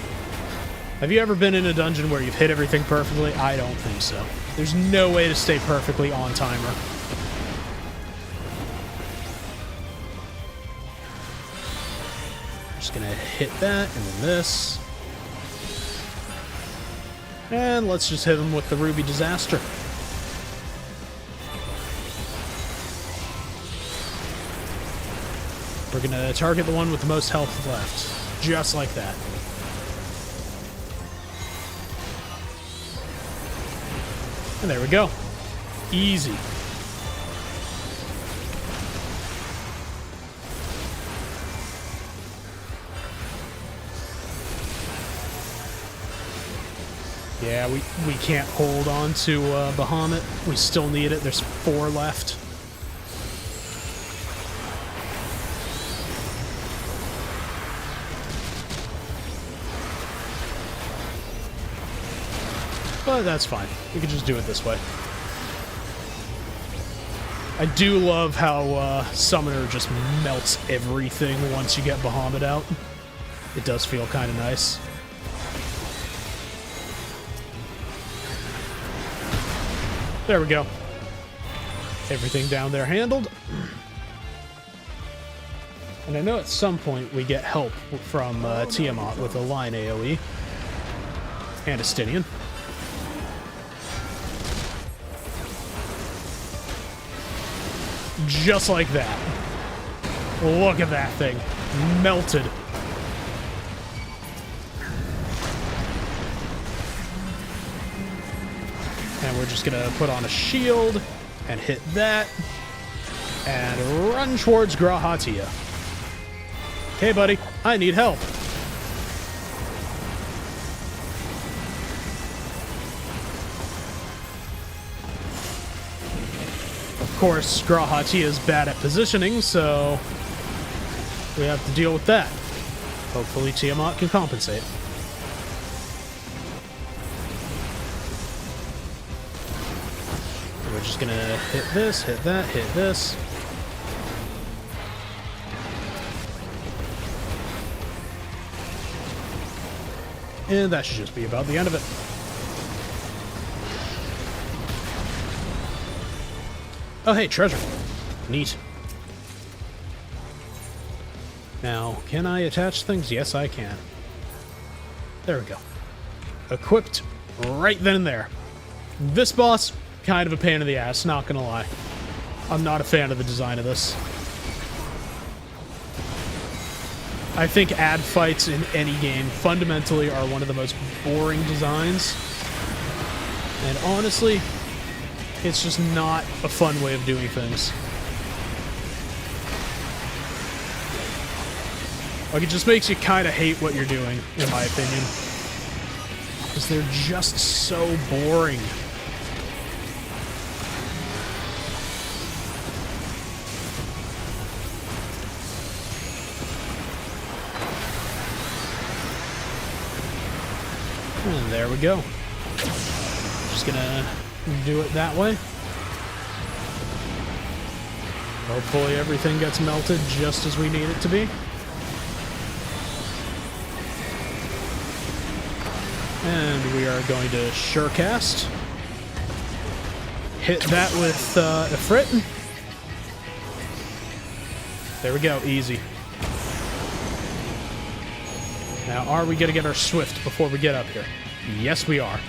Have you ever been in a dungeon where you've hit everything perfectly? I don't think so. There's no way to stay perfectly on timer. Just gonna hit that, and then this. And let's just hit him with the Ruby Disaster. We're gonna target the one with the most health left. Just like that. And there we go. Easy. Yeah, we can't hold on to Bahamut. We still need it. There's 4 left. But that's fine. We can just do it this way. I do love how Summoner just melts everything once you get Bahamut out. It does feel kind of nice. There we go. Everything down there handled. And I know at some point we get help from Tiamat with a line AoE. And Estinian. Just like that. Look at that thing. Melted. And we're just gonna put on a shield and hit that. And run towards Grahatia. Okay, buddy. I need help. Of course, Grahatia is bad at positioning, so we have to deal with that. Hopefully Tiamat can compensate. We're just gonna hit this, hit that, hit this. And that should just be about the end of it. Oh, hey, treasure. Neat. Now, can I attach things? Yes, I can. There we go. Equipped right then and there. This boss, kind of a pain in the ass, not gonna lie. I'm not a fan of the design of this. I think ad fights in any game fundamentally are one of the most boring designs. And honestly, it's just not a fun way of doing things. Like, it just makes you kind of hate what you're doing, in my opinion. Because they're just so boring. And there we go. Just gonna do it that way. Hopefully everything gets melted just as we need it to be. And we are going to Surecast. Hit that with Ifrit. There we go, easy. Now, are we going to get our Swift before we get up here? Yes, we are.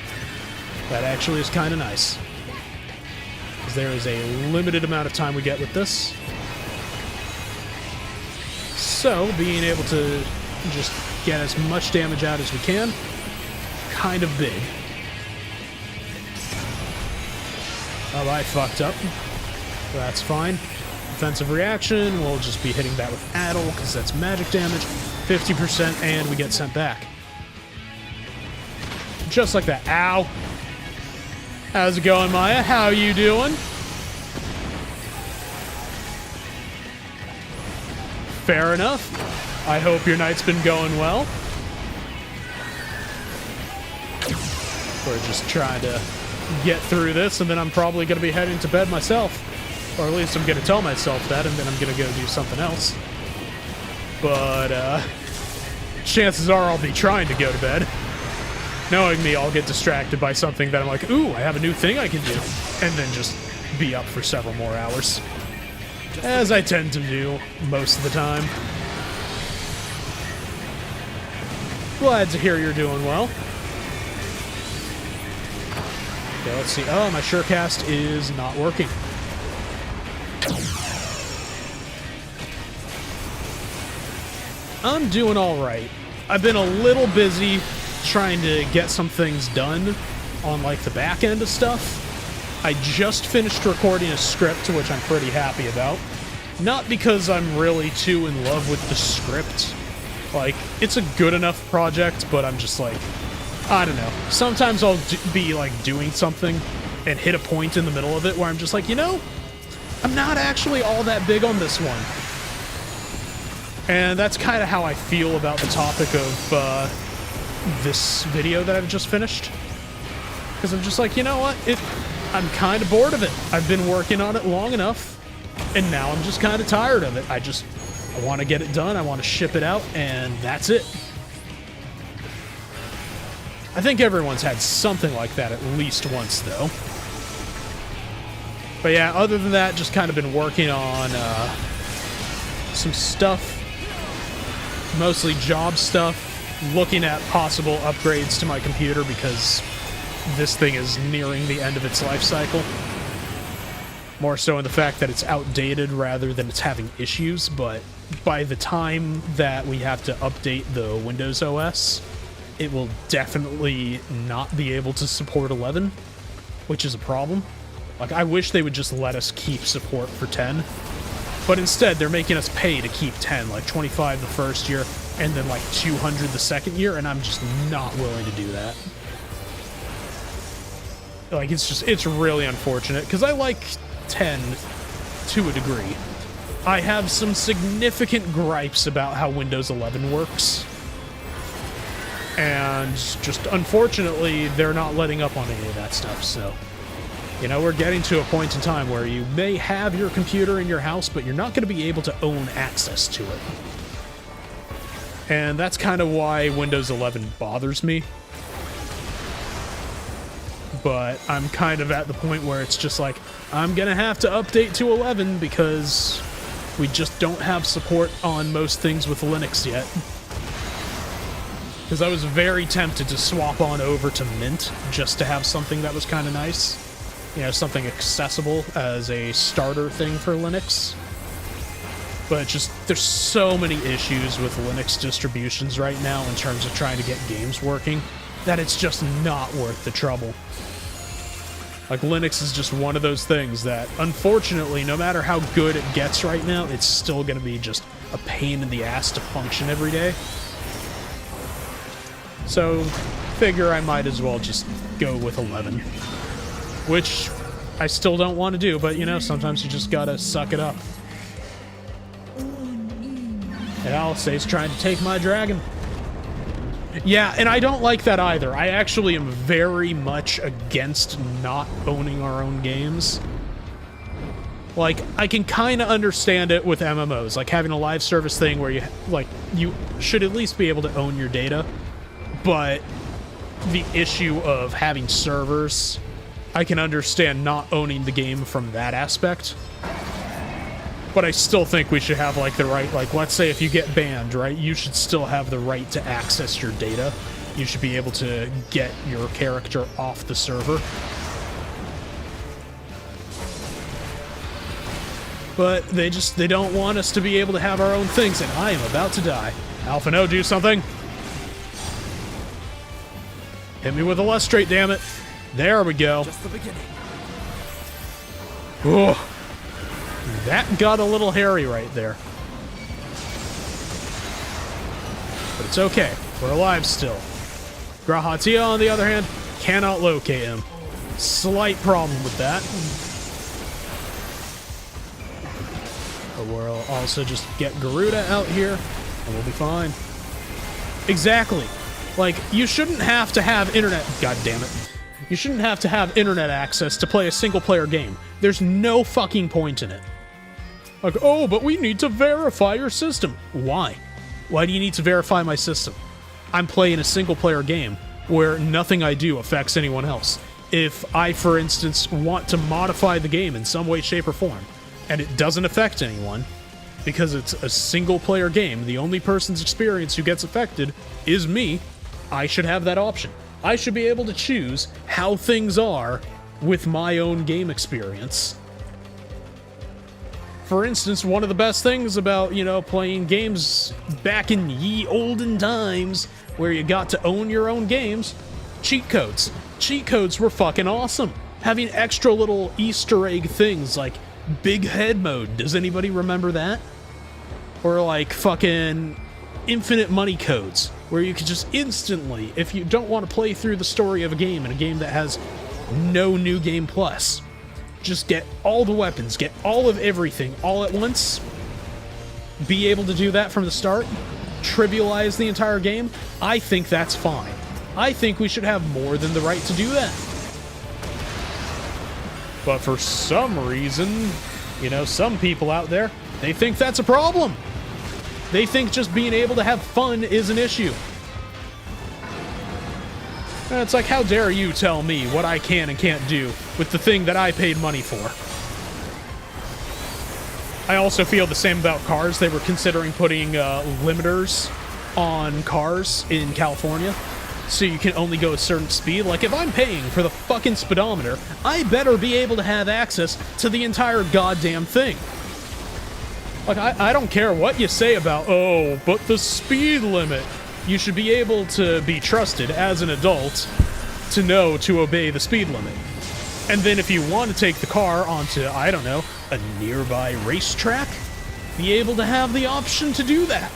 That actually is kind of nice. Because there is a limited amount of time we get with this. So, being able to just get as much damage out as we can, kind of big. Oh, I fucked up. That's fine. Defensive reaction, we'll just be hitting that with Addle, because that's magic damage. 50%, and we get sent back. Just like that. Ow! How's it going, Maya? How you doing? Fair enough. I hope your night's been going well. We're just trying to get through this, and then I'm probably going to be heading to bed myself. Or at least I'm going to tell myself that, and then I'm going to go do something else. But, chances are I'll be trying to go to bed. Knowing me, I'll get distracted by something that I'm like, ooh, I have a new thing I can do. And then just be up for several more hours. As I tend to do most of the time. Glad to hear you're doing well. Okay, let's see. Oh, my Surecast is not working. I'm doing alright. I've been a little busy trying to get some things done on, like, the back end of stuff. I just finished recording a script, which I'm pretty happy about. Not because I'm really too in love with the script. Like, it's a good enough project, but I'm just like, I don't know. Sometimes I'll be like doing something and hit a point in the middle of it where I'm just like, you know, I'm not actually all that big on this one. And that's kind of how I feel about the topic of this video that I've just finished. Because I'm just like, you know what? I'm kind of bored of it. I've been working on it long enough, and now I'm just kind of tired of it. I want to get it done, I want to ship it out, and that's it. I think everyone's had something like that at least once, though. But yeah, other than that, just kind of been working on some stuff. Mostly job stuff. Looking at possible upgrades to my computer because this thing is nearing the end of its life cycle. More so in the fact that it's outdated rather than it's having issues, but by the time that we have to update the Windows OS, it will definitely not be able to support 11, which is a problem. Like, I wish they would just let us keep support for 10, but instead they're making us pay to keep 10, like 25 the first year, and then like 200 the second year, and I'm just not willing to do that. Like, it's really unfortunate, because I like 10 to a degree. I have some significant gripes about how Windows 11 works. And just, unfortunately, they're not letting up on any of that stuff, so... You know, we're getting to a point in time where you may have your computer in your house, but you're not going to be able to own access to it. And that's kind of why Windows 11 bothers me. But I'm kind of at the point where it's just like, I'm going to have to update to 11 because we just don't have support on most things with Linux yet. Because I was very tempted to swap on over to Mint just to have something that was kind of nice. You know, something accessible as a starter thing for Linux. But just, there's so many issues with Linux distributions right now in terms of trying to get games working that it's just not worth the trouble. Like, Linux is just one of those things that, unfortunately, no matter how good it gets right now, it's still going to be just a pain in the ass to function every day. So, figure I might as well just go with 11. Which I still don't want to do, but, you know, sometimes you just gotta suck it up. And Alistair's trying to take my dragon. Yeah, and I don't like that either. I actually am very much against not owning our own games. Like, I can kind of understand it with MMOs, like having a live service thing where you should at least be able to own your data. But the issue of having servers, I can understand not owning the game from that aspect. But I still think we should have, like, the right, like, let's say if you get banned, right, you should still have the right to access your data. You should be able to get your character off the server. But they don't want us to be able to have our own things, and I am about to die. Alpha, no, do something. Hit me with a lustrate, damn it. There we go. Just the beginning. Oh, that got a little hairy right there. But it's okay. We're alive still. Grahatia, on the other hand, cannot locate him. Slight problem with that. But we'll also just get Garuda out here, and we'll be fine. Exactly. Like, you shouldn't have to have internet... God damn it. You shouldn't have to have internet access to play a single-player game. There's no fucking point in it. Like, oh, but we need to verify your system. Why? Why do you need to verify my system? I'm playing a single-player game where nothing I do affects anyone else. If I, for instance, want to modify the game in some way, shape, or form, and it doesn't affect anyone, because it's a single-player game, the only person's experience who gets affected is me, I should have that option. I should be able to choose how things are with my own game experience. For instance, one of the best things about, you know, playing games back in ye olden times where you got to own your own games, cheat codes. Cheat codes were fucking awesome. Having extra little Easter egg things like Big Head Mode. Does anybody remember that? Or like fucking infinite money codes. where you could just instantly, if you don't want to play through the story of a game in a game that has no new game plus, just get all the weapons, get all of everything all at once, be able to do that from the start, trivialize the entire game, I think that's fine. I think we should have more than the right to do that. But for some reason, you know, some people out there, they think that's a problem. They think just being able to have fun is an issue. And it's like, how dare you tell me what I can and can't do with the thing that I paid money for? I also feel the same about cars. They were considering putting limiters on cars in California, so you can only go a certain speed. Like, if I'm paying for the fucking speedometer, I better be able to have access to the entire goddamn thing. Like, I don't care what you say about, oh, but the speed limit. You should be able to be trusted as an adult to know to obey the speed limit. And then if you want to take the car onto, I don't know, a nearby racetrack, be able to have the option to do that.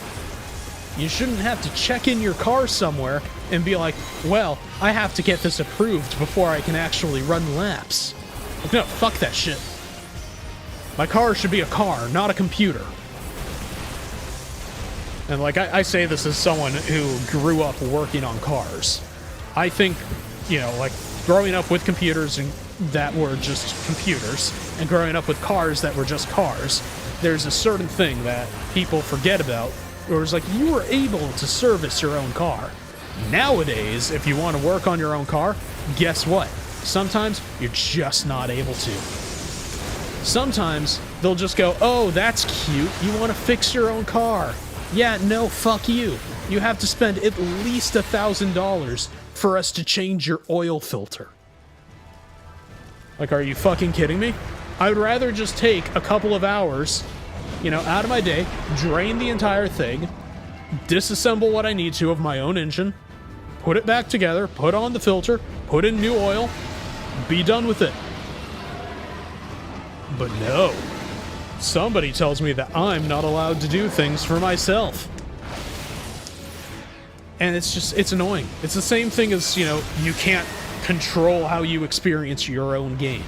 You shouldn't have to check in your car somewhere and be like, well, I have to get this approved before I can actually run laps. Like, no, fuck that shit. My car should be a car, not a computer. And like, I say this as someone who grew up working on cars. I think, you know, like, growing up with computers and that were just computers, and growing up with cars that were just cars, there's a certain thing that people forget about, where it's like, you were able to service your own car. Nowadays, if you want to work on your own car, guess what? Sometimes you're just not able to. Sometimes they'll just go, oh, that's cute, you want to fix your own car. Yeah, no, fuck you. You have to spend at least $1,000 for us to change your oil filter. Like, are you fucking kidding me? I would rather just take a couple of hours, you know, out of my day, drain the entire thing, disassemble what I need to of my own engine, put it back together, put on the filter, put in new oil, be done with it. But no. Somebody tells me that I'm not allowed to do things for myself. And it's just, it's annoying. It's the same thing as, you know, you can't control how you experience your own game,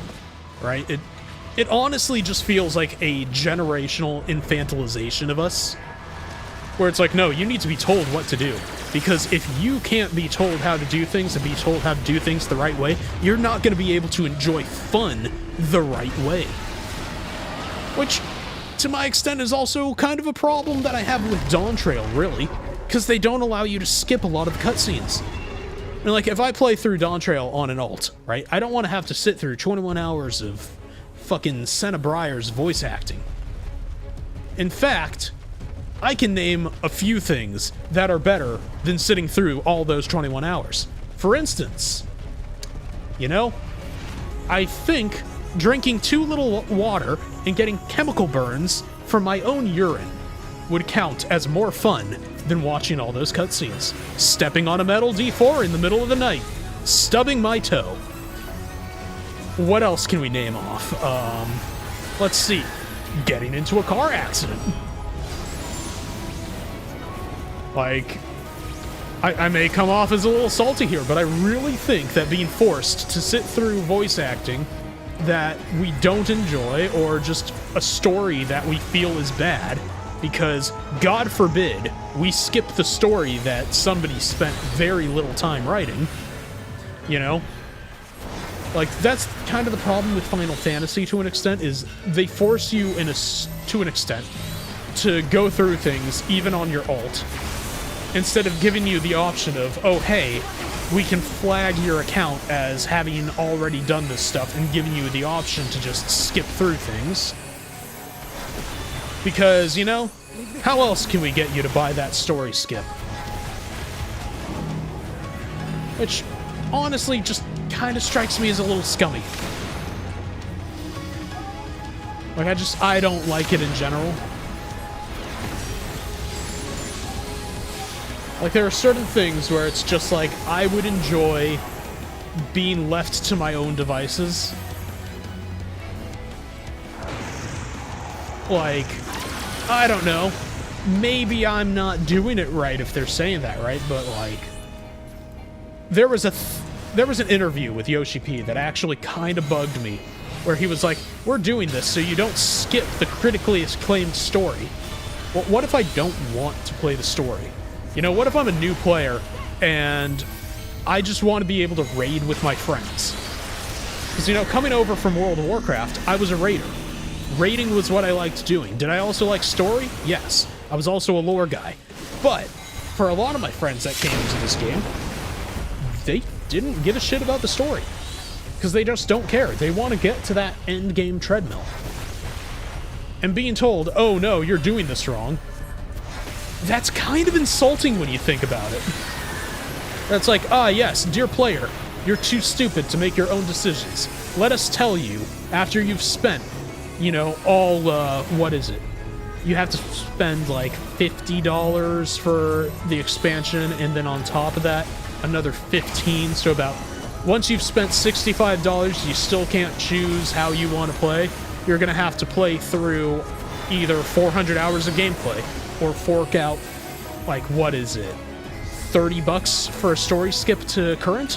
right? It honestly just feels like a generational infantilization of us, where it's like, no, you need to be told what to do. Because if you can't be told how to do things and be told how to do things the right way, you're not going to be able to enjoy fun the right way. Which, to my extent, is also kind of a problem that I have with Dawn Trail, really. Because they don't allow you to skip a lot of cutscenes. I mean, like, if I play through Dawn Trail on an alt, right, I don't want to have to sit through 21 hours of fucking Senna Breyer's voice acting. In fact, I can name a few things that are better than sitting through all those 21 hours. For instance, you know, I think drinking too little water and getting chemical burns from my own urine would count as more fun than watching all those cutscenes. Stepping on a metal D4 in the middle of the night. Stubbing my toe. What else can we name off? Let's see. Getting into a car accident. Like, I may come off as a little salty here, but I really think that being forced to sit through voice acting that we don't enjoy, or just a story that we feel is bad, because, God forbid, we skip the story that somebody spent very little time writing, you know? Like, that's kind of the problem with Final Fantasy to an extent, is they force you to an extent to go through things, even on your alt, instead of giving you the option of, oh, hey, we can flag your account as having already done this stuff and giving you the option to just skip through things. Because, you know, how else can we get you to buy that story skip? Which, honestly, just kind of strikes me as a little scummy. Like, I don't like it in general. Like, there are certain things where it's just like, I would enjoy being left to my own devices. Like, I don't know, maybe I'm not doing it right if they're saying that, right? But, like, there was an interview with Yoshi-P that actually kind of bugged me, where he was like, we're doing this so you don't skip the critically acclaimed story. Well, what if I don't want to play the story? You know, what if I'm a new player and I just want to be able to raid with my friends? Because, you know, coming over from World of Warcraft, I was a raider. Raiding was what I liked doing. Did I also like story? Yes. I was also a lore guy. But for a lot of my friends that came into this game, they didn't give a shit about the story. Because they just don't care. They want to get to that end game treadmill. And being told, oh no, you're doing this wrong, that's kind of insulting when you think about it. That's like, ah yes, dear player, you're too stupid to make your own decisions. Let us tell you, after you've spent, you know, all, what is it? You have to spend like $50 for the expansion, and then on top of that, another $15, so about, once you've spent $65, you still can't choose how you want to play. You're gonna have to play through either 400 hours of gameplay, or fork out, like, what is it? $30 for a story skip to current?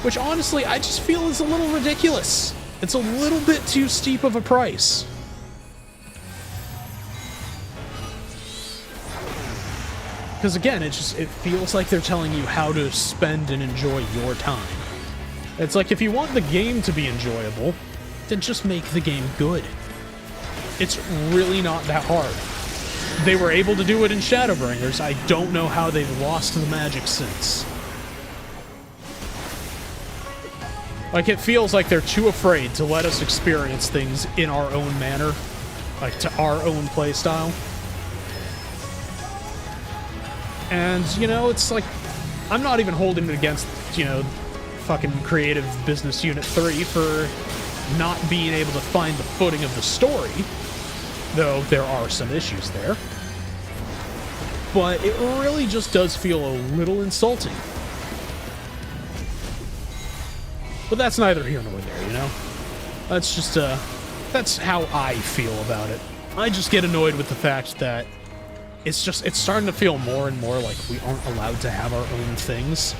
Which, honestly, I just feel is a little ridiculous. It's a little bit too steep of a price. Because again, it feels like they're telling you how to spend and enjoy your time. It's like, if you want the game to be enjoyable, then just make the game good. It's really not that hard. They were able to do it in Shadowbringers. I don't know how they've lost the magic since. Like, it feels like they're too afraid to let us experience things in our own manner, like to our own playstyle. And, you know, it's like, I'm not even holding it against, you know, fucking Creative Business Unit 3 for not being able to find the footing of the story, though there are some issues there. But it really just does feel a little insulting. But that's neither here nor there, you know? That's just, that's how I feel about it. I just get annoyed with the fact that it's starting to feel more and more like we aren't allowed to have our own things.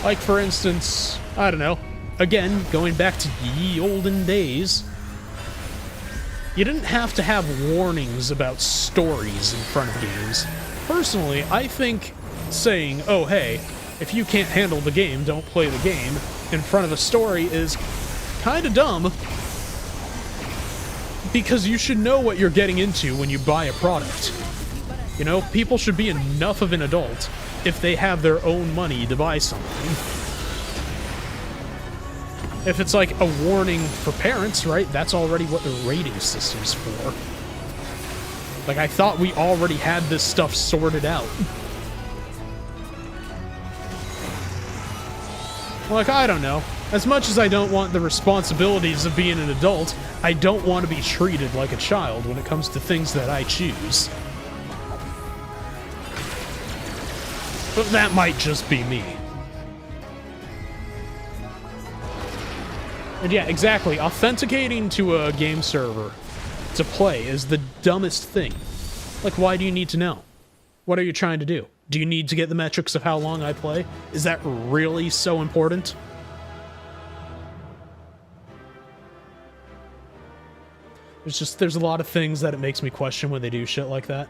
Like, for instance, I don't know, again, going back to ye olden days, you didn't have to have warnings about stories in front of games. Personally, I think saying, oh hey, if you can't handle the game, don't play the game, in front of a story is kinda dumb, because you should know what you're getting into when you buy a product. You know, people should be enough of an adult if they have their own money to buy something. If it's like a warning for parents, right, that's already what the rating system's for. Like, I thought we already had this stuff sorted out. Like, I don't know. As much as I don't want the responsibilities of being an adult, I don't want to be treated like a child when it comes to things that I choose. But that might just be me. And yeah, exactly. Authenticating to a game server to play is the dumbest thing. Like, why do you need to know? What are you trying to do? Do you need to get the metrics of how long I play? Is that really so important? There's a lot of things that it makes me question when they do shit like that.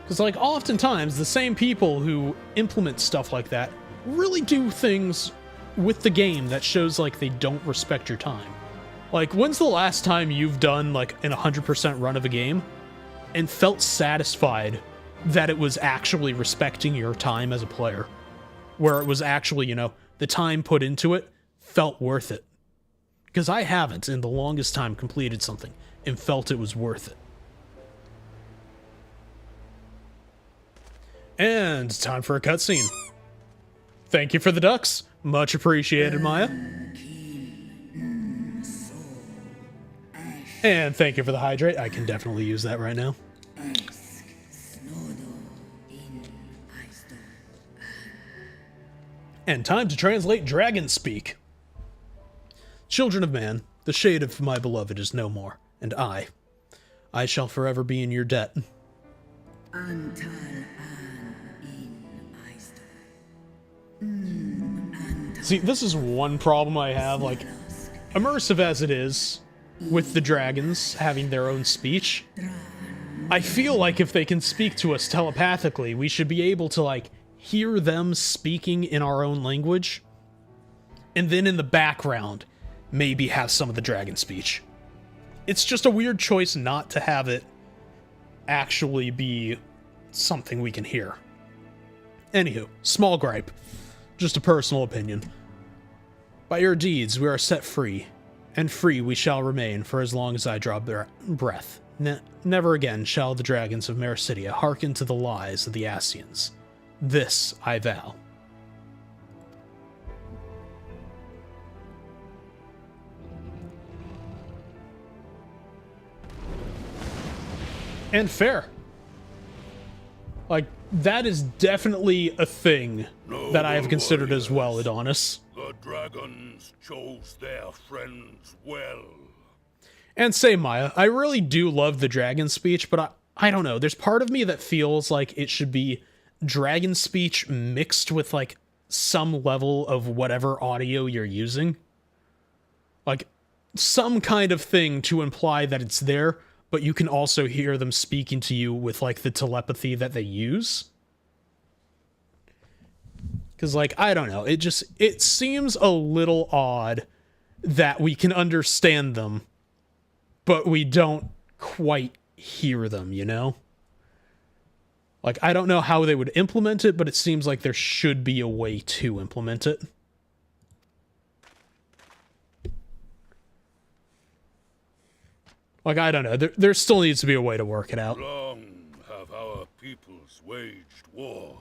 Because, like, oftentimes, the same people who implement stuff like that really do things with the game that shows, like, they don't respect your time. Like, when's the last time you've done, like, an 100% run of a game and felt satisfied that it was actually respecting your time as a player? Where it was actually, you know, the time put into it felt worth it. Because I haven't, in the longest time, completed something and felt it was worth it. And time for a cutscene. Thank you for the ducks. Much appreciated, Maya. And thank you for the hydrate. I can definitely use that right now. And time to translate dragon speak. Children of man, the shade of my beloved is no more, and I shall forever be in your debt. See, this is one problem I have, like, immersive as it is, with the dragons having their own speech, I feel like if they can speak to us telepathically, we should be able to, like, hear them speaking in our own language, and then in the background, maybe have some of the dragon speech. It's just a weird choice not to have it actually be something we can hear. Anywho, small gripe. Just a personal opinion. By your deeds we are set free, and free we shall remain for as long as I draw breath. Never again shall the dragons of Mericidia hearken to the lies of the Ascians. This I vow. And fair. Like, that is definitely a thing that I have considered as well, Adonis. The dragons chose their friends well. And say, Maya, I really do love the dragon speech, but I don't know. There's part of me that feels like it should be dragon speech mixed with, like, some level of whatever audio you're using. Like, some kind of thing to imply that it's there, but you can also hear them speaking to you with, like, the telepathy that they use. Because, like, I don't know. It seems a little odd that we can understand them, but we don't quite hear them, you know? Like, I don't know how they would implement it, but it seems like there should be a way to implement it. Like, I don't know. There still needs to be a way to work it out. Long have our peoples waged war,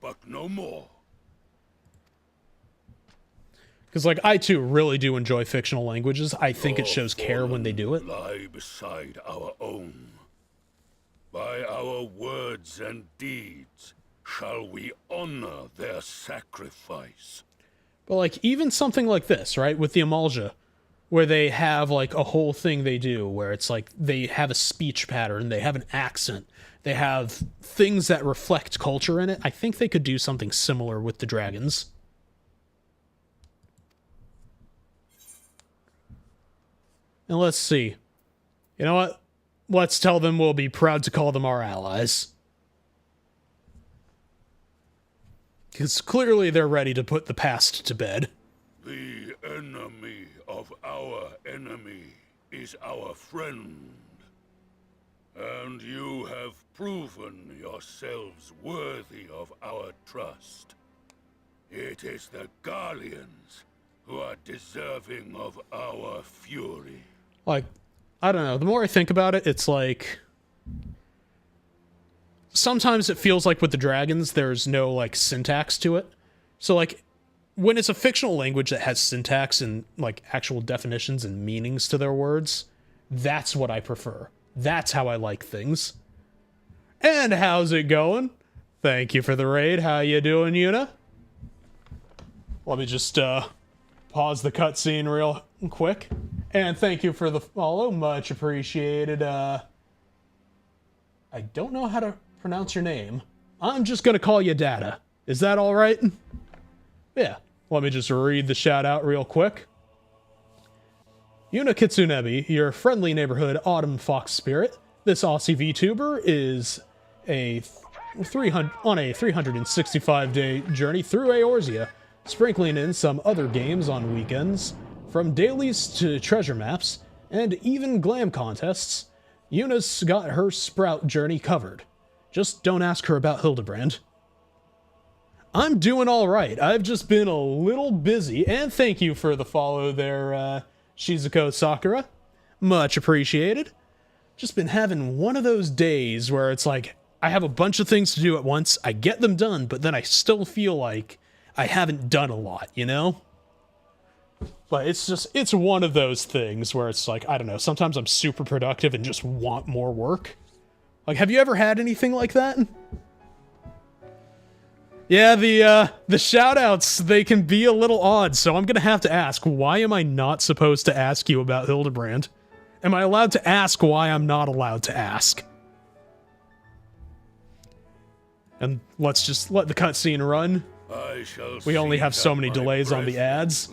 but no more. Because, like, I, too, really do enjoy fictional languages. I think it shows care when they do it. Lie beside our own. By our words and deeds shall we honor their sacrifice. But, like, even something like this, right, with the Eorzea, where they have, like, a whole thing they do, where it's like they have a speech pattern, they have an accent, they have things that reflect culture in it. I think they could do something similar with the dragons. And let's see. You know what? Let's tell them we'll be proud to call them our allies. Because clearly they're ready to put the past to bed. The enemy of our enemy is our friend. And you have proven yourselves worthy of our trust. It is the Garleans who are deserving of our fury. Like, I don't know. The more I think about it, it's like... Sometimes it feels like with the dragons, there's no, like, syntax to it. So, like, when it's a fictional language that has syntax and, like, actual definitions and meanings to their words, that's what I prefer. That's how I like things. And how's it going? Thank you for the raid. How you doing, Yuna? Let me just, pause the cutscene real quick. And thank you for the follow. Much appreciated. I don't know how to pronounce your name. I'm just gonna call you Data. Is that all right? Yeah. Let me just read the shout out real quick. Yuna Kitsunebi, your friendly neighborhood autumn fox spirit. This Aussie VTuber is on a 365-day journey through Eorzea, sprinkling in some other games on weekends. From dailies to treasure maps, and even glam contests, Yuna's got her Sprout journey covered. Just don't ask her about Hildebrand. I'm doing alright. I've just been a little busy, and thank you for the follow there, Shizuko Sakura. Much appreciated. Just been having one of those days where it's like, I have a bunch of things to do at once, I get them done, but then I still feel like I haven't done a lot, you know? But it's one of those things where it's like, I don't know, sometimes I'm super productive and just want more work. Like, have you ever had anything like that? Yeah, the shout-outs, they can be a little odd, so I'm gonna have to ask, why am I not supposed to ask you about Hildebrand? Am I allowed to ask why I'm not allowed to ask? And let's just let the cutscene run. We only have so many delays on the ads.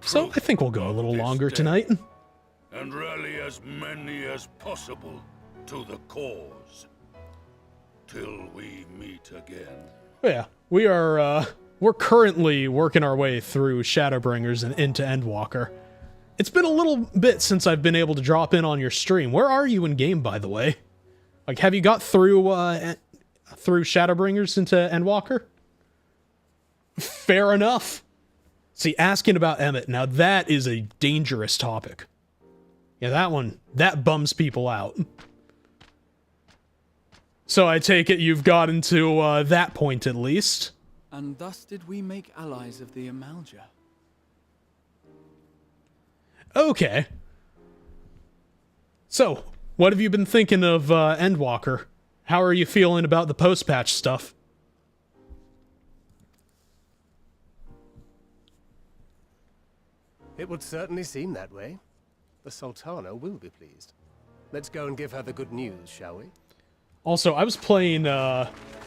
So I think we'll go a little longer tonight. And rally as many as possible to the cause. Till we meet again. Yeah, we're currently working our way through Shadowbringers and into Endwalker. It's been a little bit since I've been able to drop in on your stream. Where are you in game, by the way? Like, have you got through Shadowbringers into Endwalker? Fair enough. See, asking about Emmett, now that is a dangerous topic. Yeah, that bums people out. So I take it you've gotten to that point at least. And thus did we make allies of the Amalja. Okay. So, what have you been thinking of Endwalker? How are you feeling about the post-patch stuff? It would certainly seem that way. The Sultana will be pleased. Let's go and give her the good news, shall we? Also, I was playing,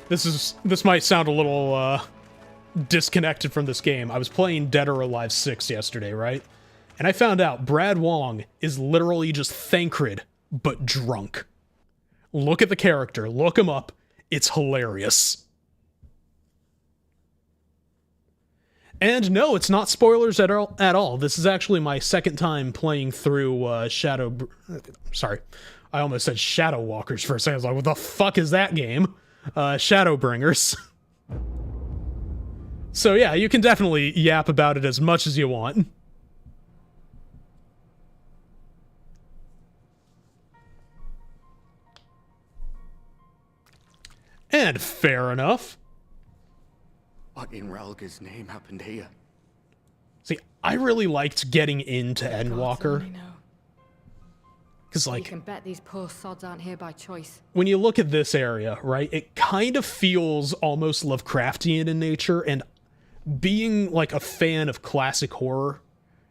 this might sound a little, disconnected from this game. I was playing Dead or Alive 6 yesterday, right? And I found out Brad Wong is literally just Thancred, but drunk. Look at the character. Look him up. It's hilarious. And no, it's not spoilers at all. This is actually my second time playing through Sorry. I almost said Shadow Walkers for a second. I was like, what the fuck is that game? Shadowbringers. So yeah, you can definitely yap about it as much as you want. And fair enough. What in Ralga's name happened here? See, I really liked getting into Endwalker. Because, like, you can bet these poor sods aren't here by choice. When you look at this area, right, it kind of feels almost Lovecraftian in nature, and being, like, a fan of classic horror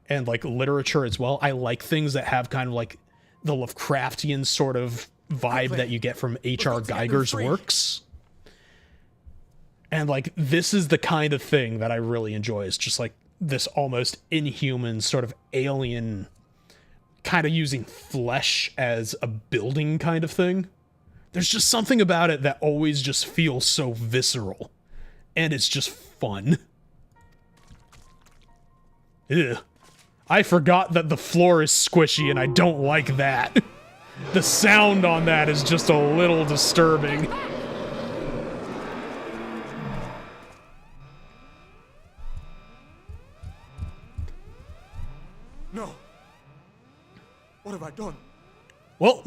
and, like, literature as well, I like things that have kind of, like, the Lovecraftian sort of vibe that you get from H.R. Geiger's works. And, like, this is the kind of thing that I really enjoy. It's just, like, this almost inhuman sort of alien, kind of using flesh as a building kind of thing. There's just something about it that always just feels so visceral. And it's just fun. Ew. I forgot that the floor is squishy and I don't like that. The sound on that is just a little disturbing. No. What have I done? Well,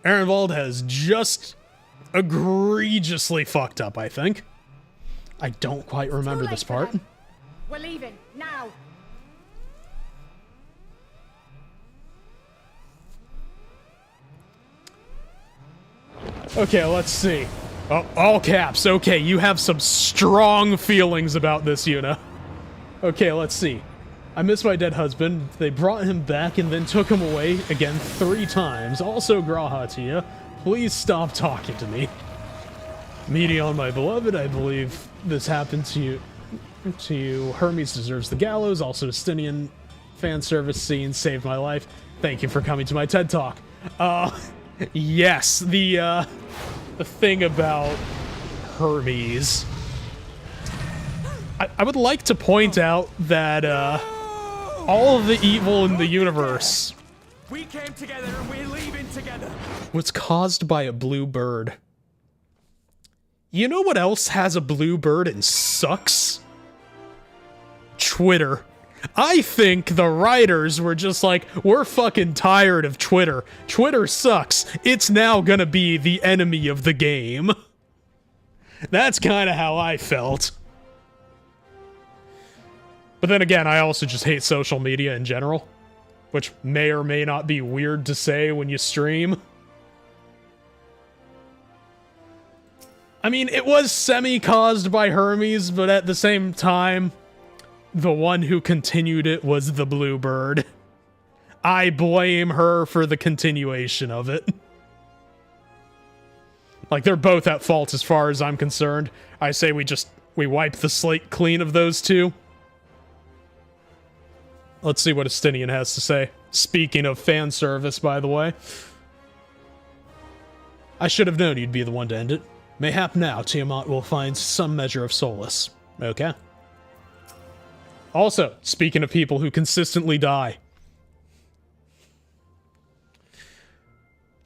Ehrenwald has just egregiously fucked up, I think. I don't quite remember this part. We're leaving, now! Okay, let's see. Oh, all caps. Okay, you have some strong feelings about this, Yuna. Okay, let's see. I miss my dead husband. They brought him back and then took him away again 3 times. Also, Grahatia, please stop talking to me. Medion, my beloved, I believe this happened to you. Hermes deserves the gallows. Also, Stinian fan service scene saved my life. Thank you for coming to my TED Talk. Yes, the thing about Hermes. I would like to point out that, all of the evil in the universe We came together and we're leaving together. was caused by a blue bird. You know what else has a blue bird and sucks? Twitter. I think the writers were just like, we're fucking tired of Twitter. Twitter sucks. It's now gonna be the enemy of the game. That's kind of how I felt. But then again, I also just hate social media in general, which may or may not be weird to say when you stream. I mean, it was semi-caused by Hermes, but at the same time, the one who continued it was the Bluebird. I blame her for the continuation of it. Like, they're both at fault as far as I'm concerned. I say we wipe the slate clean of those two. Let's see what Estinian has to say. Speaking of fan service, by the way. I should have known you'd be the one to end it. Mayhap now Tiamat will find some measure of solace. Okay. Also, speaking of people who consistently die.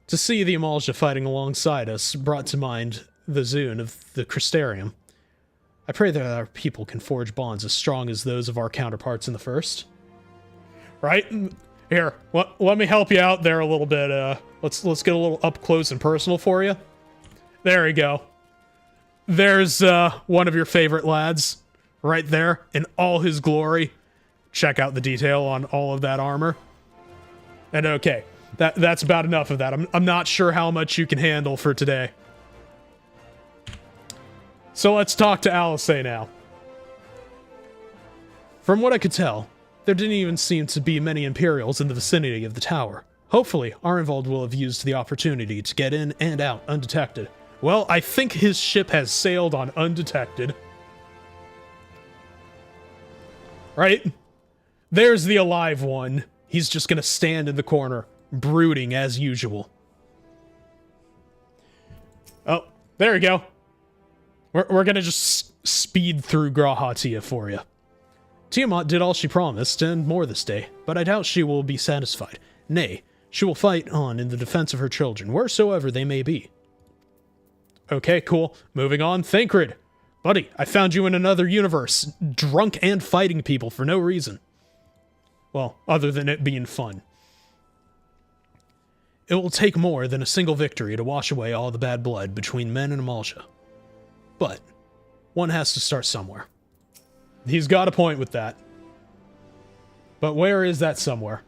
To see the Eorzea fighting alongside us brought to mind the Zune of the Crystarium. I pray that our people can forge bonds as strong as those of our counterparts in the First. Right? Here, let me help you out there a little bit. Let's get a little up close and personal for you. There we go. There's one of your favorite lads right there in all his glory. Check out the detail on all of that armor. And okay, that's about enough of that. I'm not sure how much you can handle for today. So let's talk to Alice now. From what I could tell, there didn't even seem to be many Imperials in the vicinity of the tower. Hopefully, Arenvald will have used the opportunity to get in and out undetected. Well, I think his ship has sailed on undetected. Right? There's the alive one. He's just gonna stand in the corner, brooding as usual. Oh, there we go. We're gonna just speed through Grahatia for you. Tiamat did all she promised, and more this day, but I doubt she will be satisfied. Nay, she will fight on in the defense of her children, wheresoever they may be. Okay, cool. Moving on. Thancred. Buddy, I found you in another universe, drunk and fighting people for no reason. Well, other than it being fun. It will take more than a single victory to wash away all the bad blood between men and Eorzea. But one has to start somewhere. He's got a point with that. But where is that somewhere?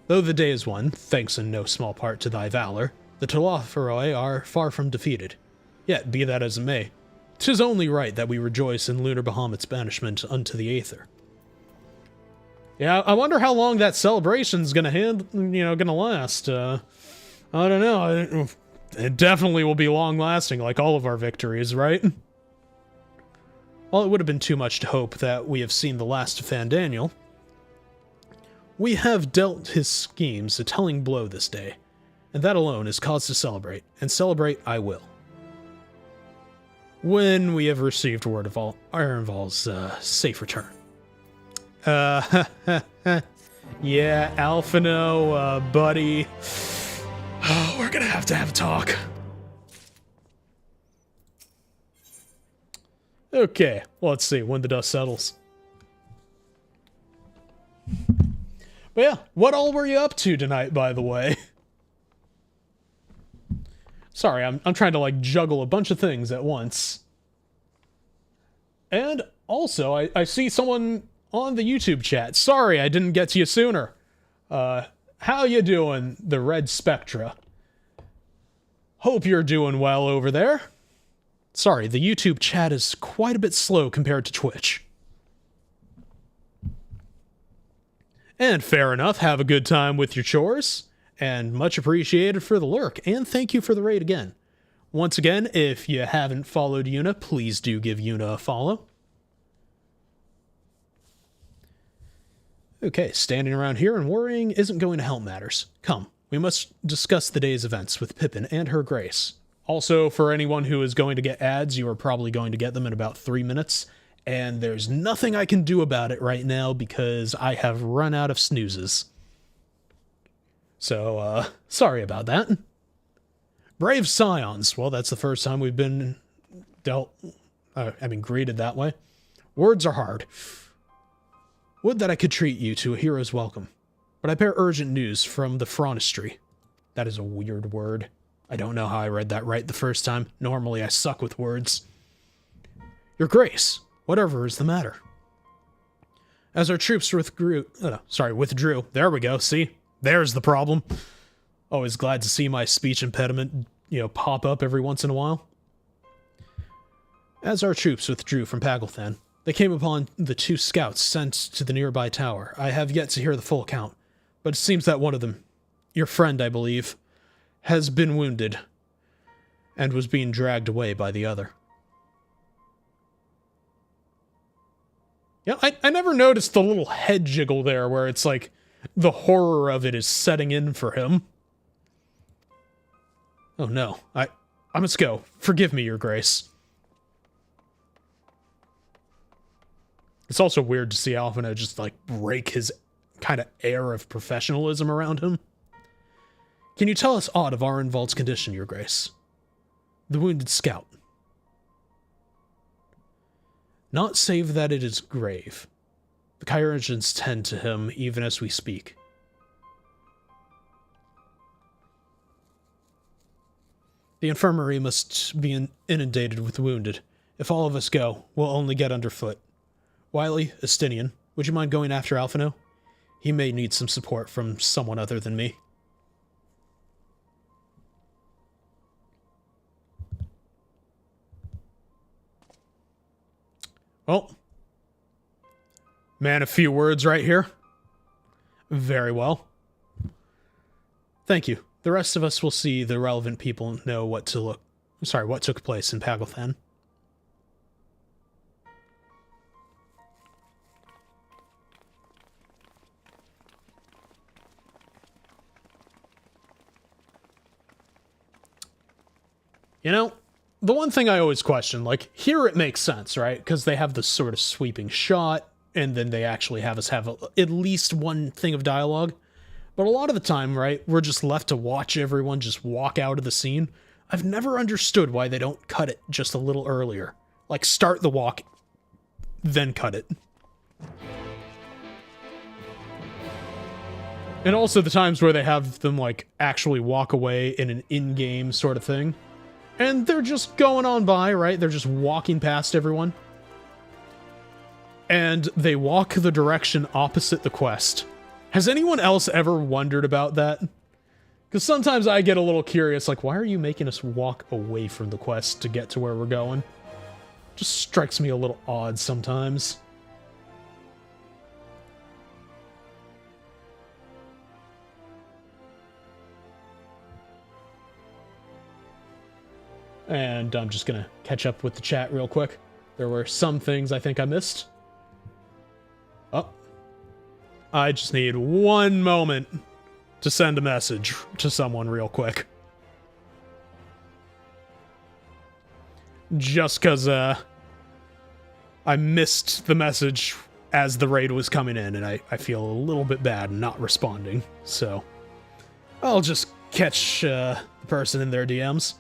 Though the day is won, thanks in no small part to thy valor, the Telophoroi are far from defeated. Yet, be that as it may, 'tis only right that we rejoice in Lunar Bahamut's banishment unto the Aether. Yeah, I wonder how long that celebration's gonna last. I don't know. It definitely will be long-lasting, like all of our victories, right? While it would have been too much to hope that we have seen the last of Fandaniel, we have dealt his schemes a telling blow this day, and that alone is cause to celebrate, and celebrate I will. When we have received word of Arenvald's safe return. Yeah, Alphino, buddy. Oh, we're gonna have to have a talk. Okay, well, let's see when the dust settles. But yeah, what all were you up to tonight, by the way? Sorry, I'm trying to, like, juggle a bunch of things at once. And also, I see someone on the YouTube chat. Sorry, I didn't get to you sooner. How you doing, the Red Spectra? Hope you're doing well over there. Sorry, the YouTube chat is quite a bit slow compared to Twitch. And fair enough, have a good time with your chores. And much appreciated for the lurk, and thank you for the raid again. Once again, if you haven't followed Yuna, please do give Yuna a follow. Okay, standing around here and worrying isn't going to help matters. Come, we must discuss the day's events with Pippin and her grace. Also, for anyone who is going to get ads, you are probably going to get them in about 3 minutes, and there's nothing I can do about it right now because I have run out of snoozes. So, sorry about that. Brave Scions. Well, that's the first time we've been greeted that way. Words are hard. Would that I could treat you to a hero's welcome, but I bear urgent news from the Phronistry. That is a weird word. I don't know how I read that right the first time. Normally I suck with words. Your Grace, whatever is the matter. As our troops withdrew, there we go, see? There's the problem. Always glad to see my speech impediment, pop up every once in a while. As our troops withdrew from Pagelthan, they came upon the 2 scouts sent to the nearby tower. I have yet to hear the full account, but it seems that one of them, your friend, I believe, has been wounded and was being dragged away by the other. Yeah, I never noticed the little head jiggle there where it's like the horror of it is setting in for him. Oh no, I must go. Forgive me, Your Grace. It's also weird to see Alphino just like break his kind of air of professionalism around him. Can you tell us aught of Arenvald's condition, Your Grace? The wounded scout. Not save that it is grave. The chirurgeons tend to him even as we speak. The infirmary must be inundated with wounded. If all of us go, we'll only get underfoot. Wiley, Estinian, would you mind going after Alphino? He may need some support from someone other than me. Well, man, a few words right here. Very well. Thank you. The rest of us will see the relevant people know what took place in Pagelthan. You know, the one thing I always question, like, here it makes sense, right? Because they have this sort of sweeping shot, and then they actually have us have at least one thing of dialogue. But a lot of the time, right, we're just left to watch everyone just walk out of the scene. I've never understood why they don't cut it just a little earlier. Like, start the walk, then cut it. And also the times where they have them, like, actually walk away in an in-game sort of thing. And they're just going on by, right? They're just walking past everyone. And they walk the direction opposite the quest. Has anyone else ever wondered about that? Because sometimes I get a little curious, like, why are you making us walk away from the quest to get to where we're going? Just strikes me a little odd sometimes. And I'm just gonna catch up with the chat real quick. There were some things I think I missed. Oh. I just need one moment to send a message to someone real quick. Just because I missed the message as the raid was coming in, and I feel a little bit bad not responding. So I'll just catch the person in their DMs.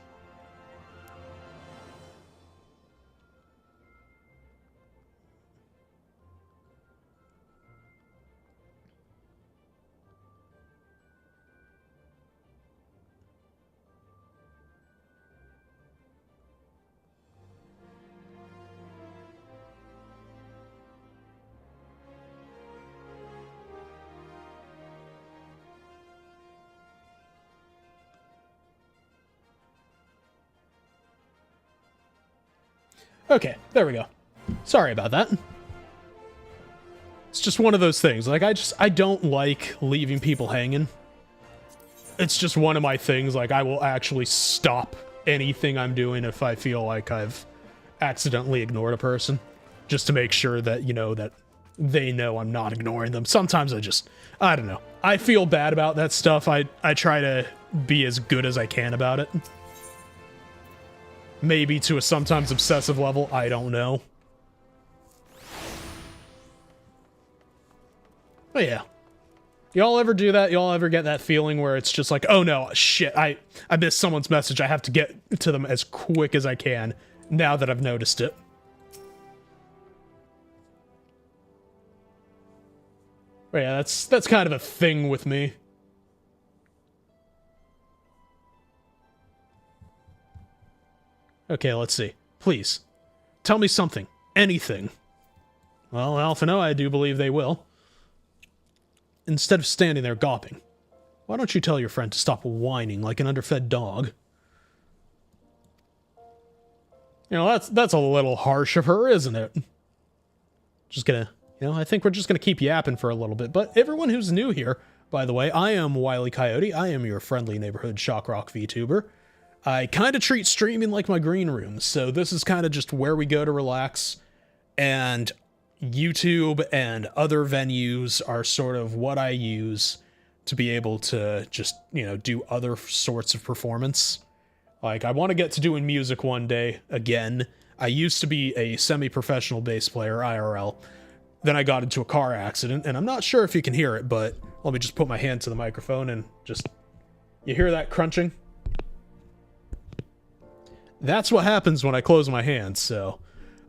Okay, there we go. Sorry about that. It's just one of those things. Like, I don't like leaving people hanging. It's just one of my things. Like, I will actually stop anything I'm doing if I feel like I've accidentally ignored a person. Just to make sure that, you know, that they know I'm not ignoring them. Sometimes I don't know. I feel bad about that stuff. I try to be as good as I can about it. Maybe to a sometimes obsessive level, I don't know. But yeah. Y'all ever do that? Y'all ever get that feeling where it's just like, oh no, shit, I missed someone's message. I have to get to them as quick as I can now that I've noticed it. But yeah, that's kind of a thing with me. Okay, let's see. Please, tell me something. Anything. Well, Alphino, I do believe they will. Instead of standing there gawping, why don't you tell your friend to stop whining like an underfed dog? You know, that's a little harsh of her, isn't it? Just gonna, you know, I think we're just gonna keep yapping for a little bit. But everyone who's new here, by the way, I am Wile E. Coyote. I am your friendly neighborhood shock rock VTuber. I kind of treat streaming like my green room, so this is kind of just where we go to relax, and YouTube and other venues are sort of what I use to be able to just, you know, do other sorts of performance. Like, I want to get to doing music one day again. I used to be a semi-professional bass player, IRL. Then I got into a car accident, and I'm not sure if you can hear it, but let me just put my hand to the microphone and just... You hear that crunching? That's what happens when I close my hands, so...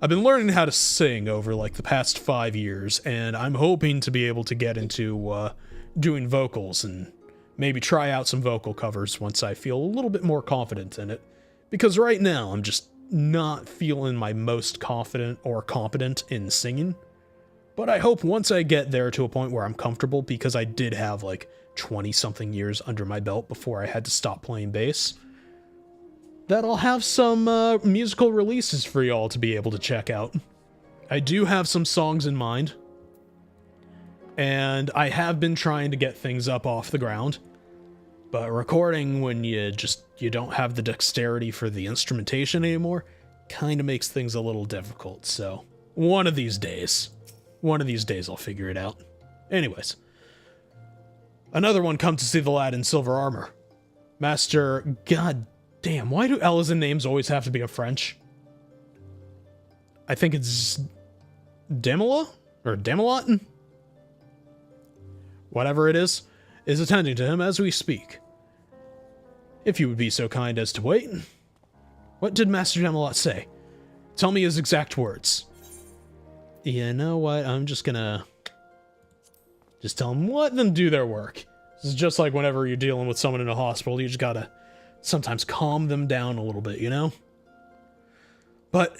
I've been learning how to sing over, like, the past 5 years, and I'm hoping to be able to get into, doing vocals and maybe try out some vocal covers once I feel a little bit more confident in it. Because right now, I'm just not feeling my most confident or competent in singing. But I hope once I get there to a point where I'm comfortable, because I did have like 20-something years under my belt before I had to stop playing bass, that I'll have some musical releases for y'all to be able to check out. I do have some songs in mind, and I have been trying to get things up off the ground, but recording when you don't have the dexterity for the instrumentation anymore kind of makes things a little difficult. So one of these days I'll figure it out. Anyways, another one, come to see the lad in silver armor. Master, god damn, why do Ellison names always have to be a French? I think it's Demola or Demelot? Whatever it is attending to him as we speak. If you would be so kind as to wait. What did Master Demelot say? Tell me his exact words. You know what? I'm just gonna... just tell them, let them do their work. This is just like whenever you're dealing with someone in a hospital, you just gotta sometimes calm them down a little bit, you know? But,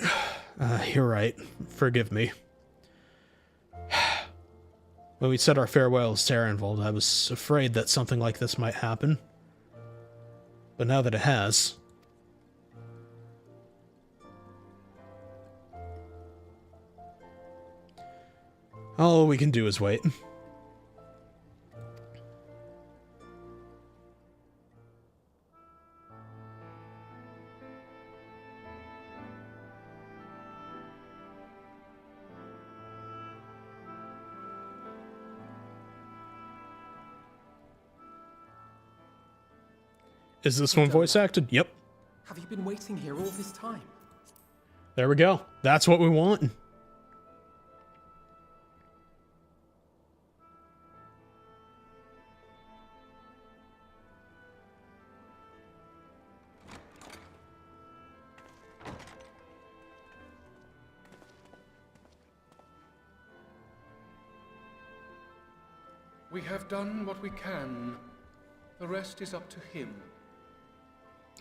you're right. Forgive me. When we said our farewells to Ehrenwald, I was afraid that something like this might happen. But now that it has... all we can do is wait. Is this one voice acted? Yep. Have you been waiting here all this time? There we go. That's what we want. We have done what we can. The rest is up to him.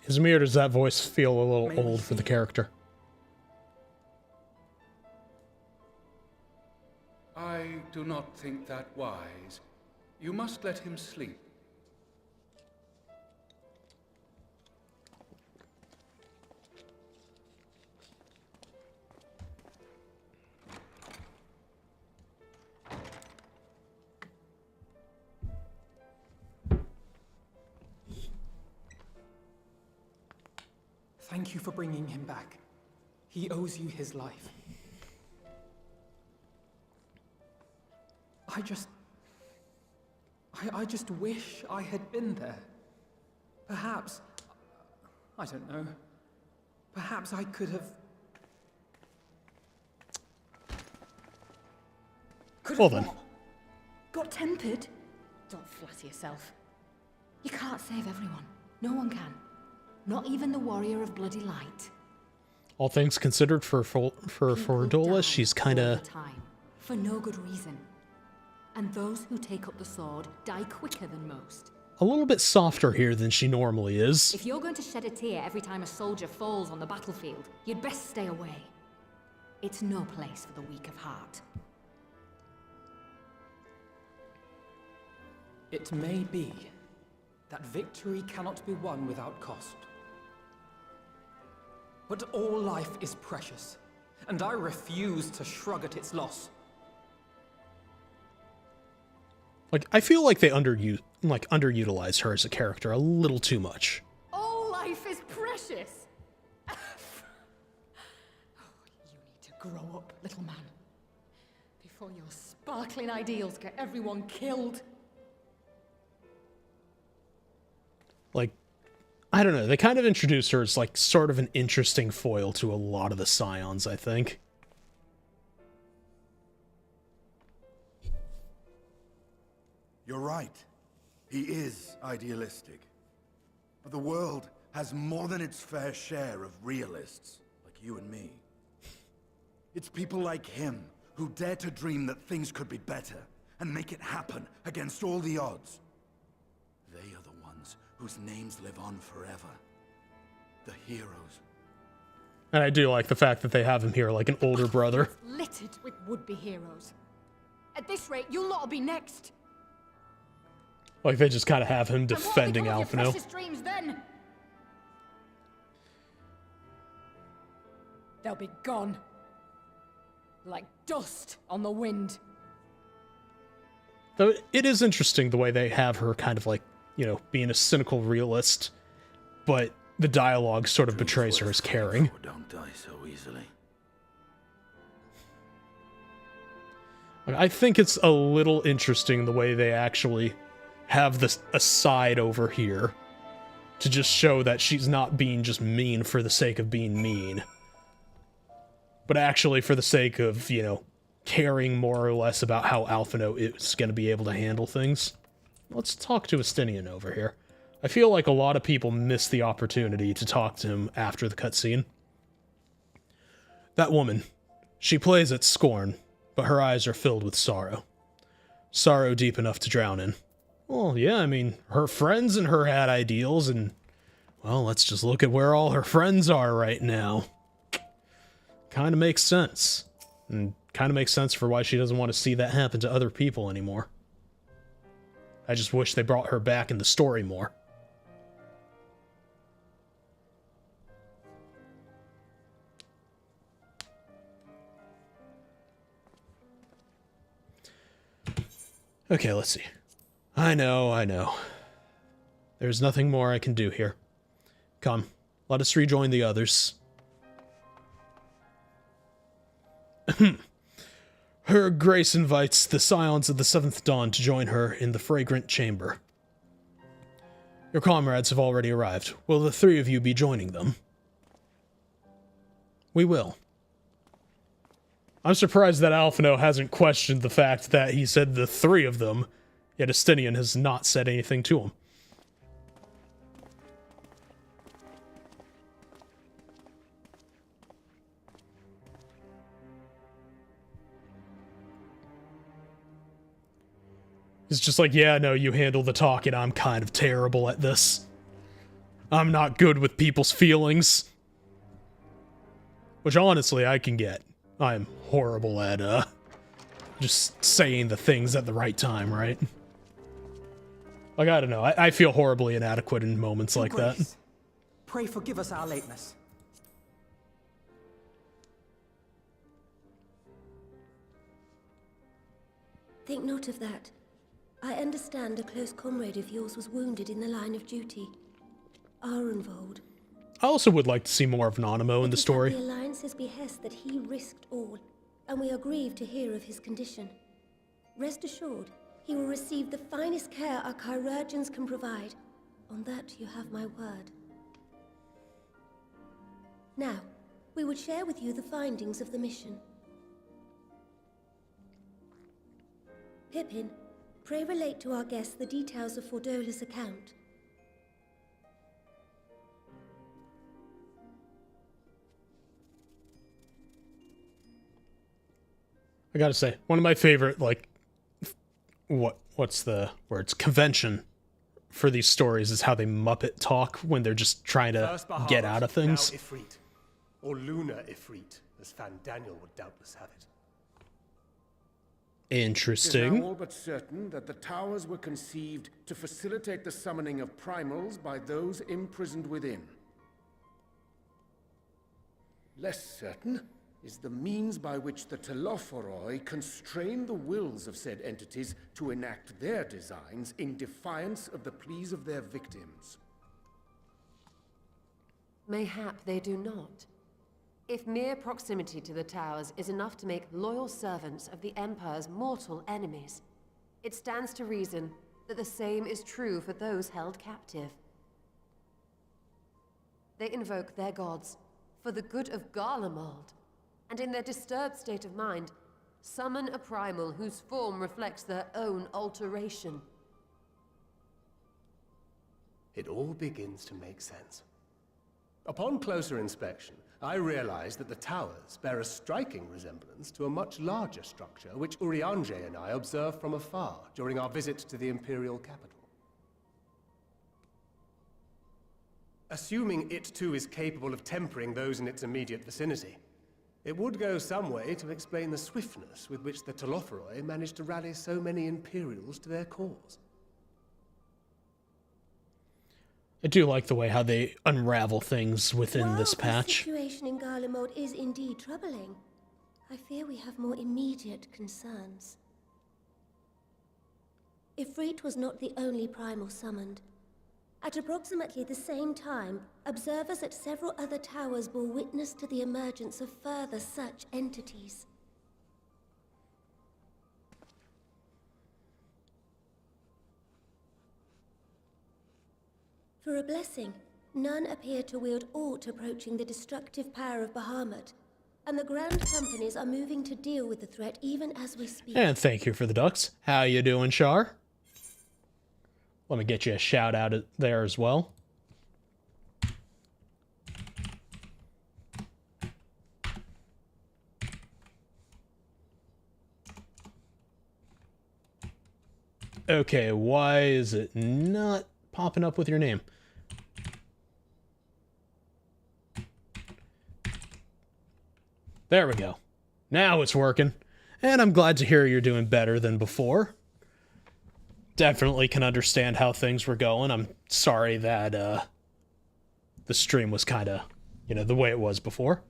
Izmir, does that voice feel a little old for the character? I do not think that wise. You must let him sleep. Thank you for bringing him back. He owes you his life. I just wish I had been there. Perhaps, I don't know, perhaps I could have... Well then. Got tempered? Don't flatter yourself. You can't save everyone. No one can. Not even the warrior of bloody light. All things considered, for Fordola, she's kind of... For no good reason. And those who take up the sword die quicker than most. a little bit softer here than she normally is. If you're going to shed a tear every time a soldier falls on the battlefield, you'd best stay away. It's no place for the weak of heart. It may be that victory cannot be won without cost. But all life is precious, and I refuse to shrug at its loss. Like, I feel like they underutilize her as a character a little too much. All life is precious. You need to grow up, little man, before your sparkling ideals get everyone killed. Like, I don't know, they kind of introduce her as, like, sort of an interesting foil to a lot of the Scions, I think. You're right. He is idealistic. But the world has more than its fair share of realists, like you and me. It's people like him who dare to dream that things could be better and make it happen against all the odds. They are the ones whose names live on forever. The heroes. And I do like the fact that they have him here like an older brother. Littered with would-be heroes. At this rate, you'll lot be next. Like, they just kind of have him defending Alphino. Precious dreams then? They'll be gone. Like dust on the wind. Though it is interesting the way they have her kind of like, you know, being a cynical realist, but the dialogue sort of betrays her as caring. Don't die so easily. I think it's a little interesting the way they actually have this aside over here to just show that she's not being just mean for the sake of being mean, but actually for the sake of, you know, caring more or less about how Alphino is going to be able to handle things. Let's talk to Estinian over here. I feel like a lot of people miss the opportunity to talk to him after the cutscene. That woman, she plays at scorn, but her eyes are filled with sorrow. Sorrow deep enough to drown in. Well, yeah, I mean, her friends and her had ideals, and, well, let's just look at where all her friends are right now. Kind of makes sense. And kind of makes sense for why she doesn't want to see that happen to other people anymore. I just wish they brought her back in the story more. Okay, let's see. I know. There's nothing more I can do here. Come, let us rejoin the others. Her Grace invites the Scions of the Seventh Dawn to join her in the fragrant chamber. Your comrades have already arrived. Will the three of you be joining them? We will. I'm surprised that Alphino hasn't questioned the fact that he said the three of them, yet Estinian has not said anything to him. It's just like, yeah, no, you handle the talking. I'm kind of terrible at this. I'm not good with people's feelings. Which, honestly, I can get. I'm horrible at, just saying the things at the right time, right? Like, I don't know. I feel horribly inadequate in moments like that. Pray forgive us our lateness. Think not of that. I understand a close comrade of yours was wounded in the line of duty. Arenvold. I also would like to see more of Nanamo in the story. The Alliance's behest that he risked all, and we are grieved to hear of his condition. Rest assured, he will receive the finest care our chirurgeons can provide. On that you have my word. Now, we would share with you the findings of the mission. Pippin, pray relate to our guests the details of Fordola's account. I gotta say, one of my favorite, like, what's the words? Convention for these stories is how they Muppet talk when they're just trying to get out of things. Now Ifrit, or Lunar Ifrit, as Fandaniel would doubtless have it. Interesting. It is now all but certain that the towers were conceived to facilitate the summoning of primals by those imprisoned within. Less certain is the means by which the Telophoroi constrain the wills of said entities to enact their designs in defiance of the pleas of their victims. Mayhap they do not. If mere proximity to the towers is enough to make loyal servants of the Empire's mortal enemies, it stands to reason that the same is true for those held captive. They invoke their gods for the good of Garlemald, and in their disturbed state of mind, summon a primal whose form reflects their own alteration. It all begins to make sense. Upon closer inspection, I realized that the towers bear a striking resemblance to a much larger structure which Urianger and I observed from afar during our visit to the Imperial capital. Assuming it too is capable of tempering those in its immediate vicinity, it would go some way to explain the swiftness with which the Telophoroi managed to rally so many Imperials to their cause. I do like the way how they unravel things within this The patch. situation in Garlemald is indeed troubling. I fear we have more immediate concerns. Ifrit was not the only primal summoned. At approximately the same time, observers at several other towers bore witness to the emergence of further such entities. For a blessing, none appear to wield aught approaching the destructive power of Bahamut, and the Grand Companies are moving to deal with the threat even as we speak. And thank you for the ducks. How you doing, Char? Let me get you a shout out there as well. Okay, why is it not popping up with your name? There we go. Now it's working. And I'm glad to hear you're doing better than before. Definitely can understand how things were going. I'm sorry that the stream was kind of, the way it was before.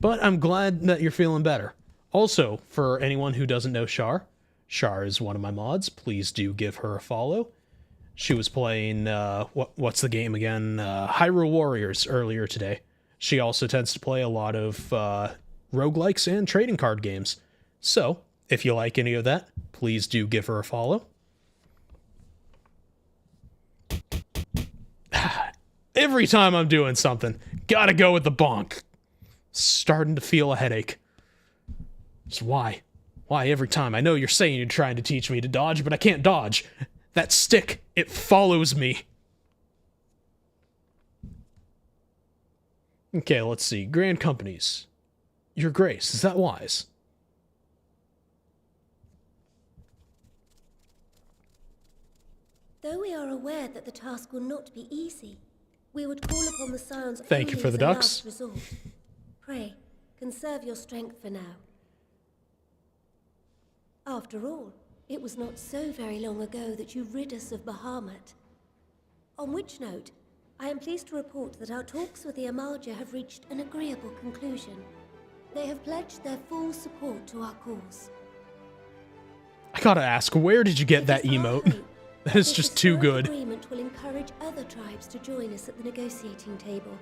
But I'm glad that you're feeling better. Also, for anyone who doesn't know Char, Char is one of my mods. Please do give her a follow. She was playing, what's the game again? Hyrule Warriors earlier today. She also tends to play a lot of roguelikes and trading card games. So, if you like any of that, please do give her a follow. Every time I'm doing something, gotta go with the bonk. Starting to feel a headache. Just why? Why every time? I know you're saying you're trying to teach me to dodge, but I can't dodge. That stick, it follows me. Okay, let's see. Grand Companies. Your Grace, is that wise? Though we are aware that the task will not be easy, we would call upon the Scions Thank you only for as the a ducks. last resort. Pray, conserve your strength for now. After all, it was not so very long ago that you rid us of Bahamut. On which note, I am pleased to report that our talks with the Amalja have reached an agreeable conclusion. They have pledged their full support to our cause. I gotta ask, where did you get that emote? That is just too good. This agreement will encourage other tribes to join us at the negotiating table.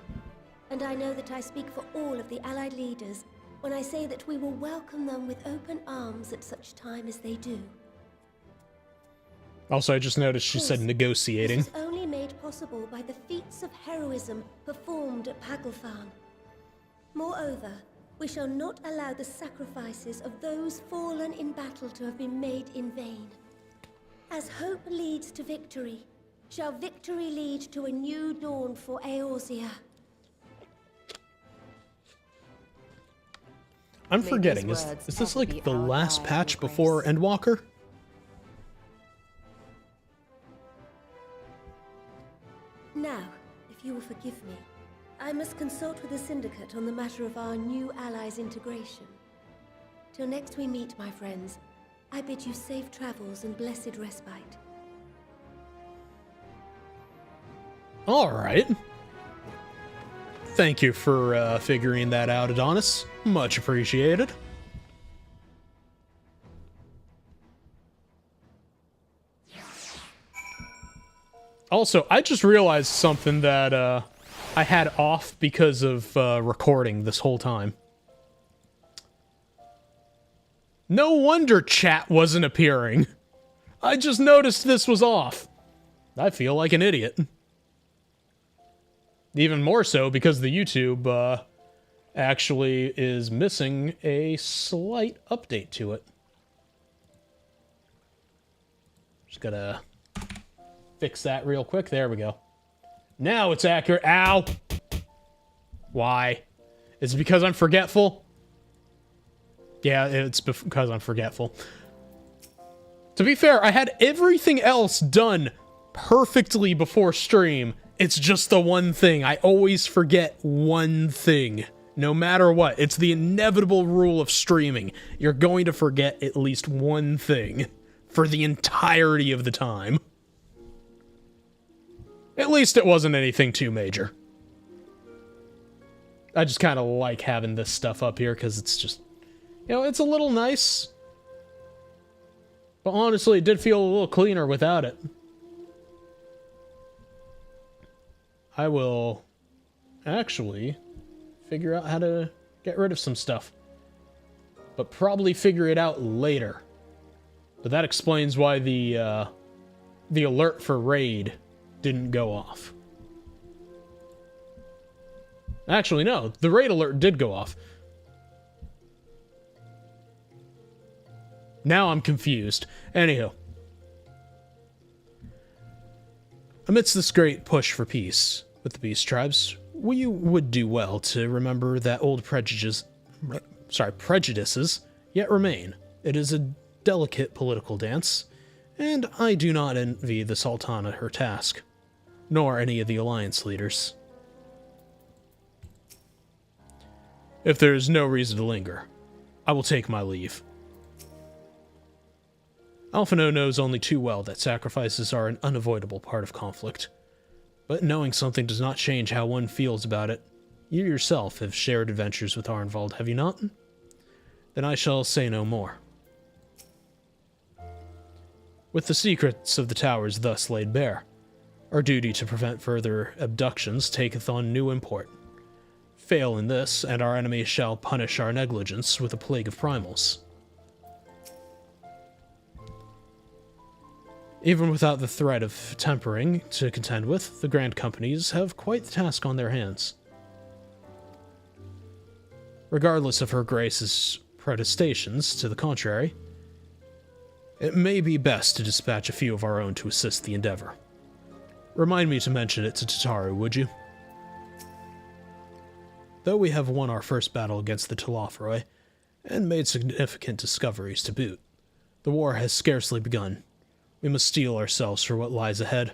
And I know that I speak for all of the allied leaders when I say that we will welcome them with open arms at such time as they do. Also, I just noticed she said negotiating. This is only made possible by the feats of heroism performed at Paglfan. Moreover, we shall not allow the sacrifices of those fallen in battle to have been made in vain. As hope leads to victory, shall victory lead to a new dawn for Eorzea. I'm forgetting, is this like the last patch before Endwalker? Now, if you will forgive me, I must consult with the Syndicate on the matter of our new allies' integration. Till next we meet, my friends, I bid you safe travels and blessed respite. Alright. Thank you for figuring that out, Adonis. Much appreciated. Also, I just realized something that I had off because of recording this whole time. No wonder chat wasn't appearing. I just noticed this was off. I feel like an idiot. Even more so because the YouTube actually is missing a slight update to it. Just gotta fix that real quick. There we go. Now it's accurate. Ow! Why? Is it because I'm forgetful? Yeah, it's because I'm forgetful. To be fair, I had everything else done perfectly before stream. It's just the one thing. I always forget one thing. No matter what. It's the inevitable rule of streaming. You're going to forget at least one thing for the entirety of the time. At least it wasn't anything too major. I just kind of like having this stuff up here because it's just, you know, it's a little nice. But honestly, it did feel a little cleaner without it. I will actually figure out how to get rid of some stuff. But probably figure it out later. But that explains why the alert for raid didn't go off. Actually, no. The raid alert did go off. Now I'm confused. Anywho. Amidst this great push for peace with the beast tribes, we would do well to remember that old prejudices yet remain. It is a delicate political dance, and I do not envy the Sultana her task, nor any of the alliance leaders. If there is no reason to linger, I will take my leave. Alphino knows only too well that sacrifices are an unavoidable part of conflict. But knowing something does not change how one feels about it. You yourself have shared adventures with Arnvald, have you not? Then I shall say no more. With the secrets of the towers thus laid bare, our duty to prevent further abductions taketh on new import. Fail in this, and our enemy shall punish our negligence with a plague of primals. Even without the threat of tempering to contend with, the Grand Companies have quite the task on their hands. Regardless of Her Grace's protestations to the contrary, it may be best to dispatch a few of our own to assist the endeavor. Remind me to mention it to Tataru, would you? Though we have won our first battle against the Telophoroi, and made significant discoveries to boot, the war has scarcely begun. We must steel ourselves for what lies ahead.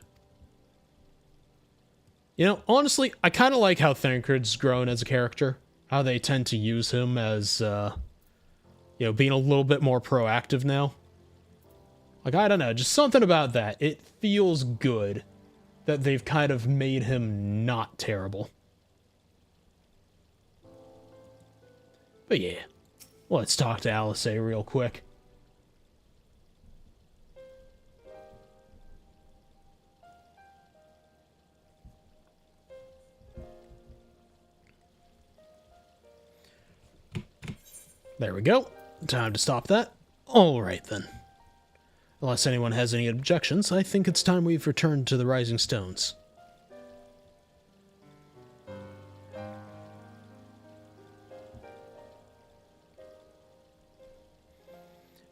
You know, honestly, I kind of like how Thancred's grown as a character. How they tend to use him as, you know, being a little bit more proactive now. Like, I don't know, just something about that. It feels good that they've kind of made him not terrible. But yeah, let's talk to Alice real quick. There we go. Time to stop that. Alright then. Unless anyone has any objections, I think it's time we've returned to the Rising Stones.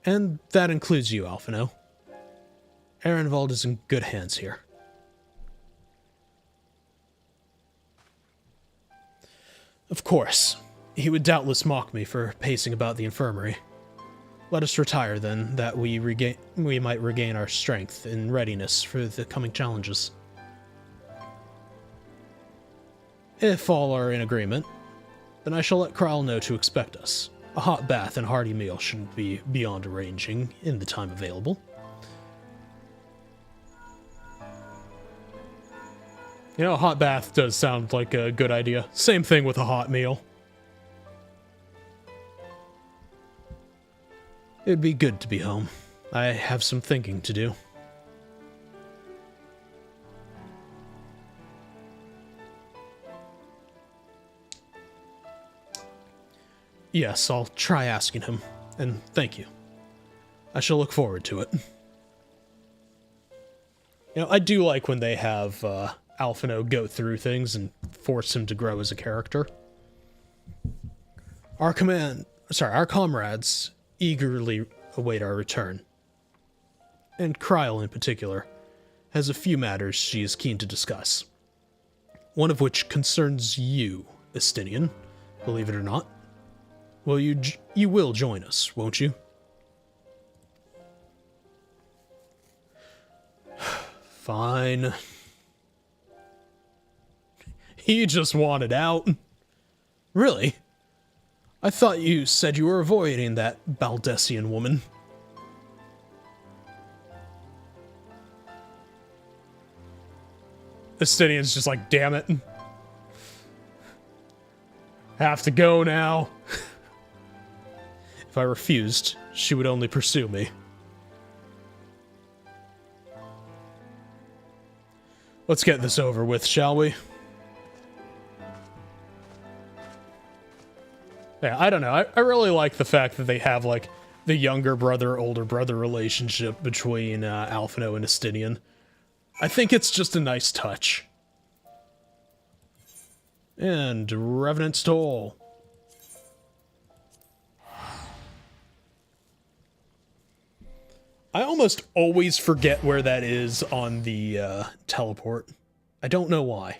And that includes you, Alphino. Arenvald is in good hands here. Of course. He would doubtless mock me for pacing about the infirmary. Let us retire, then, that we might regain our strength and readiness for the coming challenges. If all are in agreement, then I shall let Kral know to expect us. A hot bath and hearty meal shouldn't be beyond arranging in the time available. You know, a hot bath does sound like a good idea. Same thing with a hot meal. It'd be good to be home. I have some thinking to do. Yes, I'll try asking him, and thank you. I shall look forward to it. You know, I do like when they have Alphino go through things and force him to grow as a character. Our comrades eagerly await our return. And Kryl, in particular, has a few matters she is keen to discuss. One of which concerns you, Estinian, believe it or not. Well, you will join us, won't you? Fine. He just wanted out. Really? I thought you said you were avoiding that Baldessian woman. Estinian's just like, damn it. Have to go now. If I refused, she would only pursue me. Let's get this over with, shall we? Yeah, I don't know. I really like the fact that they have, like, the younger brother, older brother relationship between Alphino and Estinian. I think it's just a nice touch. And Revenant's Toll. I almost always forget where that is on the teleport. I don't know why.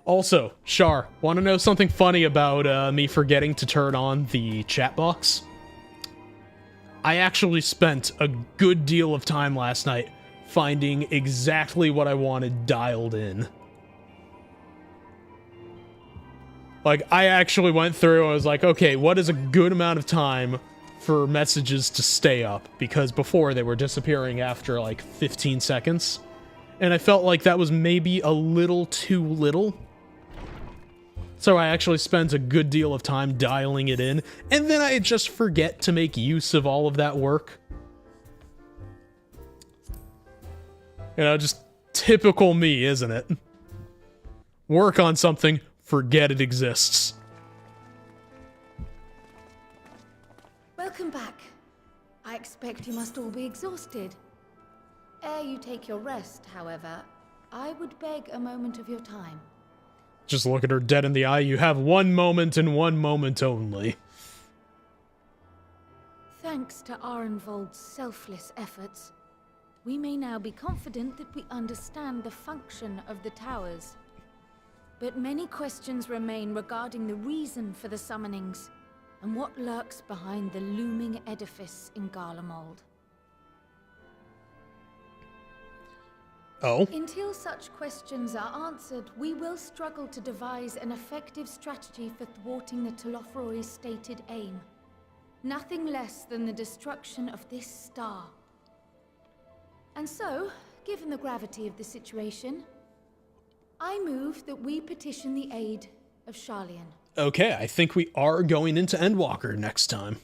Also, Shar, want to know something funny about me forgetting to turn on the chat box? I actually spent a good deal of time last night finding exactly what I wanted dialed in. Like, I actually went through and was like, okay, what is a good amount of time for messages to stay up? Because before they were disappearing after like 15 seconds. And I felt like that was maybe a little too little. So I actually spent a good deal of time dialing it in, and then I just forget to make use of all of that work. You know, just typical me, isn't it? Work on something, forget it exists. Welcome back. I expect you must all be exhausted. Ere you take your rest, however, I would beg a moment of your time. Just look at her dead in the eye. You have one moment and one moment only. Thanks to Arenvold's selfless efforts, we may now be confident that we understand the function of the towers. But many questions remain regarding the reason for the summonings, and what lurks behind the looming edifice in Garlemald. Oh? Until such questions are answered, we will struggle to devise an effective strategy for thwarting the Telofroi's stated aim. Nothing less than the destruction of this star. And so, given the gravity of the situation, I move that we petition the aid of Sharlayan. Okay, I think we are going into Endwalker next time.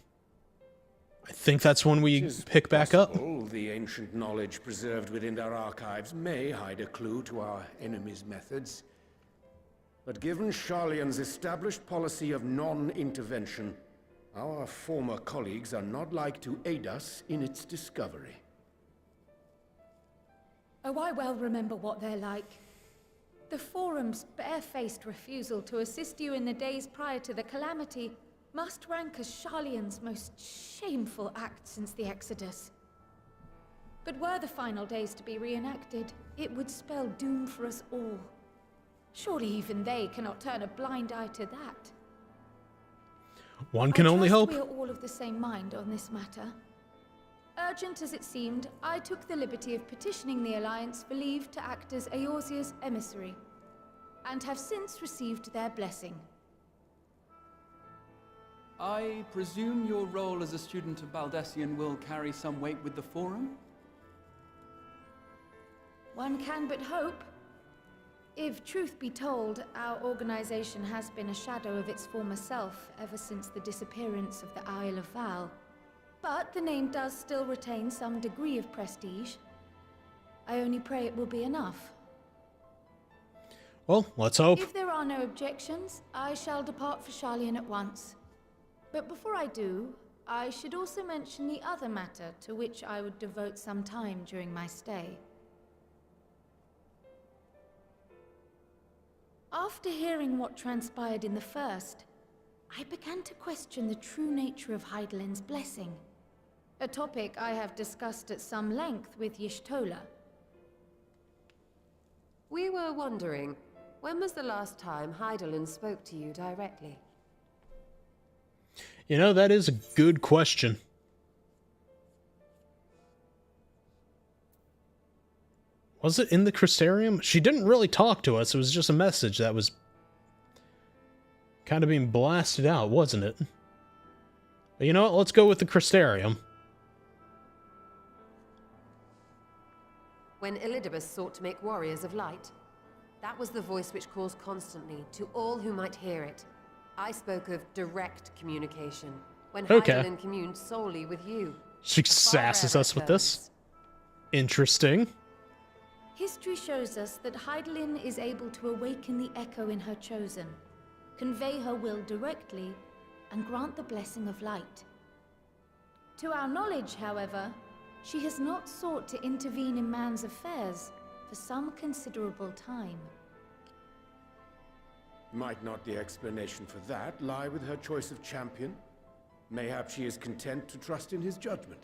I think that's when we pick back up. The ancient knowledge preserved within our archives may hide a clue to our enemy's methods. But given Sharlayan's established policy of non-intervention, our former colleagues are not like to aid us in its discovery. Oh, I well remember what they're like. The Forum's barefaced refusal to assist you in the days prior to the calamity must rank as Sharlayan's most shameful act since the Exodus. But were the final days to be reenacted, it would spell doom for us all. Surely even they cannot turn a blind eye to that. One can only hope. We are all of the same mind on this matter. Urgent as it seemed, I took the liberty of petitioning the Alliance for leave to act as Eorzea's emissary, and have since received their blessing. I presume your role as a student of Baldessian will carry some weight with the Forum? One can but hope. If truth be told, our organization has been a shadow of its former self ever since the disappearance of the Isle of Val. But the name does still retain some degree of prestige. I only pray it will be enough. Well, let's hope. If there are no objections, I shall depart for Sharlayan at once. But before I do, I should also mention the other matter to which I would devote some time during my stay. After hearing what transpired in the first, I began to question the true nature of Hydaelyn's blessing. A topic I have discussed at some length with Y'shtola. We were wondering, when was the last time Hydaelyn spoke to you directly? You know, that is a good question. Was it in the Crystarium? She didn't really talk to us. It was just a message that was kind of being blasted out, wasn't it? But you know what? Let's go with the Crystarium. When Elidibus sought to make warriors of light, that was the voice which calls constantly to all who might hear it. I spoke of direct communication, when Hydaelyn communed solely with you. She sasses us with this. Interesting. History shows us that Hydaelyn is able to awaken the echo in her chosen, convey her will directly, and grant the blessing of light. To our knowledge, however, she has not sought to intervene in man's affairs for some considerable time. Might not the explanation for that lie with her choice of champion? Mayhap she is content to trust in his judgment.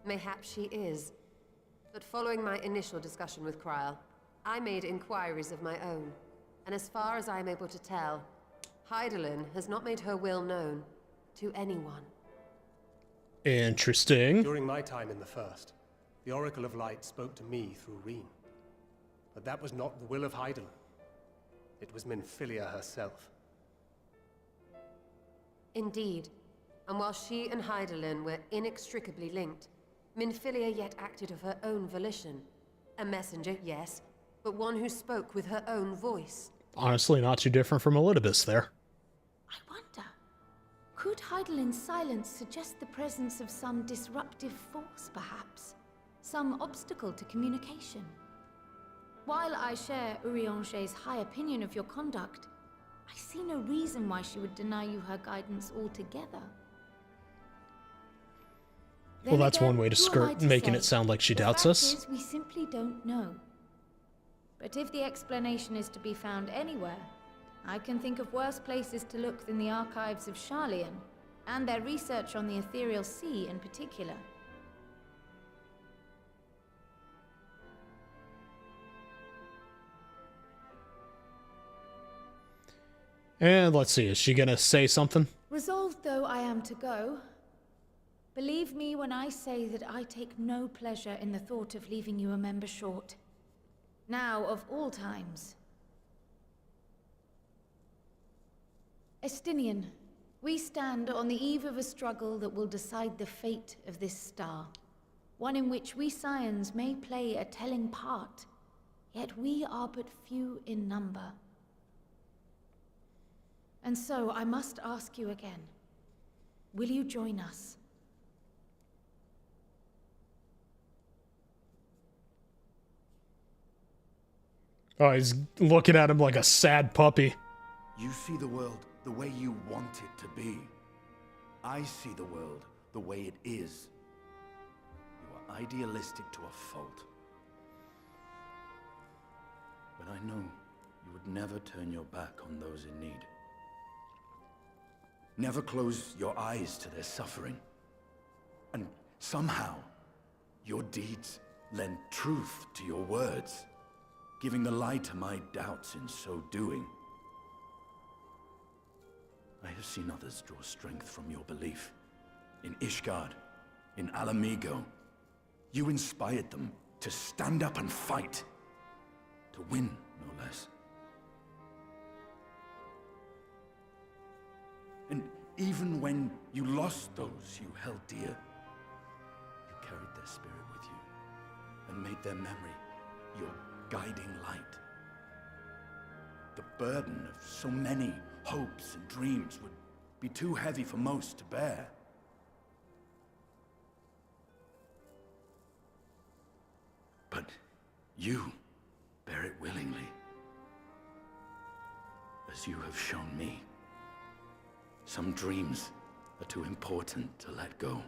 Mayhap she is. But following my initial discussion with Krile, I made inquiries of my own. And as far as I am able to tell, Hydaelyn has not made her will known to anyone. Interesting. During my time in the First, the Oracle of Light spoke to me through Reen. But that was not the will of Hydaelyn. It was Minfilia herself. Indeed. And while she and Hydaelyn were inextricably linked, Minfilia yet acted of her own volition. A messenger, yes, but one who spoke with her own voice. Honestly, not too different from Elidibus there. I wonder, could Hydaelyn's silence suggest the presence of some disruptive force, perhaps? Some obstacle to communication? While I share Urianger's high opinion of your conduct, I see no reason why she would deny you her guidance altogether. Well, that's one way to skirt making it sound like she doubts us. The fact is, we simply don't know. But if the explanation is to be found anywhere, I can think of worse places to look than the archives of Sharlayan, and their research on the Ethereal Sea in particular. And let's see, is she gonna say something? Resolved though I am to go, believe me when I say that I take no pleasure in the thought of leaving you a member short. Now, of all times. Estinian, we stand on the eve of a struggle that will decide the fate of this star. One in which we Scions may play a telling part, yet we are but few in number. And so I must ask you again, will you join us? Oh, he's looking at him like a sad puppy. You see the world the way you want it to be. I see the world the way it is. You are idealistic to a fault. But I know you would never turn your back on those in need. Never close your eyes to their suffering. And somehow, your deeds lend truth to your words, giving the lie to my doubts in so doing. I have seen others draw strength from your belief. In Ishgard, in Alamigo, you inspired them to stand up and fight. To win, no less. And even when you lost those you held dear, you carried their spirit with you. and made their memory your guiding light. The burden of so many hopes and dreams would be too heavy for most to bear. But you bear it willingly, as you have shown me. Some dreams are too important to let go.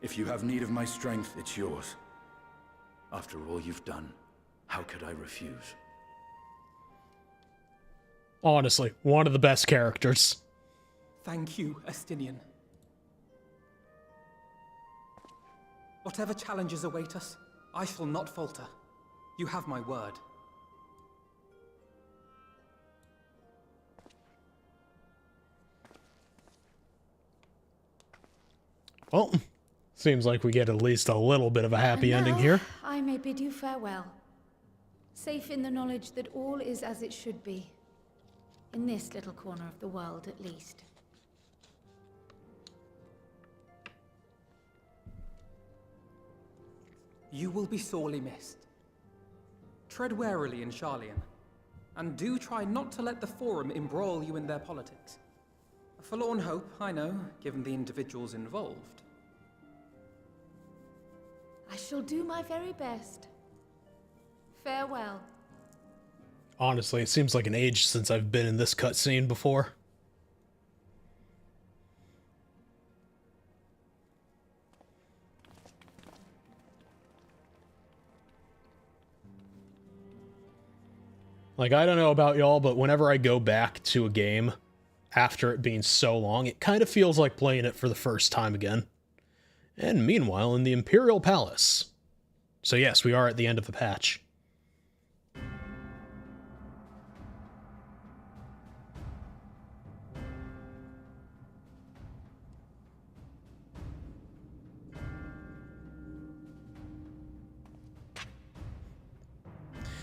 If you have need of my strength, it's yours. After all you've done, how could I refuse? Honestly, one of the best characters. Thank you, Estinian. Whatever challenges await us, I shall not falter. You have my word. Well, seems like we get at least a little bit of a happy ending here. I may bid you farewell. Safe in the knowledge that all is as it should be. In this little corner of the world, at least. You will be sorely missed. Tread warily in Sharlayan, and do try not to let the Forum embroil you in their politics. A forlorn hope, I know, given the individuals involved. I shall do my very best. Farewell. Honestly, it seems like an age since I've been in this cutscene before. Like, I don't know about y'all, but whenever I go back to a game after it being so long, it kind of feels like playing it for the first time again. And meanwhile, in the Imperial Palace. So yes, we are at the end of the patch.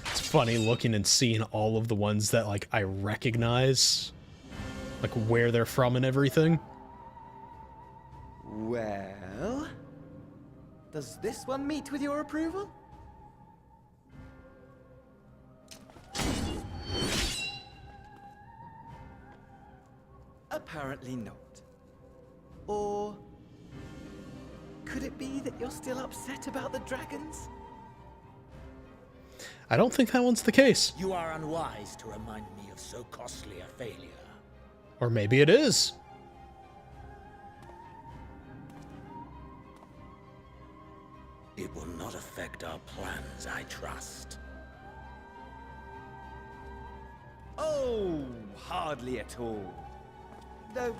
Funny looking and seeing all of the ones that, like, I recognize, like, where they're from and everything. Well, does this one meet with your approval? Apparently not. Or could it be that you're still upset about the dragons? I don't think that one's the case. You are unwise to remind me of so costly a failure. Or maybe it is. It will not affect our plans, I trust. Oh, hardly at all. Though,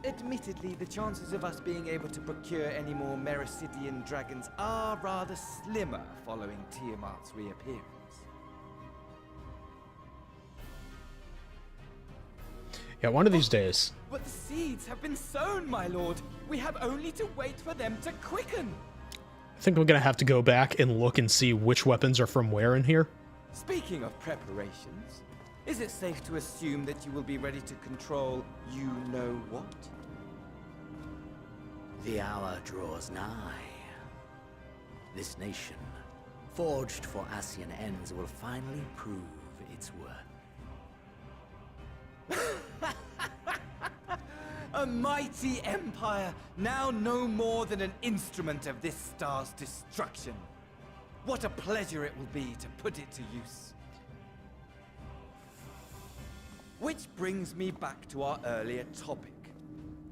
admittedly, the chances of us being able to procure any more Mericidian dragons are rather slimmer following Tiamat's reappearance. Yeah, one of these days. But the seeds have been sown, my lord. We have only to wait for them to quicken. I think we're gonna have to go back and look and see which weapons are from where in here. Speaking of preparations, is it safe to assume that you will be ready to control you-know-what? The hour draws nigh. This nation, forged for Ascian ends, will finally prove its worth. A mighty empire, now no more than an instrument of this star's destruction. What a pleasure it will be to put it to use. Which brings me back to our earlier topic.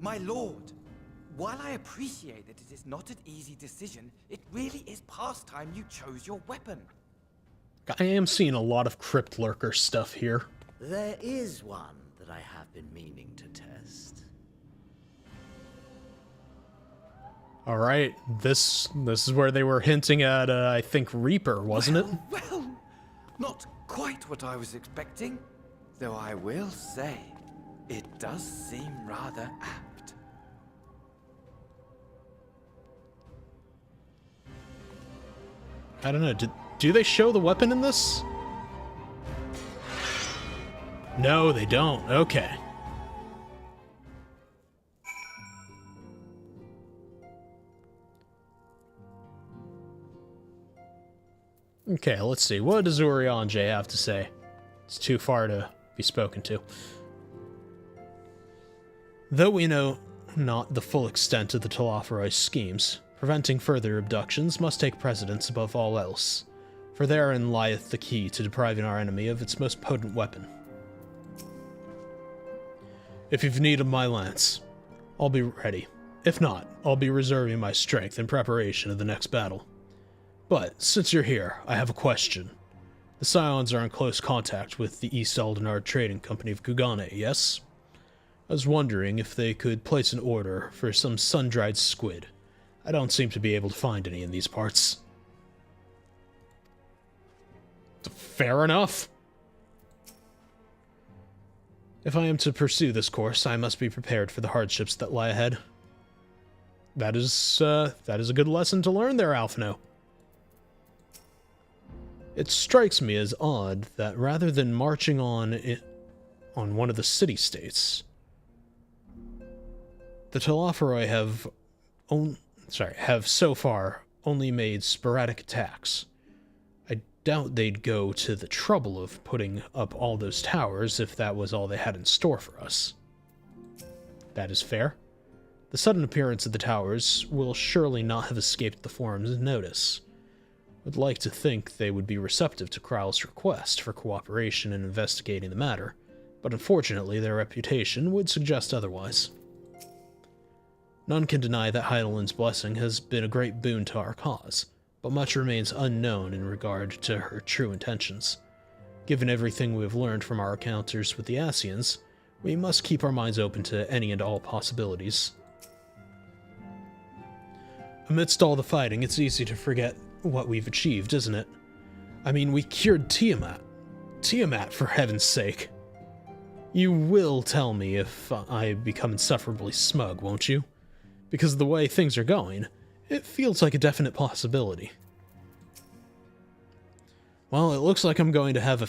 My lord, while I appreciate that it is not an easy decision, it really is past time you chose your weapon. I am seeing a lot of Crypt Lurker stuff here. There is one that I have been meaning to test. All right, this is where they were hinting at, I think, Reaper, wasn't it? Well, not quite what I was expecting. Though I will say, it does seem rather apt. I don't know, do they show the weapon in this? No, they don't. Okay. Okay, let's see. What does Eorzea have to say? It's too far to be spoken to. Though we know not the full extent of the Telophoroi schemes, preventing further abductions must take precedence above all else, for therein lieth the key to depriving our enemy of its most potent weapon. If you've need of my lance, I'll be ready. If not, I'll be reserving my strength in preparation of the next battle. But, since you're here, I have a question. The Scions are in close contact with the East Eldenard Trading Company of Gugane, yes? I was wondering if they could place an order for some sun-dried squid. I don't seem to be able to find any in these parts. Fair enough. If I am to pursue this course, I must be prepared for the hardships that lie ahead. That is a good lesson to learn there, Alphino. It strikes me as odd that rather than marching on one of the city-states, the Telophoroi have so far only made sporadic attacks. I doubt they'd go to the trouble of putting up all those towers if that was all they had in store for us. That is fair. The sudden appearance of the towers will surely not have escaped the Forum's notice. I'd like to think they would be receptive to Kryl's request for cooperation in investigating the matter, but unfortunately their reputation would suggest otherwise. None can deny that Heidelin's blessing has been a great boon to our cause, but much remains unknown in regard to her true intentions. Given everything we have learned from our encounters with the Ascians, we must keep our minds open to any and all possibilities. Amidst all the fighting, it's easy to forget what we've achieved, isn't it? I mean, we cured Tiamat. Tiamat, for heaven's sake. You will tell me if I become insufferably smug, won't you? Because of the way things are going, it feels like a definite possibility. Well, it looks like I'm going to have a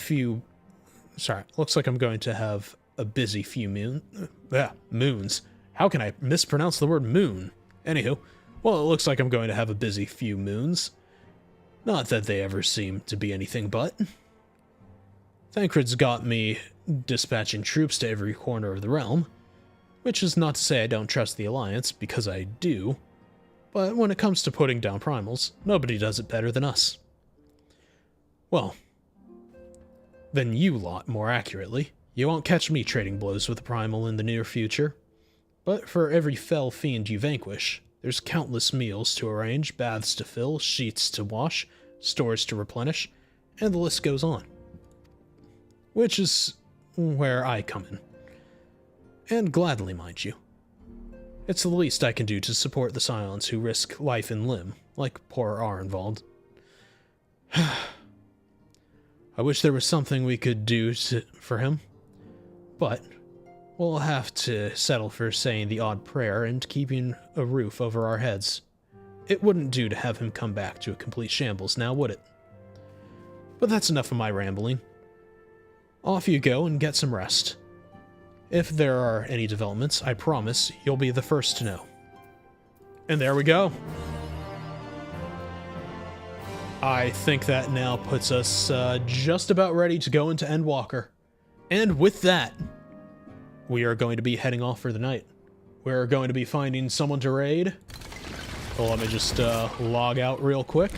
busy few moons. How can I mispronounce the word moon? Anywho, well, it looks like I'm going to have a busy few moons. Not that they ever seem to be anything but. Thancred's got me dispatching troops to every corner of the realm, which is not to say I don't trust the Alliance, because I do, but when it comes to putting down primals, nobody does it better than us. Well, than you lot, more accurately. You won't catch me trading blows with a primal in the near future, but for every fell fiend you vanquish, there's countless meals to arrange, baths to fill, sheets to wash, stores to replenish, and the list goes on. Which is where I come in. And gladly, mind you. It's the least I can do to support the Scions who risk life and limb, like poor Arenvald. I wish there was something we could do for him, but we'll have to settle for saying the odd prayer and keeping a roof over our heads. It wouldn't do to have him come back to a complete shambles now, would it? But that's enough of my rambling. Off you go and get some rest. If there are any developments, I promise you'll be the first to know. And there we go. I think that now puts us just about ready to go into Endwalker. And with that, we are going to be heading off for the night. We're going to be finding someone to raid. Well, let me just log out real quick.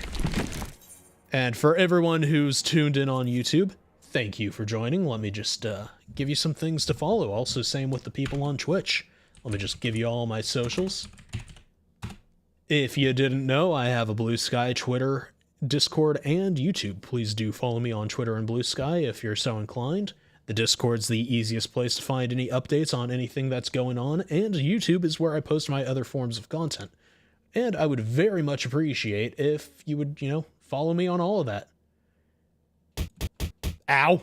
And for everyone who's tuned in on YouTube, thank you for joining. Let me just give you some things to follow. Also, same with the people on Twitch. Let me just give you all my socials. If you didn't know, I have a Blue Sky, Twitter, Discord, and YouTube. Please do follow me on Twitter and Blue Sky if you're so inclined. The Discord's the easiest place to find any updates on anything that's going on, and YouTube is where I post my other forms of content. And I would very much appreciate if you would, follow me on all of that. Ow!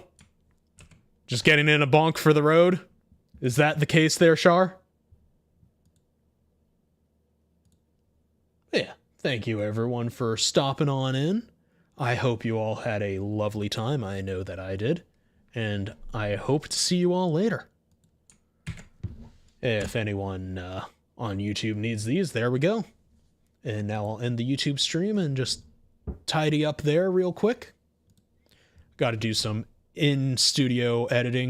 Just getting in a bonk for the road? Is that the case there, Shar? Yeah, thank you everyone for stopping on in. I hope you all had a lovely time. I know that I did. And I hope to see you all later. If anyone on YouTube needs these, there we go. And now I'll end the YouTube stream and just tidy up there real quick. Got to do some in-studio editing.